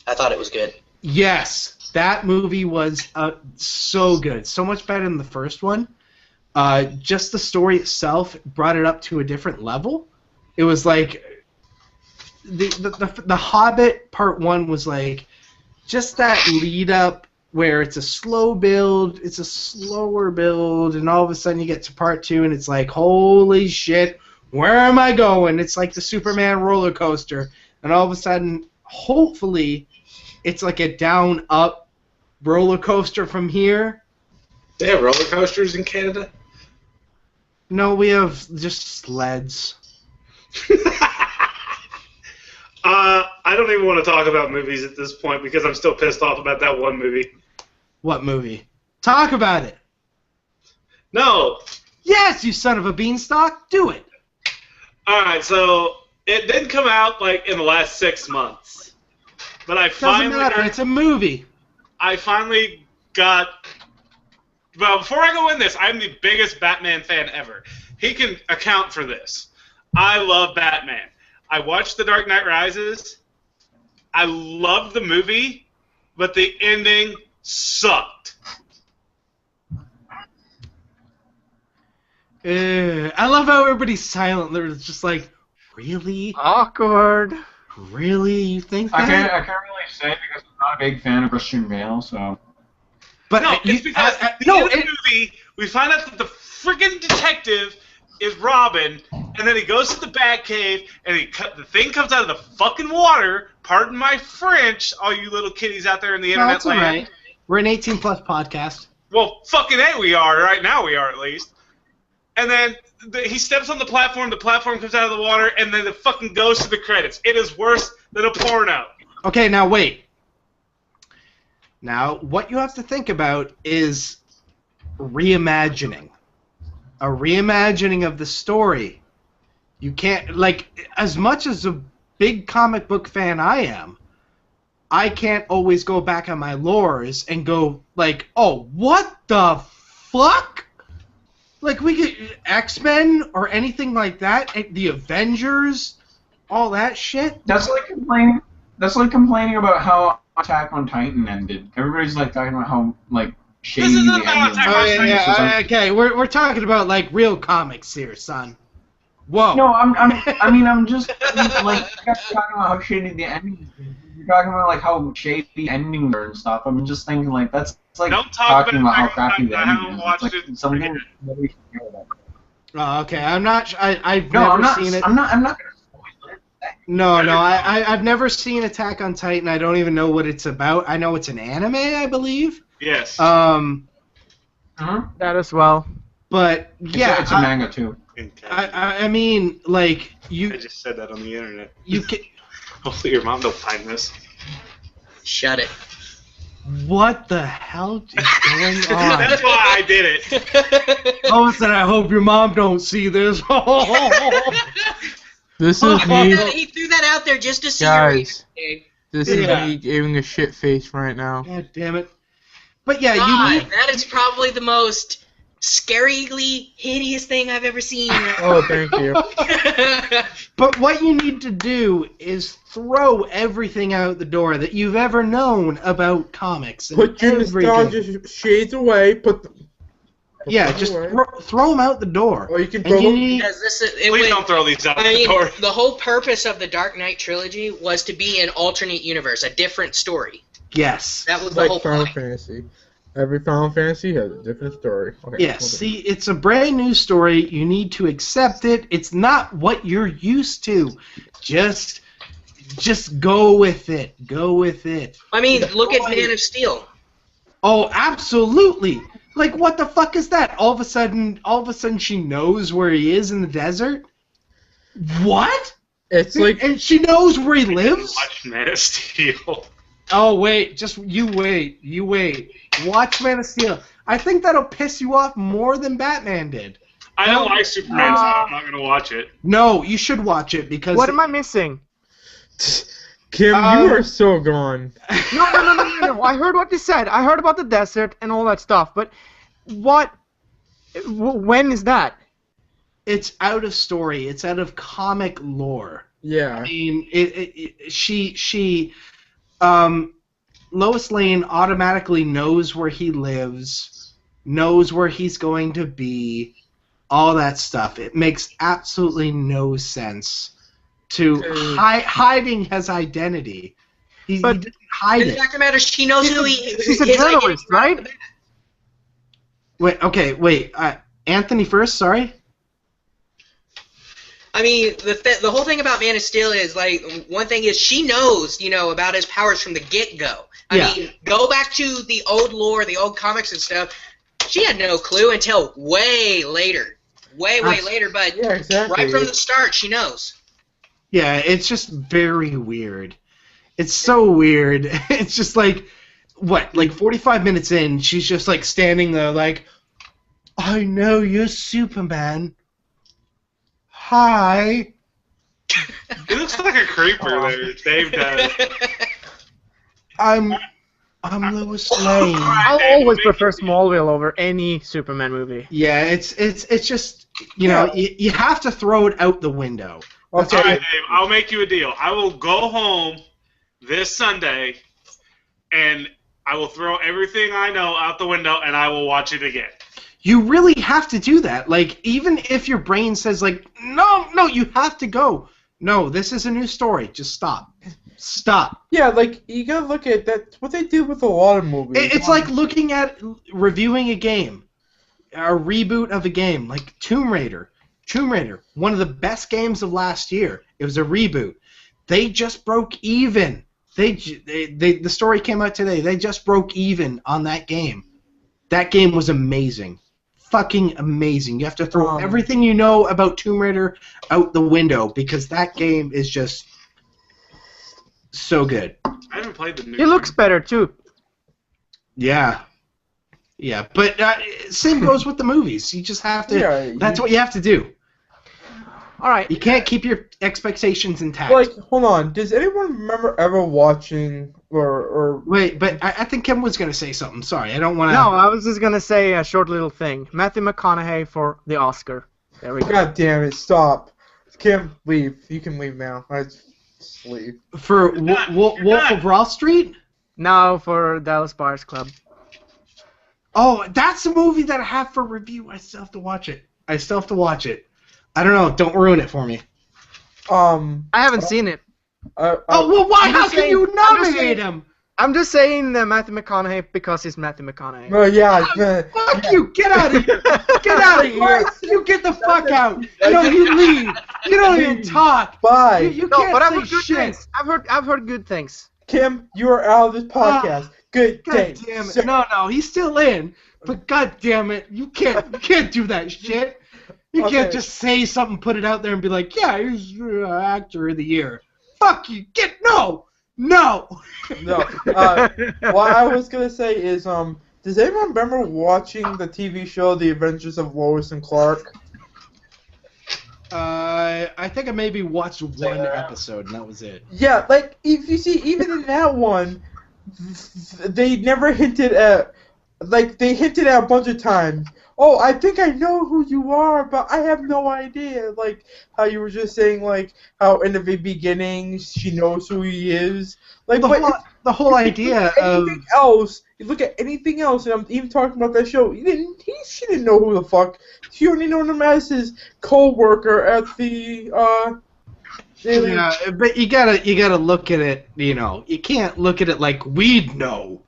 I thought it was good. Yes. That movie was so good. So much better than the first one. Just the story itself brought it up to a different level. It was like the Hobbit Part 1 was like just that lead up where it's a slow build, it's a slower build, and all of a sudden you get to Part 2 and it's like, holy shit, where am I going? It's like the Superman roller coaster, and all of a sudden, hopefully, it's like a down-up roller coaster from here. They have roller coasters in Canada? No, we have just sleds. I don't even want to talk about movies at this point because I'm still pissed off about that one movie. What movie? Talk about it. No. Yes, you son of a beanstalk. Do it. All right, so it did come out like in the last 6 months, but Doesn't matter. It's a movie. I finally got. Well, before I go in this, I'm the biggest Batman fan ever. He can account for this. I love Batman. I watched The Dark Knight Rises. I loved the movie, but the ending sucked. I love how everybody's silent. They're just like, really? Awkward. Really? You think that? I can't really say because I'm not a big fan of Christian Bale, so. But No, it's because at the end of the movie, we find out that the freaking detective is Robin, and then he goes to the Batcave, and the thing comes out of the fucking water. Pardon my French, all you little kiddies out there in the internet that's land. all right. We're an 18-plus podcast. Well, fucking A, we are. Right now we are, at least. And then he steps on the platform comes out of the water, and then it fucking goes to the credits. It is worse than a porno. Okay, now wait. Now, what you have to think about is reimagining. A reimagining of the story. You can't, like, as much as a big comic book fan I am, I can't always go back on my lores and go, like, oh, what the fuck? Like, we get X-Men or anything like that, the Avengers, all that shit. That's like complaining about how Attack on Titan ended. Everybody's like talking about how like shady This isn't the about ending Attack was. on Oh, Titan. yeah, okay, we're talking about, like, real comics here, son. Whoa. No, I'm just like talking about how shady the ending is. You're talking about like how shady the endings are and stuff. I'm just thinking like that's like Don't talk talking about about how Attack on crappy the Titan. I ending haven't is. watched It's like it. something nobody should care about. Oh, okay, I'm not, I've No, never I'm not. seen it. I'm not gonna spoil it. No, I've never seen Attack on Titan. I don't even know what it's about. I know it's an anime, I believe. Yes. That as well. But yeah, It's a manga too. I mean, like I you just said that on the internet. you can. Hopefully your mom don't find this. Shut it. What the hell is going on? That's why I did it. Oh, said I hope your mom don't see this. This Oh, is me. He threw that out there just to see Guys. your reaction. This is Yeah. me giving a shit face right now. God damn it! But yeah, God, you need. that is probably the most scarily hideous thing I've ever seen. Oh, thank you. But what you need to do is throw everything out the door that you've ever known about comics. And Put your everything. nostalgia shades away. Put Yeah, them just away. throw them out the door. Or you can And throw you them. need- Because Please don't throw these out I the mean, door. the whole purpose of the Dark Knight trilogy was to be an alternate universe, a different story. Yes. That was the Like whole Final point. Fantasy. Every Final Fantasy has a different story. Okay, Yes, okay. see, it's a brand new story. You need to accept it. It's not what you're used to. Just go with it. Go with it. I mean, look at Man of Steel. Oh, absolutely. Like, what the fuck is that? All of a sudden she knows where he is in the desert? What? It's like And she knows where he lives? Watch Man of Steel. Oh, wait. Just, you wait. Watch Man of Steel. I think that'll piss you off more than Batman did. I don't like Superman, so I'm not gonna watch it. No, you should watch it because... What am I missing? Kim, you are so gone. No. I heard what you said. I heard about the desert and all that stuff, but when is that? It's out of story. It's out of comic lore. Yeah. I mean, Lois Lane automatically knows where he lives, knows where he's going to be, all that stuff. It makes absolutely no sense to hiding his identity. He didn't hide The it. fact of the matter, she knows who he is. She's a journalist, right? Wait. Anthony first, sorry? I mean, the whole thing about Man of Steel is, like, one thing is she knows, about his powers from the get-go. I mean, go back to the old lore, the old comics and stuff. She had no clue until way later. Way later, but Yeah, exactly. right from the start, she knows. Yeah, it's just very weird. It's so weird. It's just like, what, like 45 minutes in, she's just like standing there like, I know you're Superman. Hi. He looks like a creeper there. Dave does. I'm Lois Lane. I'll always prefer Smallville over any Superman movie. Yeah, it's just, you know, you have to throw it out the window. Okay, all right, Dave, I'll make you a deal. I will go home this Sunday, and I will throw everything I know out the window, and I will watch it again. You really have to do that. Like, even if your brain says, like, no, you have to go. No, this is a new story. Just stop. Stop. Yeah, like, you gotta look at that. What they do with a lot of movies. It's like looking at reviewing a game, a reboot of a game, like Tomb Raider. Tomb Raider, one of the best games of last year. It was a reboot. They just broke even. The story came out today. They just broke even on that game. That game was amazing. Fucking amazing. You have to throw everything you know about Tomb Raider out the window because that game is just so good. I haven't played the new It looks better, too. Yeah. Yeah, but same goes with the movies. You just have to... Yeah, that's what you have to do. All right. You can't keep your expectations intact. Like, hold on. Does anyone remember ever watching or Wait, but I think Kevin was going to say something. Sorry, I don't want to... No, I was just going to say a short little thing. Matthew McConaughey for the Oscar. There we go. God damn it! Stop. Kim, leave. You can leave now. I just leave. For Wolf of Wall Street? Now for Dallas Buyers Club. Oh, that's a movie that I have for review. I still have to watch it. I don't know. Don't ruin it for me. I haven't seen it. Well, why? How can you nominate him? I'm just saying Matthew McConaughey because he's Matthew McConaughey. Well, yeah. Fuck you! Get out of here! Get out of here! You get the fuck out! You leave! You don't even talk! Bye. You No, can't but I've say heard good shit! things. I've heard good things. Kim, you are out of this podcast. Good God day. damn it! No, he's still in. But god damn it, you can't do that shit. You can't just say something, put it out there, and be like, yeah, he's actor of the year. Fuck you! No. No. What I was gonna say is, does anyone remember watching the TV show The Adventures of Lois and Clark? I think I maybe watched one episode, and that was it. Yeah, like, if you see, even in that one, they never hinted at, like, they hinted at a bunch of times, oh, I think I know who you are, but I have no idea. Like, how you were just saying, like, how in the beginning, she knows who he is. Like, the whole idea of... Anything else, you look at anything else, and I'm even talking about that show, she didn't know who the fuck. She only knew him as his co-worker at the, Yeah, but you gotta look at it, you can't look at it like we'd know,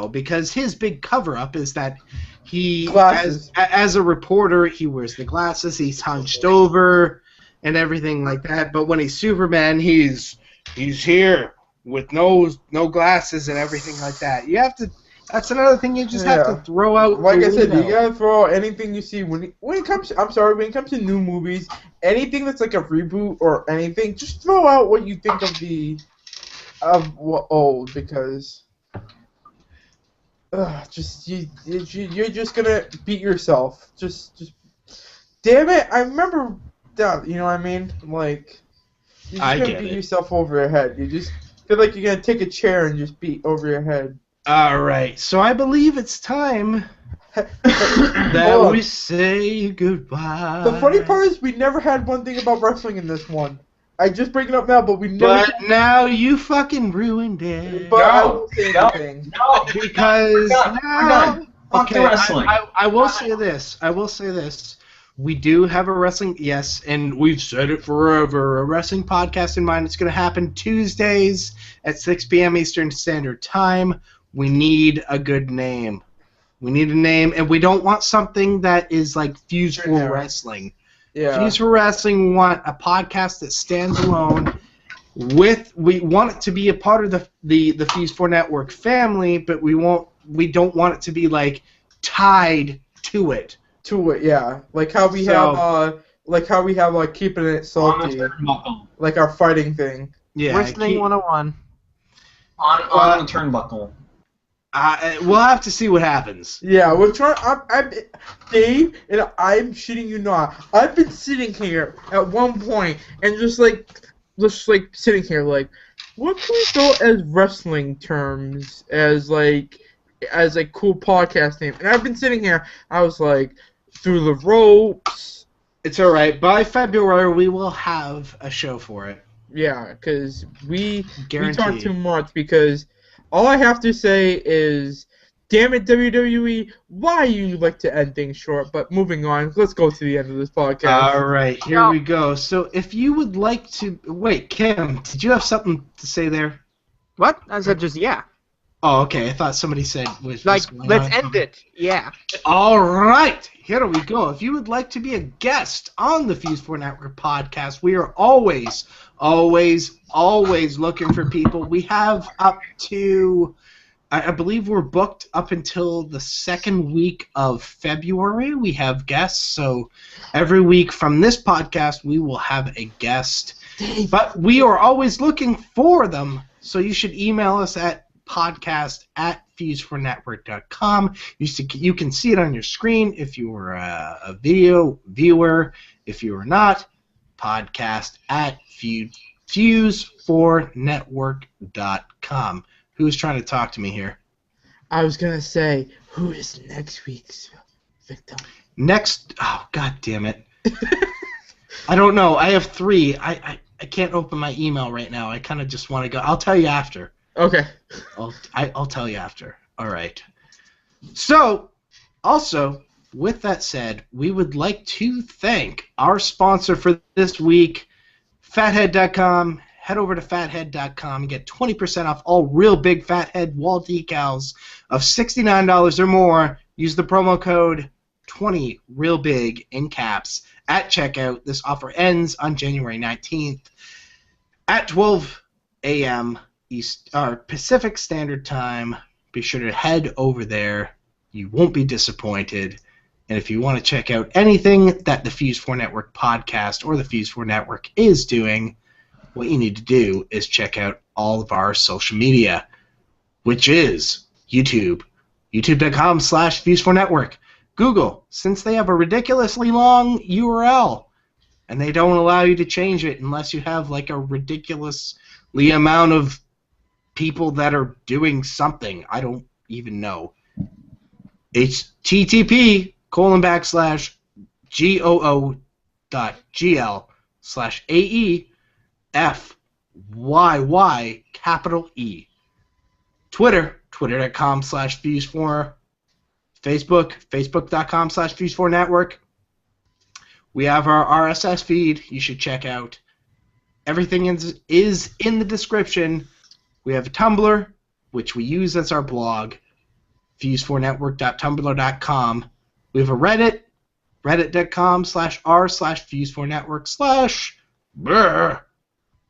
because his big cover-up is that he, as a reporter, he wears the glasses, he's hunched over, and everything like that, but when he's Superman, he's here with no glasses and everything like that. You have to, that's another thing you just have to throw out. Like I said, you gotta throw out anything you see when it comes to new movies, anything that's like a reboot or anything, just throw out what you think of old, because you're just gonna beat yourself. Just damn it! I remember that. You know what I mean? Like, you're just gonna beat yourself over your head. You just feel like you're gonna take a chair and just beat over your head. All right, so I believe it's time that we say goodbye. The funny part is we never had one thing about wrestling in this one. I just bring it up now, but we never. But now you fucking ruined it. But I won't say anything. No, because now. Fuck the wrestling. I will say this. We do have a wrestling, yes, and we've said it forever, a wrestling podcast in mind. It's going to happen Tuesdays at 6 p.m. Eastern Standard Time. We need a good name. We need a name, and we don't want something that is like Fuse-4 Wrestling. Yeah. Fuse-4 Wrestling, we want a podcast that stands alone. We want it to be a part of the Fuse-4 Network family, but we don't want it to be like tied to it. Yeah. Like how we have like keeping it salty. Like our fighting thing. Yeah. Wrestling 101. On the turnbuckle. We'll have to see what happens. Yeah, we're trying. Dave, and I'm shitting you not. I've been sitting here at one point and just sitting here like, what can we throw as wrestling terms as a cool podcast name? And I've been sitting here. I was like, through the ropes. It's all right. By February, we will have a show for it. Yeah, because we Guaranteed. talk too much. Because all I have to say is, damn it, WWE, why you like to end things short? But moving on, let's go to the end of this podcast. All right, here we go. So if you would like to... Wait, Kim, did you have something to say there? What? I said just yeah. Oh, okay. I thought somebody said... Let's end it. Yeah. All right. Here we go. If you would like to be a guest on the Fuse-4 Network podcast, we are always looking for people. We have up to... I believe we're booked up until the second week of February. We have guests, so every week from this podcast, we will have a guest. But we are always looking for them, so you should email us at podcast@fuse4network.com. You can see it on your screen if you are a video viewer. If you are not, podcast@fuse4network.com. Who's trying to talk to me here? I was going to say, who is next week's victim? Oh, god damn it. I don't know. I have 3. I can't open my email right now. I kind of just want to go. I'll tell you after. Okay. I'll tell you after. All right. So, also, with that said, we would like to thank our sponsor for this week, Fathead.com. Head over to fathead.com and get 20% off all real big Fathead wall decals of $69 or more. Use the promo code 20REALBIG in caps at checkout. This offer ends on January 19th at 12 a.m. Pacific Standard Time. Be sure to head over there. You won't be disappointed. And if you want to check out anything that the Fuse-4 Network podcast or the Fuse-4 Network is doing, what you need to do is check out all of our social media, which is YouTube, youtube.com/Fuse4Network. Google, since they have a ridiculously long URL, and they don't allow you to change it unless you have like a ridiculously amount of people that are doing something. I don't even know. http://goo.gl/AEFYY Twitter, twitter.com/Fuse4. Facebook, facebook.com/Fuse4Network. We have our RSS feed you should check out. Everything is in the description. We have a Tumblr, which we use as our blog, fuse4network.tumblr.com. We have a Reddit, reddit.com/r/Fuse4Network/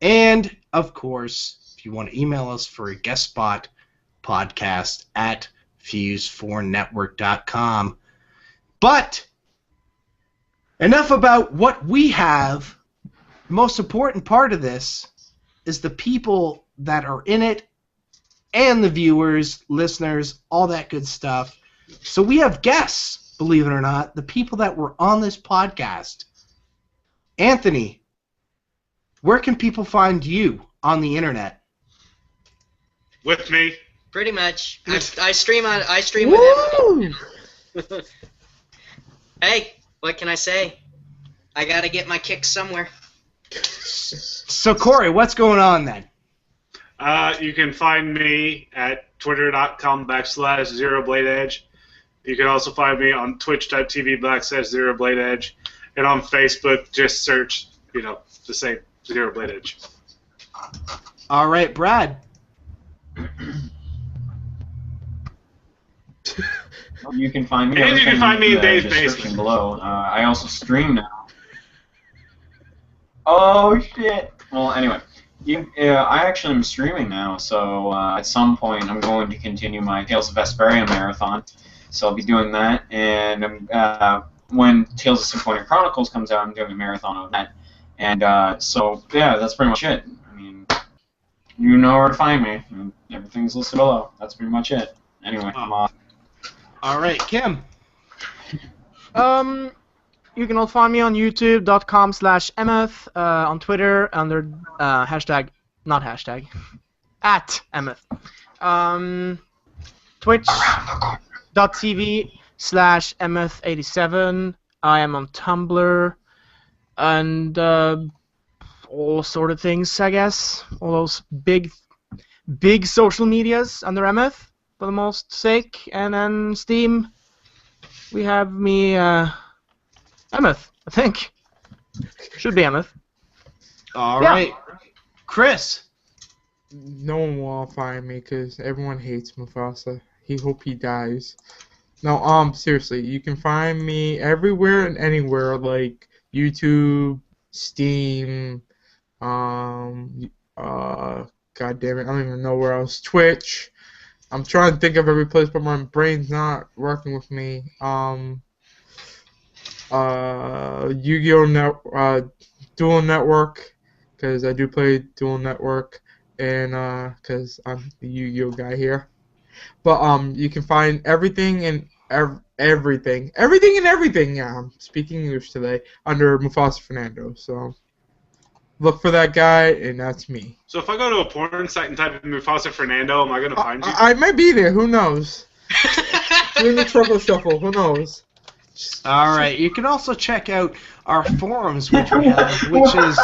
And, of course, if you want to email us for a guest spot, podcast@fuse4network.com. But enough about what we have. The most important part of this is the people that are in it and the viewers, listeners, all that good stuff. So we have guests, believe it or not, the people that were on this podcast. Anthony, where can people find you on the internet? With me. Pretty much. I stream with him. Hey, what can I say? I gotta get my kicks somewhere. So, Cory, what's going on then? You can find me at twitter.com/xerobladedge. You can also find me on twitch.tv/xerobladedge. And on Facebook, just search, the same xerobladedge. All right, Brad. You can find me. And you can find me in Dave's basement below. I also stream now. Oh shit! Well, anyway, I actually am streaming now. So at some point, I'm going to continue my Tales of Vesperia marathon. So I'll be doing that, and when Tales of Symphonia Chronicles comes out, I'm doing a marathon of that. And so yeah, that's pretty much it. I mean, you know where to find me. Everything's listed below. That's pretty much it. Anyway, I'm off. All right, Kim. You can all find me on youtube.com/Emmeth, on Twitter under @Emmeth. Twitch.tv/Emmeth87. I am on Tumblr and all sort of things, I guess. All those big social medias under Emmeth for the most sake. And then Steam, we have me, Emmeth, I think. Should be Emmeth. All right. Chris. No one will find me because everyone hates Mufasa. Hope he dies. No, seriously, you can find me everywhere and anywhere, like YouTube, Steam, God damn it, I don't even know where else. Twitch. I'm trying to think of every place, but my brain's not working with me. Yu-Gi-Oh! Dual Network, because I do play Dual Network, and because I'm the Yu-Gi-Oh! Guy here. But you can find everything and everything. Yeah, I'm speaking English today under MufasaFernando. So look for that guy, and that's me. So if I go to a porn site and type in MufasaFernando, am I going to find you? I might be there. Who knows? Doing the trouble shuffle. Who knows? All right. You can also check out our forums, which we have, which is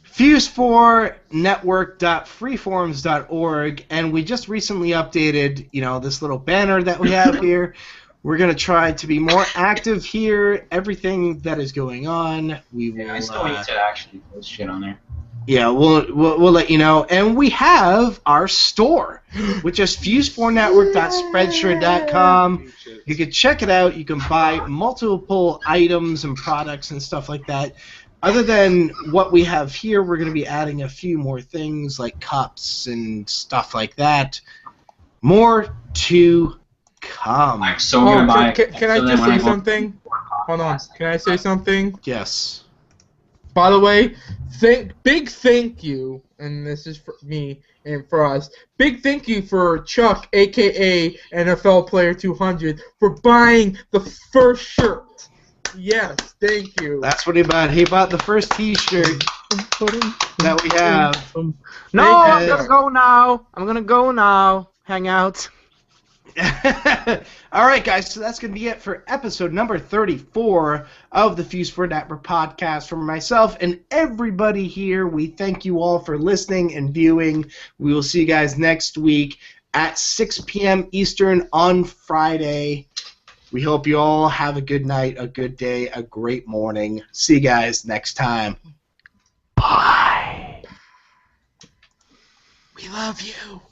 Fuse4network.freeforums.org, and we just recently updated, this little banner that we have here. We're going to try to be more active here. Everything that is going on, we will. I still need to actually post shit on there. Yeah, we'll let you know. And we have our store, which is Fuse4network.spreadshirt.com. You can check it out. You can buy multiple items and products and stuff like that. Other than what we have here, we're going to be adding a few more things like cups and stuff like that. More to come. I'm so gonna buy. Can I just say something? Hold on. Can I say something? Yes. By the way, big thank you, and this is for me and for us. Big thank you for Chuck, aka NFL Player 200, for buying the first shirt. Yes, thank you. That's what he bought. He bought the first T-shirt that we have. No, I'm gonna go now. Hang out. All right, guys, so that's going to be it for episode number 34 of the Fuse-4 Network podcast. From myself and everybody here, we thank you all for listening and viewing. We will see you guys next week at 6 p.m. Eastern on Friday. We hope you all have a good night, a good day, a great morning. See you guys next time. Bye. We love you.